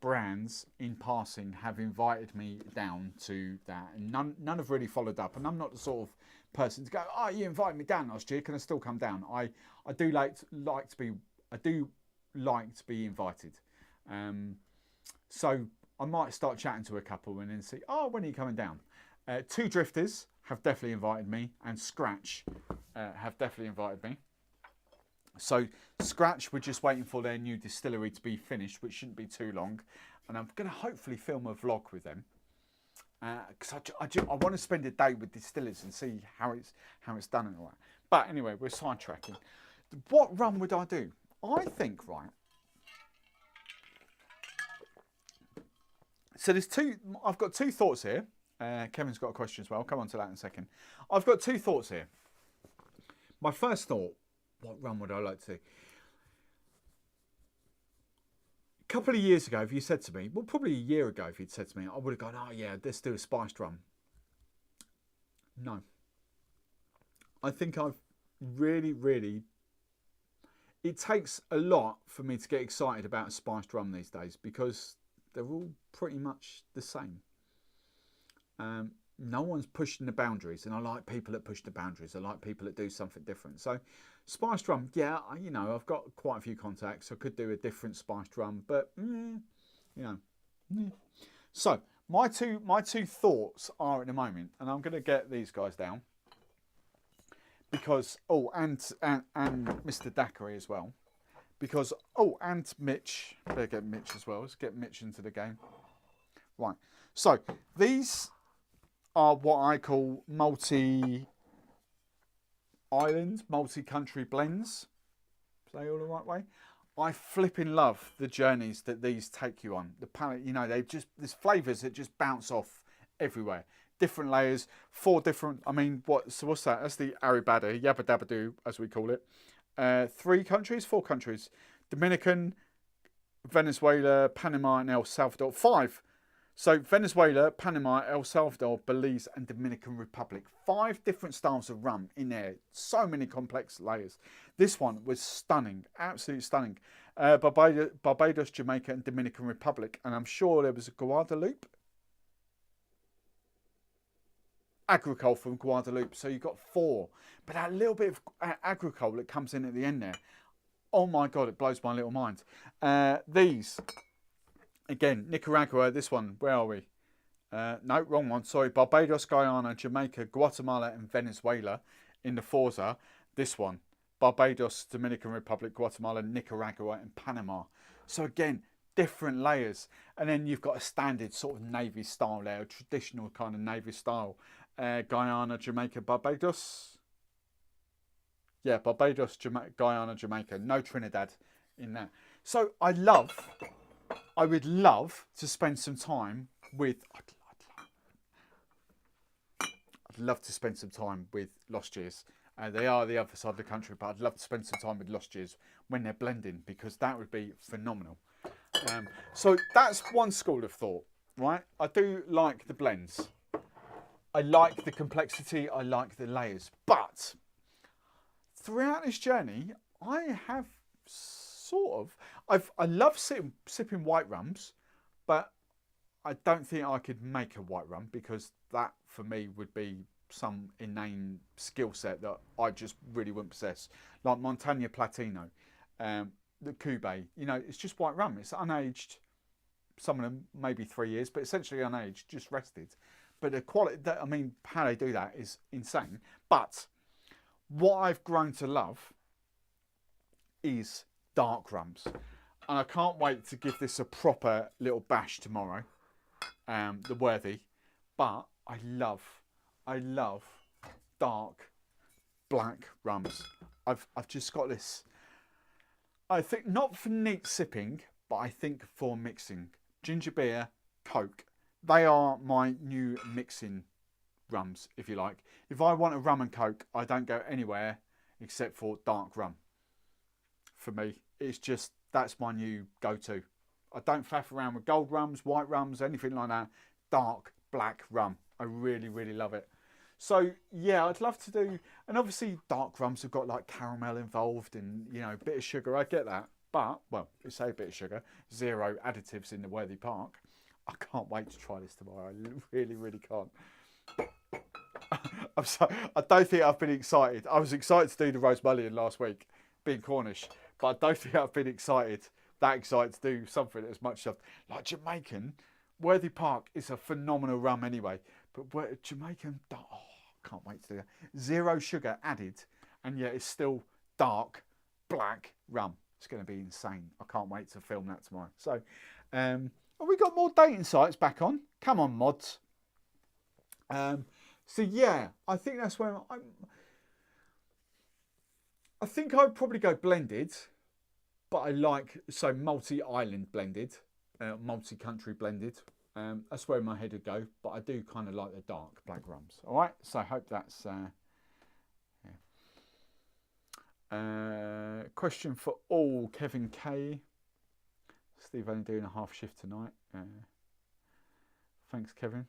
brands in passing have invited me down to that, and none have really followed up. And I'm not the sort of person to go, oh, you invited me down last year, can I still come down? I do like to be invited. So I might start chatting to a couple and then see, oh, when are you coming down? Two Drifters have definitely invited me, and Scratch have definitely invited me. So Scratch, we're just waiting for their new distillery to be finished, which shouldn't be too long, and I'm going to hopefully film a vlog with them, because I want to spend a day with distillers and see how it's done and all that. But anyway, we're sidetracking. What rum would I do? I think, right. So I've got two thoughts here. Kevin's got a question as well. I'll come on to that in a second. I've got two thoughts here. My first thought. What rum would I like to do? A couple of years ago, if you said to me, well, probably a year ago, if you'd said to me, I would have gone, oh yeah, let's do a spiced rum. No. I think I've really, it takes a lot for me to get excited about a spiced rum these days, because they're all pretty much the same. No one's pushing the boundaries, and I like people that push the boundaries. I like people that do something different. So spiced rum, yeah, you know, I've got quite a few contacts. I could do a different spiced rum, but you know. So my two thoughts are at the moment, and I'm going to get these guys down, because and Mr. Daiquiri as well, because and Mitch, better get Mitch as well. Let's get Mitch into the game. Right. So these are what I call multi-island, multi-country blends. Say all the right way. I flipping love the journeys that these take you on. The palate, you know, there's flavours that just bounce off everywhere. Different layers, 4 different. I mean, what's that? That's the Aribada, Yabba Dabba Doo, as we call it. 4 countries: Dominican, Venezuela, Panama, and El Salvador. 5. So Venezuela, Panama, El Salvador, Belize, and Dominican Republic. 5 different styles of rum in there. So many complex layers. This one was stunning, absolutely stunning. Barbados, Jamaica, and Dominican Republic. And I'm sure there was a Guadeloupe. Agricole from Guadeloupe. So you've got 4. But that little bit of agricole that comes in at the end there. Oh my God, it blows my little mind. These... Again, Nicaragua, this one, where are we? No, wrong one, sorry. Barbados, Guyana, Jamaica, Guatemala, and Venezuela in the Forza. This one, Barbados, Dominican Republic, Guatemala, Nicaragua, and Panama. So again, different layers. And then you've got a standard sort of Navy style there, a traditional kind of Navy style. Guyana, Jamaica, Barbados. Yeah, Barbados, Guyana, Jamaica. No Trinidad in that. So I would love to spend some time with. I'd love to spend some time with Lost Years. They are the other side of the country, but I'd love to spend some time with Lost Years when they're blending, because that would be phenomenal. So that's one school of thought, right? I do like the blends. I like the complexity. I like the layers. But throughout this journey, I have I love sipping white rums, but I don't think I could make a white rum, because that for me would be some inane skill set that I just really wouldn't possess. Like Montaña Platino, the Cuba, you know, it's just white rum. It's unaged, some of them maybe 3 years, but essentially unaged, just rested. But the quality, I mean, how they do that is insane. But what I've grown to love is dark rums, and I can't wait to give this a proper little bash tomorrow, the Worthy. But I love dark black rums. I've just got this, I think, not for neat sipping, but I think for mixing. Ginger beer, Coke, they are my new mixing rums, if you like. If I want a rum and Coke, I don't go anywhere except for dark rum. For me, it's just, that's my new go-to. I don't faff around with gold rums, white rums, anything like that. Dark black rum. I really love it. So yeah, I'd love to do, and obviously dark rums have got like caramel involved and, you know, a bit of sugar. I get that, but, well, it's a bit of sugar, 0 additives in the Worthy Park. I can't wait to try this tomorrow. I really, really can't. I don't think I've been excited. I was excited to do the roast mullion last week, being Cornish, but I don't think I've been that excited to do something as much as like Jamaican. Worthy Park is a phenomenal rum anyway, but Jamaican, oh, can't wait to do that. 0 sugar added, and yet it's still dark, black rum. It's going to be insane. I can't wait to film that tomorrow. So, have we got more dating sites back on? Come on, mods. So yeah, I think that's where I think I'd probably go blended, but I like, so multi-island blended, multi-country blended. That's where my head would go, but I do kind of like the dark black rums. All right, so I hope that's... question for all, Kevin K. Steve only doing a half shift tonight. Thanks, Kevin.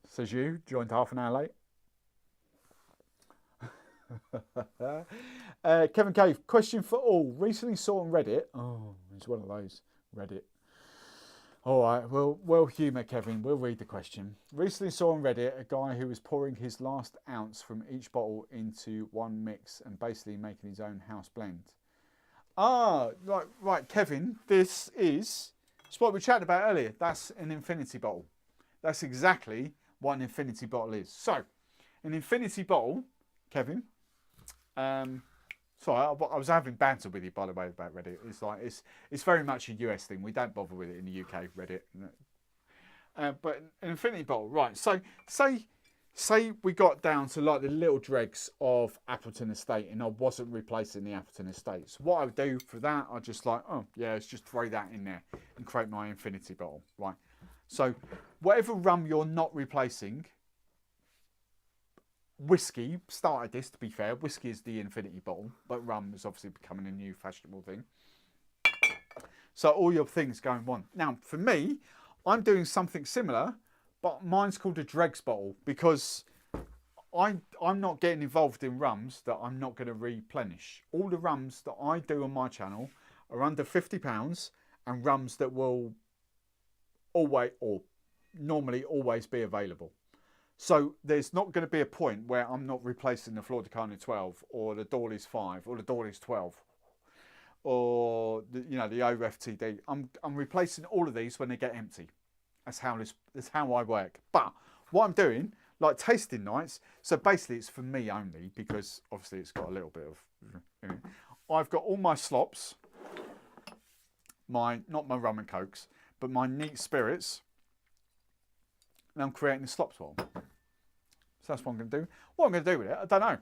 Says you, joined half an hour late. Kevin K, question for all. Recently saw on Reddit. Oh, it's one of those, Reddit. All right, well humour, Kevin. We'll read the question. Recently saw on Reddit a guy who was pouring his last ounce from each bottle into one mix and basically making his own house blend. Ah, right, Kevin, this is what we chatted about earlier. That's an infinity bottle. That's exactly what an infinity bottle is. So, an infinity bottle, Kevin, sorry, I was having banter with you, by the way, about Reddit. It's like it's very much a US thing. We don't bother with it in the UK, Reddit. But an infinity bottle, right? So say we got down to like the little dregs of Appleton Estate, and I wasn't replacing the Appleton Estate. So what I would do for that, I just like, oh yeah, let's just throw that in there and create my infinity bottle, right? So whatever rum you're not replacing. Whiskey started this, to be fair. Whiskey is the infinity bottle, but rum is obviously becoming a new fashionable thing. So all your things go in one. Now, for me, I'm doing something similar, but mine's called a dregs bottle because I'm not getting involved in rums that I'm not going to replenish. All the rums that I do on my channel are under £50 and rums that will always or normally always be available. So there's not going to be a point where I'm not replacing the Flor de Carne 12 or the Dawley's 5 or the Dawley's 12 or the OFTD. I'm replacing all of these when they get empty. That's how I work. But what I'm doing, like tasting nights, so basically it's for me only because obviously it's got a little bit of. I've got all my slops, not my rum and cokes, but my neat spirits. And I'm creating a slops bottle. So that's what I'm going to do. What I'm going to do with it, I don't know.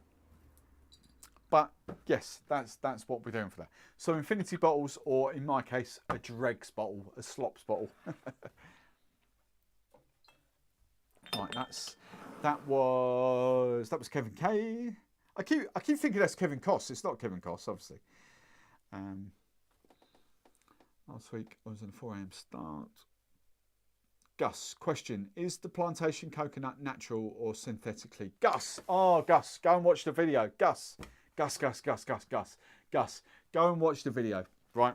But yes, that's what we're doing for that. So infinity bottles, or in my case, a dregs bottle, a slops bottle. Right, that was Kevin K. I keep thinking that's Kevin Koss. It's not Kevin Koss, obviously. Last week I was in a 4 AM start. Gus, question, is the plantation coconut natural or synthetically? Gus, go and watch the video. Gus, go and watch the video, right?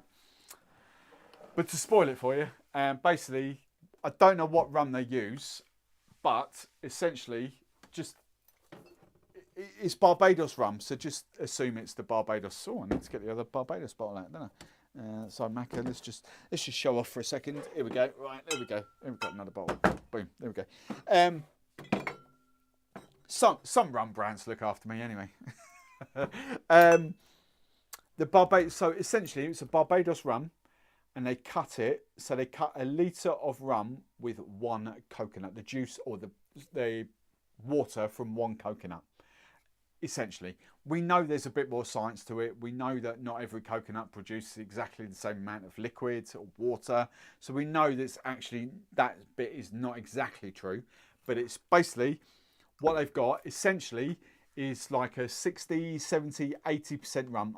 But to spoil it for you, basically, I don't know what rum they use, but essentially, it's Barbados rum, so just assume it's the Barbados. Oh, I need to get the other Barbados bottle out, don't I? So Macca, let's just show off for a second. Here we go. Right, there we go. We've got another bottle. Boom. There we go. Some rum brands look after me anyway. The Barbados. So essentially, it's a Barbados rum, and they cut it. So they cut a litre of rum with one coconut, the juice or the water from one coconut. Essentially, we know there's a bit more science to it. We know that not every coconut produces exactly the same amount of liquid or water. So we know that bit is not exactly true. But it's basically what they've got essentially is like a 60, 70, 80% rum.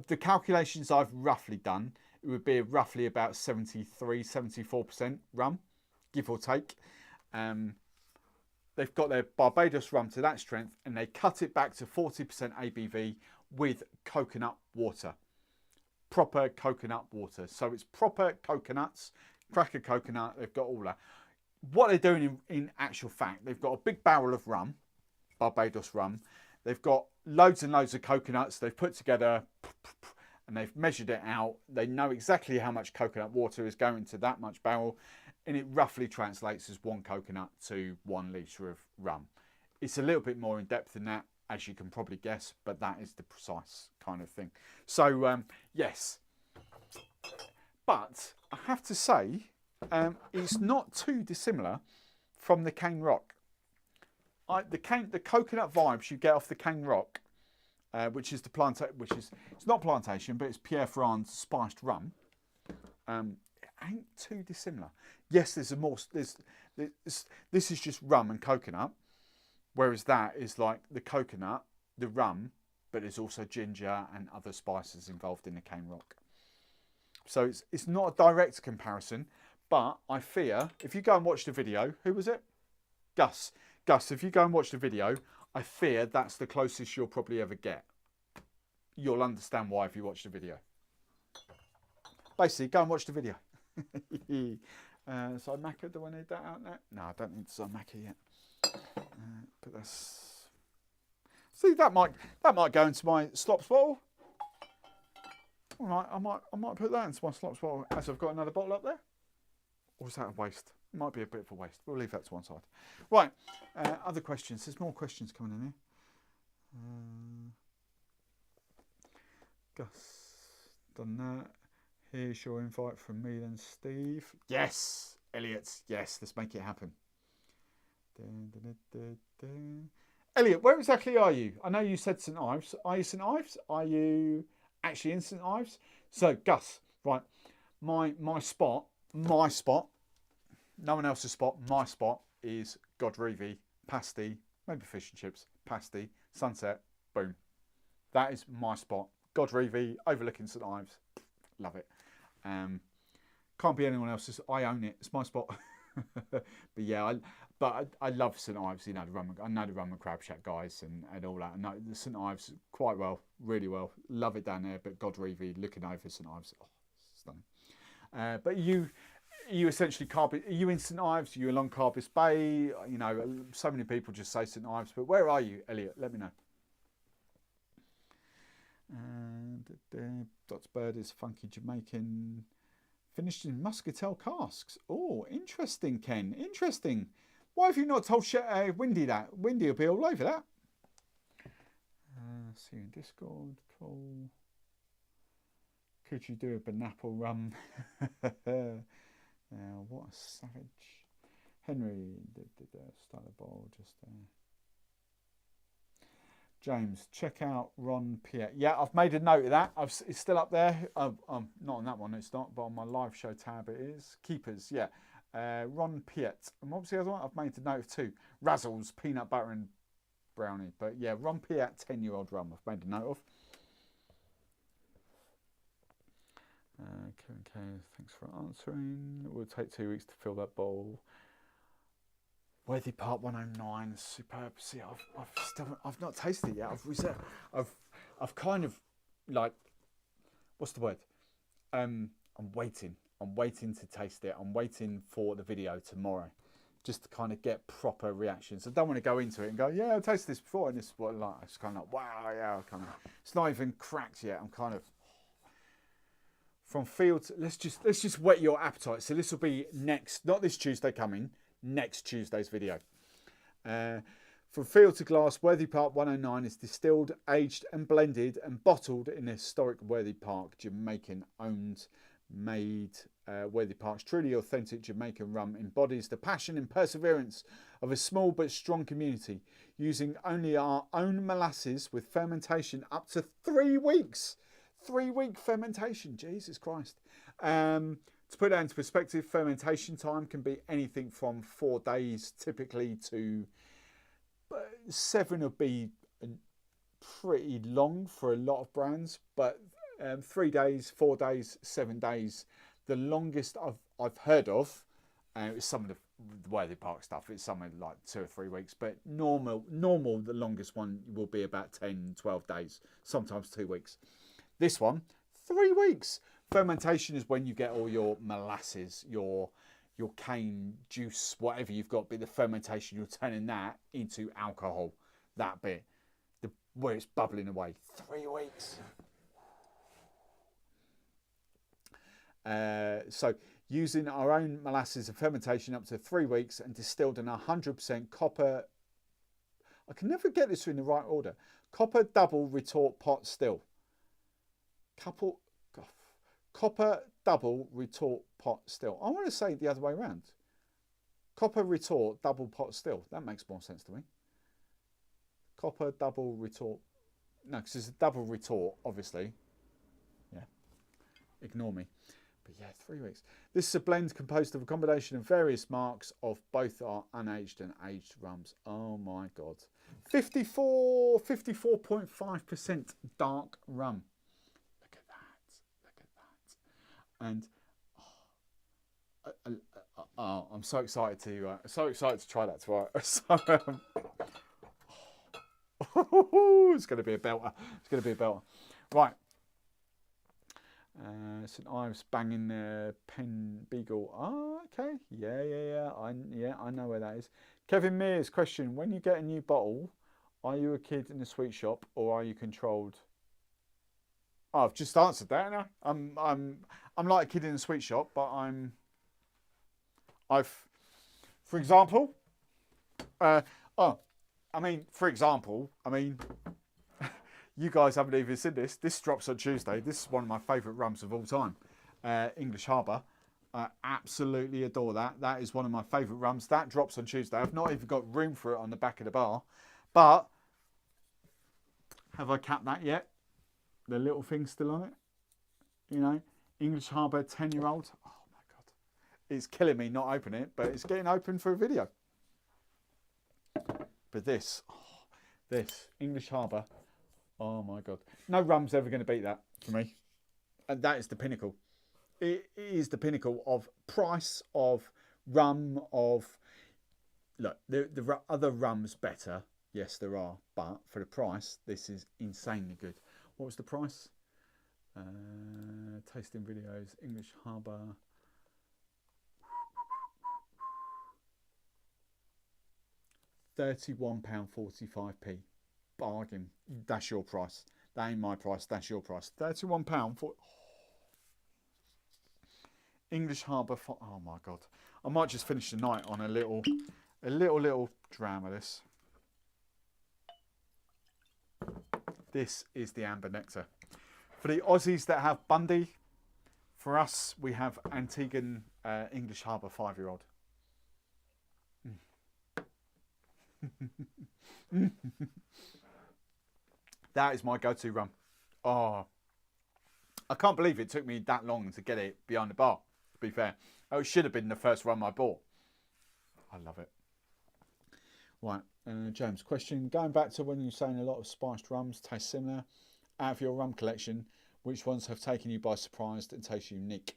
The calculations I've roughly done, it would be roughly about 73, 74% rum, give or take. They've got their Barbados rum to that strength, and they cut it back to 40% ABV with coconut water. proper coconut water. So it's proper coconuts, cracker coconut, they've got all that. What they're doing in actual fact, they've got a big barrel of rum, Barbados rum. They've got loads and loads of coconuts they've put together and they've measured it out. They know exactly how much coconut water is going to that much barrel, and it roughly translates as 1 coconut to 1 litre of rum. It's a little bit more in depth than that, as you can probably guess, but that is the precise kind of thing. So, yes. But I have to say, it's not too dissimilar from the cane rock. The coconut vibes you get off the cane rock, which is it's not plantation, but it's Pierre Ferrand's spiced rum. Ain't too dissimilar. Yes, this is just rum and coconut, whereas that is like the coconut, the rum, but there's also ginger and other spices involved in the cane rock. So it's not a direct comparison, but I fear if you go and watch the video, who was it? Gus, if you go and watch the video, I fear that's the closest you'll probably ever get. You'll understand why if you watch the video. Basically, go and watch the video. So Macca, do I need that out now? No, I don't need some Macca yet. But that's... See, that might go into my slops bottle. All right, I might put that into my slops bottle as I've got another bottle up there. Or is that a waste? It might be a bit of a waste. We'll leave that to one side. Right, other questions. There's more questions coming in here. Gus, done that. Here's your invite from me then, Steve. Yes, Elliot. Yes, let's make it happen. Elliot, where exactly are you? I know you said St Ives. Are you St Ives? Are you actually in St Ives? So, Gus, right, my spot, no one else's spot, my spot is Godreevy, pasty, maybe fish and chips, pasty, sunset, boom. That is my spot. Godreevy, overlooking St Ives. Love it. Can't be anyone else's. I own it. It's my spot. But yeah, I love St Ives. You know, I know the rum and crab shack guys and all that. I know the St Ives quite well, really well. Love it down there. But Godreevy, looking over St Ives, oh, stunning. But you essentially are you in St Ives? Are you along Carbis Bay? You know, so many people just say St Ives. But where are you, Elliot? Let me know. And Dot's Bird is funky Jamaican, finished in muscatel casks. Oh, interesting, Ken. Interesting. Why have you not told Windy that? Windy will be all over that. See you in Discord. Cool. Could you do a banapple rum? What a savage. Henry did start a bottle just there. James, check out Ron Piet. Yeah, I've made a note of that. It's still up there. Not on that one, it's not, but on my live show tab it is. Keeprs, yeah. Ron Piet. And what was the other one? I've made a note of 2. Razzles, peanut butter and brownie. But yeah, Ron Piet, 10-year-old rum. I've made a note of. Kevin K, thanks for answering. It will take 2 weeks to fill that bowl. Worthy Part 109, superb. See, I've not tasted it yet. I've kind of like, what's the word? I'm waiting to taste it. I'm waiting for the video tomorrow, just to kind of get proper reactions. I don't want to go into it and go, yeah, I've tasted this before, and this is what like. It's kind of like, wow, yeah, it's not even cracked yet. I'm kind of from field. Let's just whet your appetite. So this will be next, not this Tuesday coming. Next Tuesday's video. From field to glass, Worthy Park 109 is distilled, aged and blended and bottled in the historic Worthy Park, Jamaican owned, made. Worthy Park's truly authentic Jamaican rum embodies the passion and perseverance of a small but strong community, using only our own molasses with fermentation up to 3 weeks. 3-week fermentation, Jesus Christ. To put that into perspective, fermentation time can be anything from 4 days typically to 7 would be pretty long for a lot of brands, but 3 days, 4 days, 7 days, the longest I've heard of, it's some of the Worthy Park stuff, it's somewhere like 2 or 3 weeks, but normal the longest one will be about 10, 12 days, sometimes 2 weeks. This one, 3 weeks. Fermentation is when you get all your molasses, your cane juice, whatever you've got. But the fermentation, you're turning that into alcohol. That bit, where it's bubbling away. 3 weeks. So using our own molasses and fermentation up to 3 weeks and distilled in 100% copper. I can never get this in the right order. Copper double retort pot still. Copper double retort pot still. I want to say it the other way around. Copper retort double pot still. That makes more sense to me. Copper double retort. No, because it's a double retort, obviously. Yeah. Ignore me. But yeah, 3 weeks. This is a blend composed of a combination of various marks of both our unaged and aged rums. Oh my God. 54.5% dark rum. Look at that. Look at that. And I'm so excited to try that tomorrow. So, it's going to be a belter. It's going to be a belter. Right. St Ives banging Pen Beagle. Oh, okay. Yeah. I know where that is. Kevin Mears question: when you get a new bottle, are you a kid in a sweet shop or are you controlled? Oh, I've just answered that. No? I'm like a kid in a sweet shop, but for example, you guys haven't even seen this. This drops on Tuesday. This is one of my favourite rums of all time. English Harbour. I absolutely adore that. That is one of my favourite rums. That drops on Tuesday. I've not even got room for it on the back of the bar. But have I capped that yet? The little thing's still on it. You know, English Harbour 10-year-old. Oh my God. It's killing me not opening it, but it's getting open for a video. But this English Harbour. Oh my God. No rum's ever going to beat that for me. And that is the pinnacle. It is the pinnacle of price, of rum, of... Look, there are other rums better. Yes, there are. But for the price, this is insanely good. What was the price? Tasting videos, English Harbour. £31.45p. Bargain. That's your price. That ain't my price. That's your price. £31 for... English Harbour. Oh my God. I might just finish the night on a little dram of this. This is the Amber Nectar. For the Aussies that have Bundy, for us we have Antiguan English Harbour 5-year-old. That is my go-to rum. Oh, I can't believe it took me that long to get it behind the bar, to be fair. Oh, it should have been the first rum I bought. I love it. Right, James, question. Going back to when you were saying a lot of spiced rums taste similar, out of your rum collection, which ones have taken you by surprise and taste unique?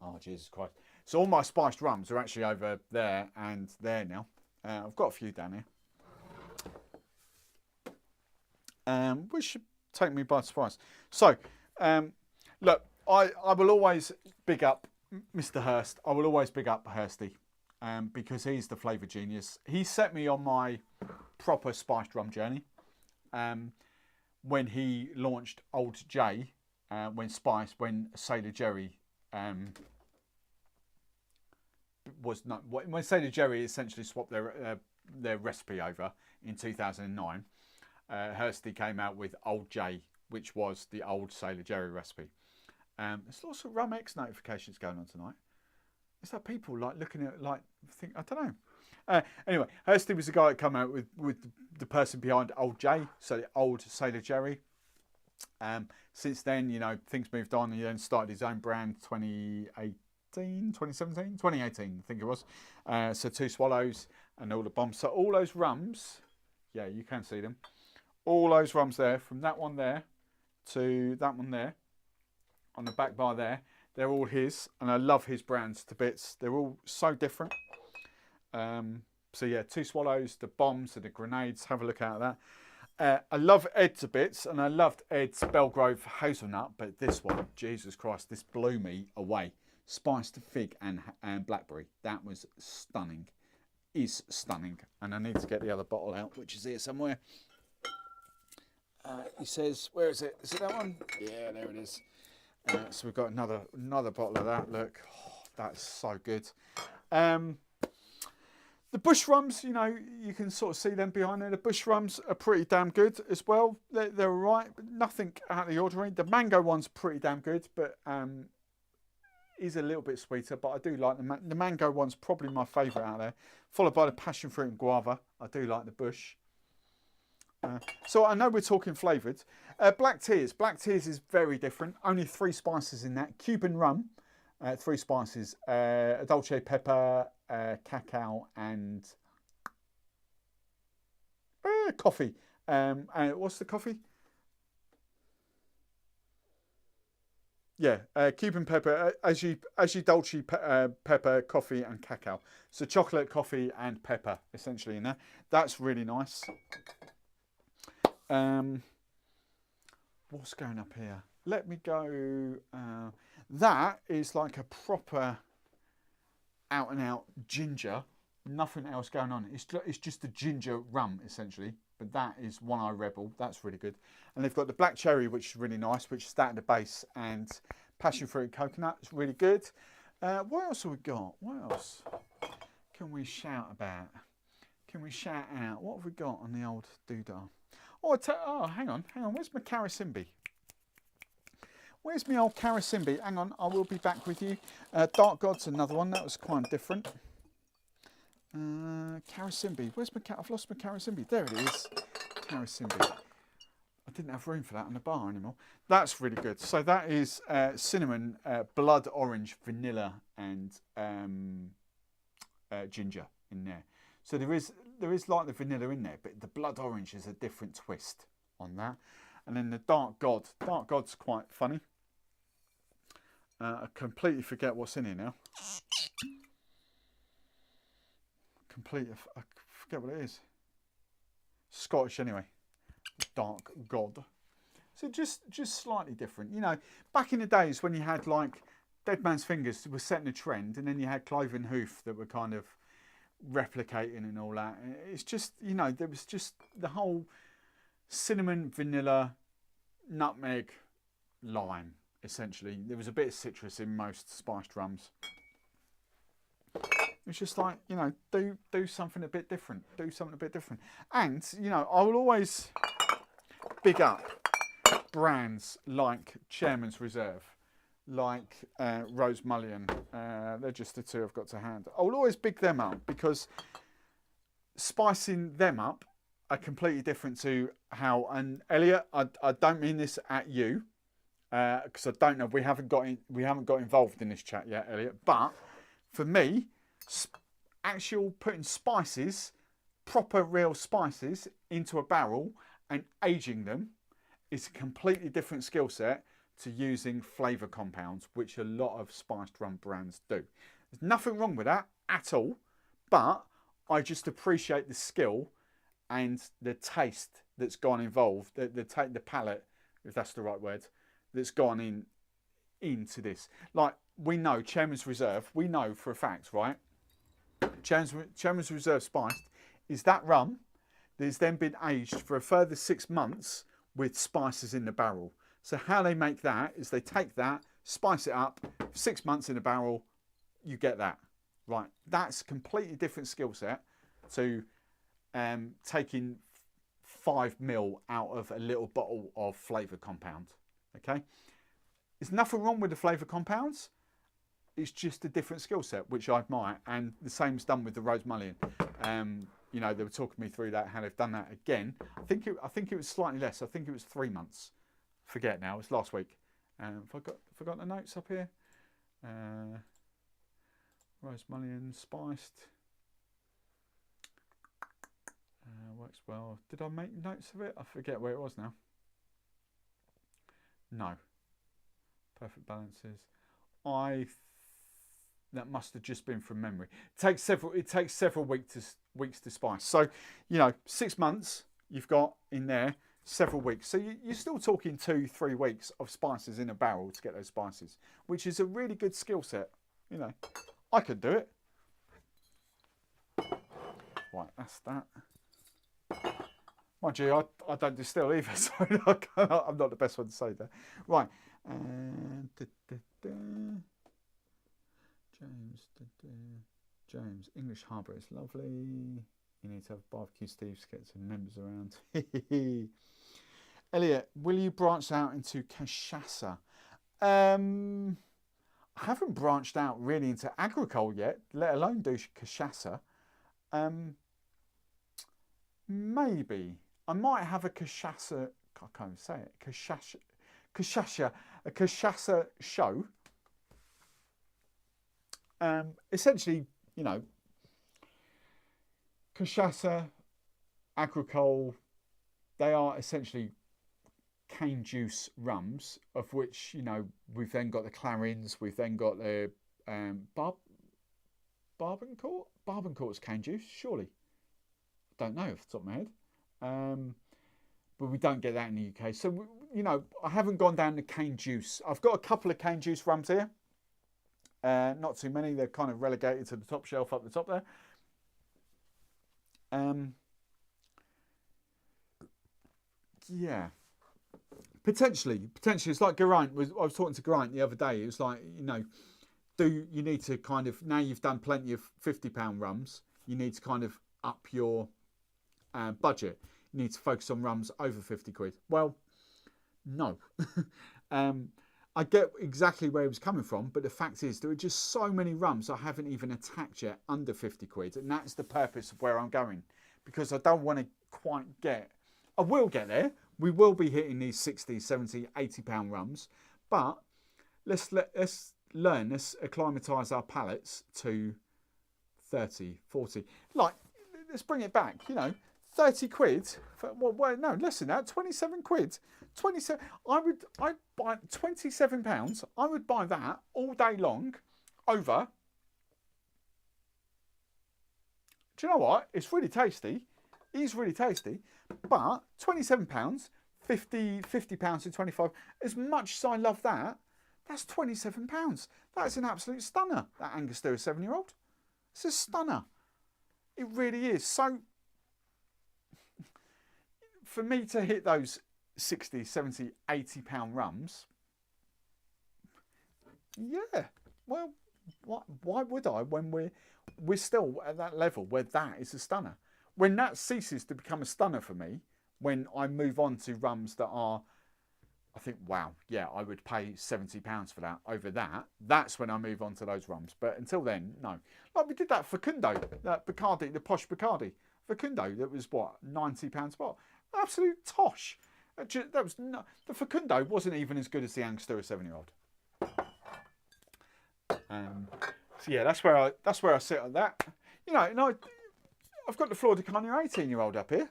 Oh, Jesus Christ. So all my spiced rums are actually over there and there now. I've got a few down here. Which should take me by surprise. So, look, I will always big up Mr. Hurst. I will always big up Hursty because he's the flavour genius. He set me on my proper spiced rum journey when he launched Old J, when Sailor Jerry when Sailor Jerry essentially swapped their recipe over in 2009. Hursty came out with Old J, which was the old Sailor Jerry recipe. There's lots of Rum X notifications going on tonight. Is that people like looking at I don't know. Anyway, Hursty was the guy that came out with the person behind Old J, so the old Sailor Jerry. Since then, you know, things moved on. He then started his own brand 2018, I think it was. So Two Swallows and all the bombs. So all those rums, yeah, you can see them. All those rums there, from that one there to that one there, on the back bar there, they're all his, and I love his brands to bits. They're all so different. So yeah, Two Swallows, the bombs and the grenades, have a look out at I love Ed's a bit, and I loved Ed's Belgrove Hazelnut, but this one, Jesus Christ, this blew me away. Spiced fig and blackberry. That was stunning. Is stunning. And I need to get the other bottle out, which is here somewhere. He says, where is it? Is it that one? Yeah, there it is. So we've got another bottle of that. Look, that's so good. The bush rums, you know, you can sort of see them behind there. The bush rums are pretty damn good as well. They're all right, but nothing out of the ordinary. The mango one's pretty damn good, but is a little bit sweeter. But I do like the mango one's probably my favourite out there. Followed by the passion fruit and guava. I do like the bush. So I know we're talking flavoured. Black tears. Black tears is very different. Only 3 spices in that. Cuban rum, 3 spices. Dolce pepper, cacao, and coffee. And what's the coffee? Yeah, Cuban pepper, as dolce pepper, coffee, and cacao. So chocolate, coffee, and pepper essentially in there. That's really nice. What's going up here? Let me go. That is like a proper out and out ginger. Nothing else going on. It's just a ginger rum essentially. But that is One Eye Rebel. That's really good. And they've got the black cherry, which is really nice, which is that at the base, and passion fruit and coconut. It's really good. What else have we got? What else can we shout about? Can we shout out? What have we got on the old doodah? Oh, hang on. Where's my Carasimbi? Where's my old Carasimbi? Hang on, I will be back with you. Dark God's another one. That was quite different. Carasimbi. Where's my cat? I've lost my Carasimbi. There it is. Carasimbi. I didn't have room for that in the bar anymore. That's really good. So that is cinnamon, blood orange, vanilla, and ginger in there. So there is like the vanilla in there, but the blood orange is a different twist on that. And then the Dark God. Dark God's quite funny. I completely forget what's in here now. I forget what it is. Scottish anyway. Dark God. So just slightly different. You know, back in the days when you had like Dead Man's Fingers was setting a trend, and then you had Cloven Hoof that were kind of replicating and all that. It's just, you know, there was just the whole cinnamon, vanilla, nutmeg, lime essentially. There was a bit of citrus in most spiced rums. It's just like, you know, do something a bit different. Do something a bit different. And, you know, I will always big up brands like Chairman's Reserve, like Rose Mullion. They're just the 2 I've got to hand. I will always big them up because spicing them up are completely different to how, and Elliot, I don't mean this at you, because I don't know, we haven't got involved in this chat yet, Elliot, but for me, actual putting spices, proper real spices into a barrel and aging them is a completely different skill set to using flavour compounds, which a lot of spiced rum brands do. There's nothing wrong with that at all, but I just appreciate the skill and the taste that's gone involved, the palate, if that's the right word, that's gone into this. Like, we know Chairman's Reserve, we know for a fact, right? Chairman's Reserve Spiced is that rum that's then been aged for a further 6 months with spices in the barrel. So how they make that is they take that, spice it up, 6 months in a barrel, you get that. Right, that's a completely different skill set to taking 5 ml out of a little bottle of flavour compound. Okay, there's nothing wrong with the flavour compounds. It's just a different skill set, which I admire, and the same's done with the Rose Mullion. You know, they were talking me through that, how they've done that again. I think it was slightly less. I think it was 3 months. Forget now. It's last week. Forgot the notes up here. Rose Mullion spiced. Works well. Did I make notes of it? I forget where it was now. No. Perfect balances. That must have just been from memory. It takes several weeks to spice. So, you know, 6 months you've got in there several weeks. So you're still talking 2-3 weeks of spices in a barrel to get those spices, which is a really good skill set. You know, I could do it. Right, that's that. Mind you, I don't distill either, so I'm not the best one to say that. Right. James, English Harbour is lovely. You need to have barbecue Steve to get some members around. Elliot, will you branch out into cachaça? I haven't branched out really into agricole yet, let alone do cachaça. Maybe. I might have a cachaça, I can't even say it, a cachaça show. Essentially, you know, cachaça, agricole, they are essentially cane juice rums, of which, you know, we've then got the Clarins, we've then got the Barbancourt? Barbancourt's cane juice, surely. Don't know off the top of my head. But we don't get that in the UK. So, you know, I haven't gone down the cane juice. I've got a couple of cane juice rums here. Not too many. They're kind of relegated to the top shelf up the top there. Yeah. Potentially. It's like Geraint. I was talking to Geraint the other day. It was like, you know, you need to kind of, now you've done plenty of £50 rums, you need to kind of up your budget. You need to focus on rums over 50 quid. Well, no. I get exactly where he was coming from, but the fact is there are just so many rums I haven't even attacked yet under 50 quid, and that's the purpose of where I'm going, because I don't want to quite get, I will get there, we will be hitting these 60, 70, 80 pound rums, but let's acclimatise our palates to 30, 40, like, let's bring it back, you know, 30 quid, well, no, less than that, 27 quid, 27, I'd buy £27, I would buy that all day long over, do you know what, it's really tasty, it is really tasty, but £27, £50 to 25, as much as I love that, that's £27, that's an absolute stunner, that Angostura 7-year-old, it's a stunner, it really is. So for me to hit those 60, 70, 80 pound rums, yeah, well, why would I when we're still at that level where that is a stunner? When that ceases to become a stunner for me, when I move on to rums that are, I think, wow, yeah, I would pay £70 for that over that. That's when I move on to those rums. But until then, no. Like we did that Facundo, that Bacardi, the posh Bacardi. Facundo, that was what, £90 a bottle. Absolute tosh. That was not, the Facundo wasn't even as good as the Angostura 7-year-old. So yeah, that's where I sit on that. You know, and I've got the Flor de Cagna 18-year-old up here.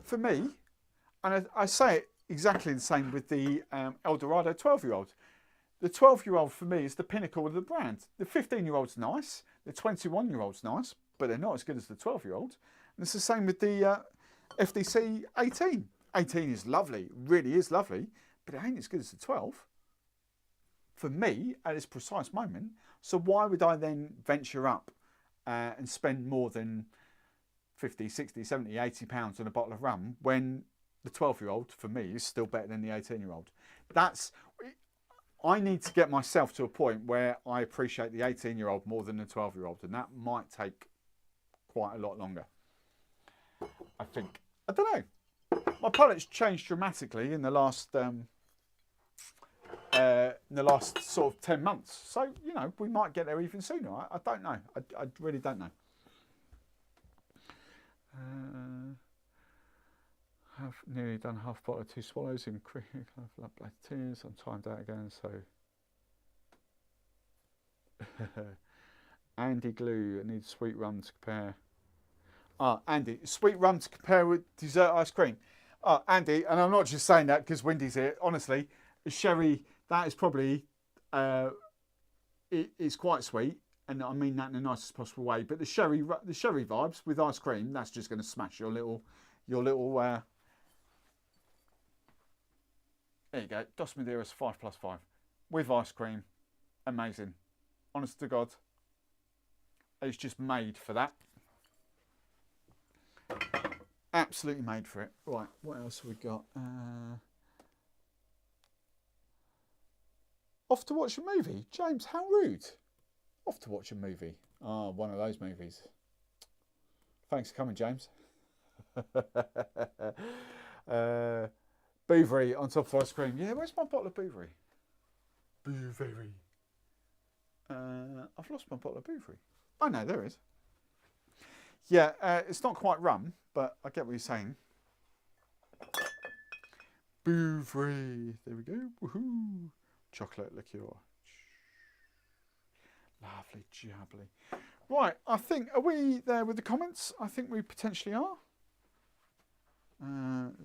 For me, and I say it exactly the same with the El Dorado 12-year-old. The 12-year-old for me is the pinnacle of the brand. The 15-year-old's nice, the 21-year-old's nice, but they're not as good as the 12-year-old. And it's the same with the FDC 18. 18 is lovely, really is lovely, but it ain't as good as the 12. For me, at this precise moment. So why would I then venture up and spend more than 50, 60, 70, 80 pounds on a bottle of rum when the 12-year-old, for me, is still better than the 18-year-old? I need to get myself to a point where I appreciate the 18-year-old more than the 12-year-old, and that might take quite a lot longer, I think. I don't know. My palate's changed dramatically in the last sort of 10 months. So, you know, we might get there even sooner. I don't know. I really don't know. I've nearly done half a bottle of 2 swallows in black tears. I'm timed out again, so. Andy Glue, I need sweet rum to compare. Andy, sweet rum to compare with dessert ice cream. Andy, and I'm not just saying that because Wendy's here. Honestly, sherry, that is probably, it's quite sweet, and I mean that in the nicest possible way. But the sherry vibes with ice cream, that's just going to smash your little your little, there you go, Dos Madeiras 5+5 with ice cream. Amazing. Honest to God, it's just made for that. Absolutely made for it. Right, what else have we got? Off to watch a movie. James, how rude. Off to watch a movie. Ah, one of those movies. Thanks for coming, James. Bouverie on top of ice cream. Yeah, where's my bottle of Bouverie? Bouverie. I've lost my bottle of Bouverie. Oh no, there it is. Yeah, it's not quite rum, but I get what you're saying. Bouverie. There we go. Woohoo. Chocolate liqueur. Lovely jubbly. Right, I think, are we there with the comments? I think we potentially are.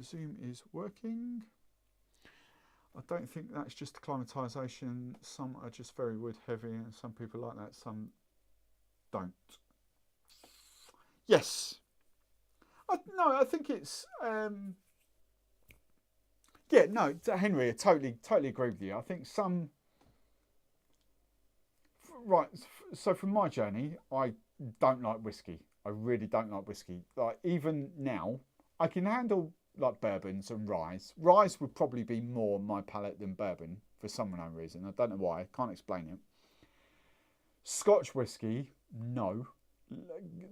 Zoom is working. I don't think that's just acclimatisation. Some are just very wood heavy and some people like that, some don't. Yes. No, I think it's... yeah, no, Henry, I totally agree with you. I think some... Right, so from my journey, I don't like whiskey. I really don't like whiskey. Like, even now, I can handle like bourbons and rye. Rye would probably be more my palate than bourbon for some unknown reason. I don't know why. I can't explain it. Scotch whiskey, no.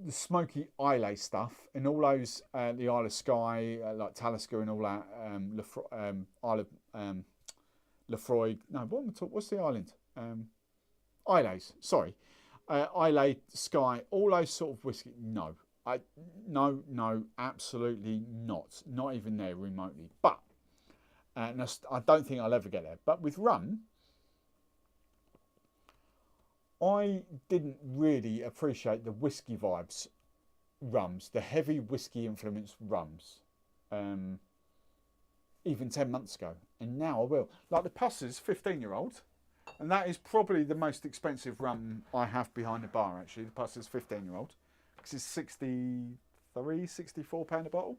The smoky Islay stuff and all those, the Isle of Skye, like Talisker and all that, Isle of Lefroy. No, what's the island? Isleys, sorry. Islay, Skye, all those sort of whiskey, no. No, absolutely not. Not even there remotely. But, and I don't think I'll ever get there. But with rum, I didn't really appreciate the whiskey vibes rums, the heavy whiskey influenced rums, even 10 months ago. And now I will. Like the Pusser's 15-year-old. And that is probably the most expensive rum I have behind the bar, actually. The Pusser's 15-year-old. Because it's 63, 64 pound a bottle.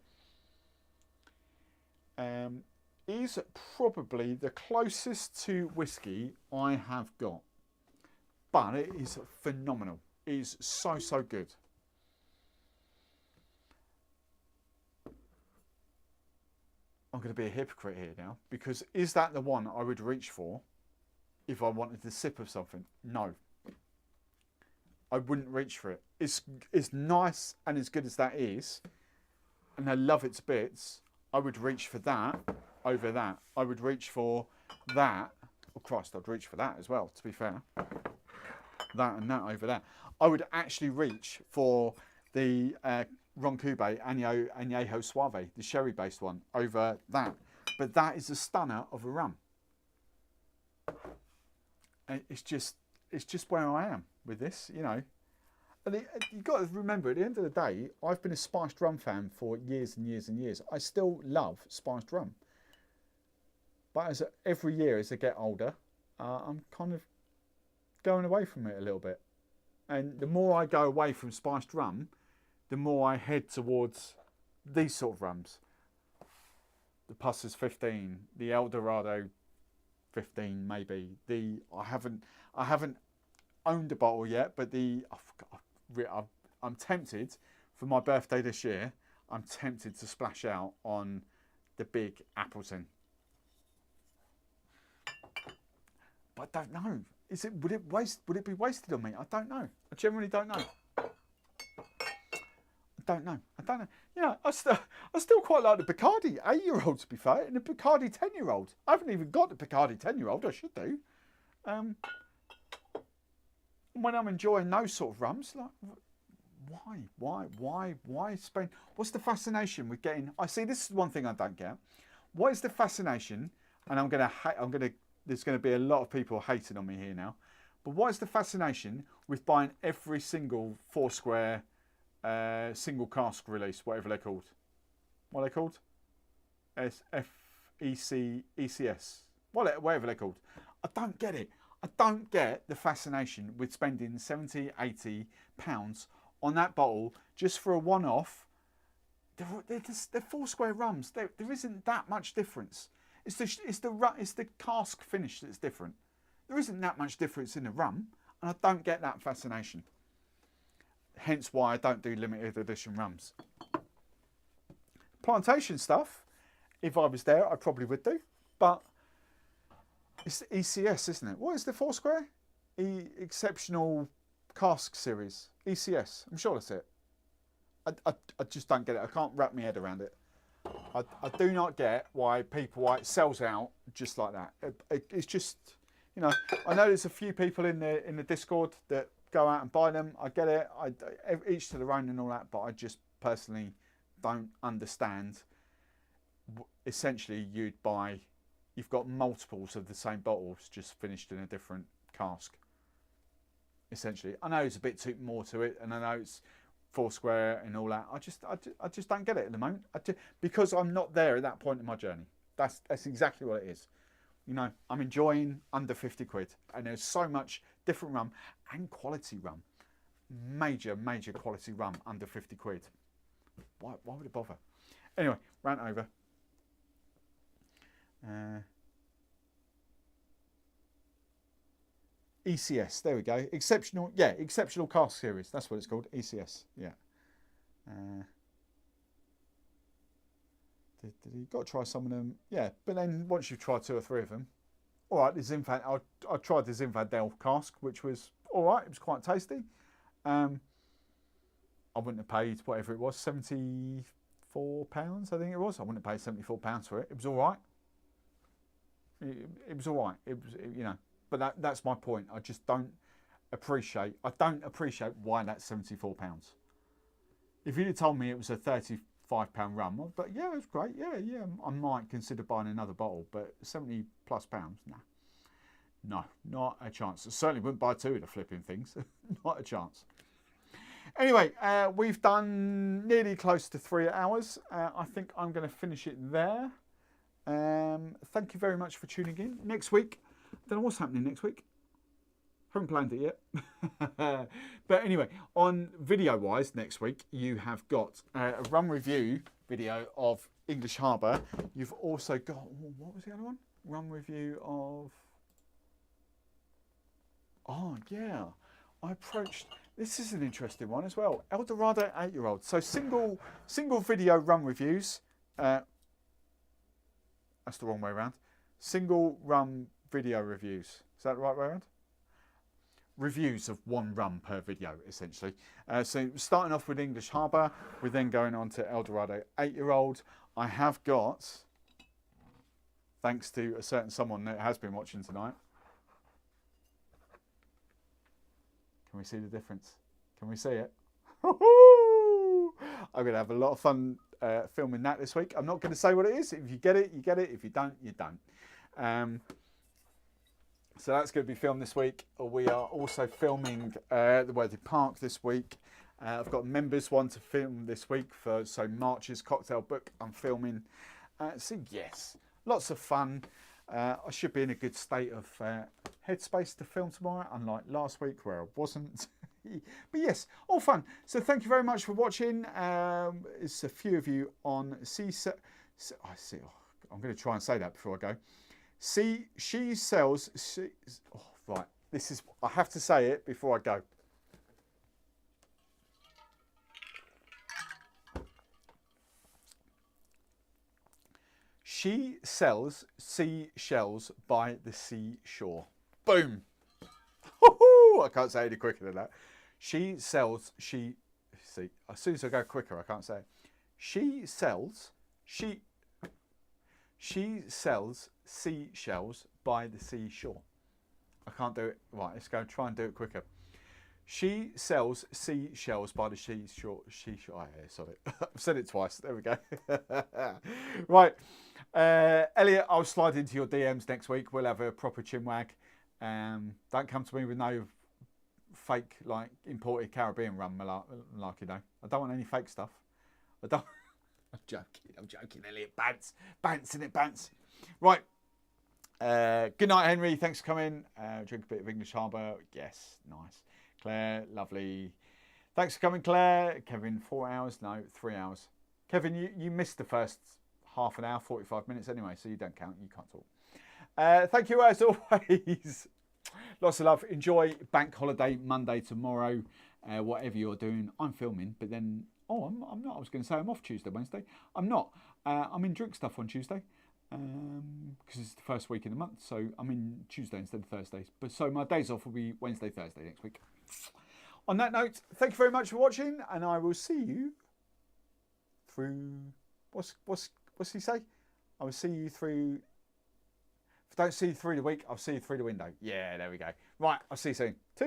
Is probably the closest to whiskey I have got. But it is phenomenal. It is so good. I'm going to be a hypocrite here now. Because is that the one I would reach for if I wanted a sip of something? No. I wouldn't reach for it. It's nice and as good as that is, and I love its bits, I would reach for that over that. I would reach for that. Oh Christ, I'd reach for that as well, to be fair. That and that over that. I would actually reach for the Ron Cuba Añejo Suave, the sherry-based one, over that. But that is a stunner of a rum. And it's just where I am with this, you know. And you've got to remember, at the end of the day, I've been a spiced rum fan for years and years and years. I still love spiced rum. But every year as I get older, I'm kind of going away from it a little bit. And the more I go away from spiced rum, the more I head towards these sort of rums. The Pusser's 15, the El Dorado 15 maybe. I haven't owned a bottle yet, but I'm tempted for my birthday this year. I'm tempted to splash out on the big Appleton. But I don't know. Would it be wasted on me? I don't know. I generally don't know. I don't know. You know, I still quite like the Bacardi 8-year-old, to be fair, and the Bacardi 10-year-old. I haven't even got the Bacardi 10-year-old. I should do. When I'm enjoying those sort of rums, like, why spend? What's the fascination with getting? I see. This is one thing I don't get. What is the fascination? And there's going to be a lot of people hating on me here now. But what is the fascination with buying every single Foursquare single cask release, whatever they're called? What are they called? ECS. Whatever they're called. I don't get it. I don't get the fascination with spending 70, 80 pounds on that bottle just for a one-off they're Foursquare rums. There isn't that much difference. It's the cask finish that's different. There isn't that much difference in the rum, and I don't get that fascination. Hence why I don't do limited edition rums. Plantation stuff, if I was there, I probably would do. But it's the ECS, isn't it? What is the Foursquare? Exceptional Cask Series. ECS. I'm sure that's it. I just don't get it. I can't wrap my head around it. I do not get why it sells out just like that. It's just, you know, I know there's a few people in the Discord that go out and buy them. I get it. Each to their own and all that, but I just personally don't understand. Essentially, you've got multiples of the same bottles just finished in a different cask. Essentially, I know there's a bit more to it, and I know it's Foursquare and all that. I just don't get it at the moment. Because I'm not there at that point in my journey. That's exactly what it is. You know, I'm enjoying under 50 quid, and there's so much different rum and quality rum. Major quality rum under 50 quid. Why would it bother? Anyway, rant over. ECS, there we go. Exceptional Cask Series. That's what it's called. ECS, yeah. You've got to try some of them, yeah. But then once you've tried 2 or 3 of them, all right. I tried the Zinfandel cask, which was all right. It was quite tasty. I wouldn't have paid whatever it was, £74, I think it was. I wouldn't have paid £74 for it. It was all right. It was all right. It was, you know. But that's my point. I just don't appreciate. I don't appreciate why that's £74. If you'd have told me it was a £35 rum, but yeah, it was great. Yeah, I might consider buying another bottle. But £70+ pounds, no, not a chance. I certainly wouldn't buy 2 of the flipping things. Not a chance. Anyway, we've done nearly close to 3 hours. I think I'm going to finish it there. Thank you very much for tuning in. Next week. Don't know what's happening next week. Haven't planned it yet. But anyway, on video-wise, next week, you have got a rum review video of English Harbour. You've also got, what was the other one? Rum review of... Oh, yeah. I approached... This is an interesting one as well. Eldorado 8-year-old. So single video rum reviews. That's the wrong way around. Single rum video reviews. Is that the right way around? Reviews of 1 rum per video, essentially. So starting off with English Harbour, we're then going on to Eldorado 8-year-old. I have got, thanks to a certain someone that has been watching tonight. Can we see the difference? Can we see it? I'm going to have a lot of fun filming that this week. I'm not going to say what it is. If you get it, you get it. If you don't, you don't. So that's going to be filmed this week. We are also filming the Worthy Park this week. I've got a members one to film this week so March's cocktail book I'm filming. So yes, lots of fun. I should be in a good state of headspace to film tomorrow, unlike last week where I wasn't. But yes, all fun. So thank you very much for watching. It's a few of you on I'm going to try and say that before I go. She sells. Right, this is. I have to say it before I go. She sells seashells by the seashore. Boom. I can't say any quicker than that. She sells. See, as soon as I go quicker, I can't say it. She sells seashells by the seashore. I can't do it. Right, let's go try and do it quicker. She sells seashells by the seashore. Oh, yeah, sorry. I've said it twice. There we go. Right. Elliot, I'll slide into your DMs next week. We'll have a proper chinwag. Don't come to me with no fake, like, imported Caribbean rum, like, you know. I don't want any fake stuff. I don't... I'm joking, Elliot. Bants, in it, bants. Right. Good night, Henry. Thanks for coming. Drink a bit of English Harbour. Yes, nice. Claire, lovely. Thanks for coming, Claire. Kevin, 4 hours? No, 3 hours. Kevin, you missed the first half an hour, 45 minutes anyway, so you don't count. You can't talk. Thank you as always. Lots of love. Enjoy Bank Holiday Monday tomorrow. Whatever you're doing, I'm filming, but then I'm not. I was going to say I'm off Tuesday, Wednesday. I'm not. I'm in drink stuff on Tuesday because it's the first week in the month, so I'm in Tuesday instead of Thursdays. But so my days off will be Wednesday, Thursday next week. On that note, thank you very much for watching, and I will see you through. What's he say? I will see you through. If I don't see you through the week, I'll see you through the window. Yeah, there we go. Right, I'll see you soon.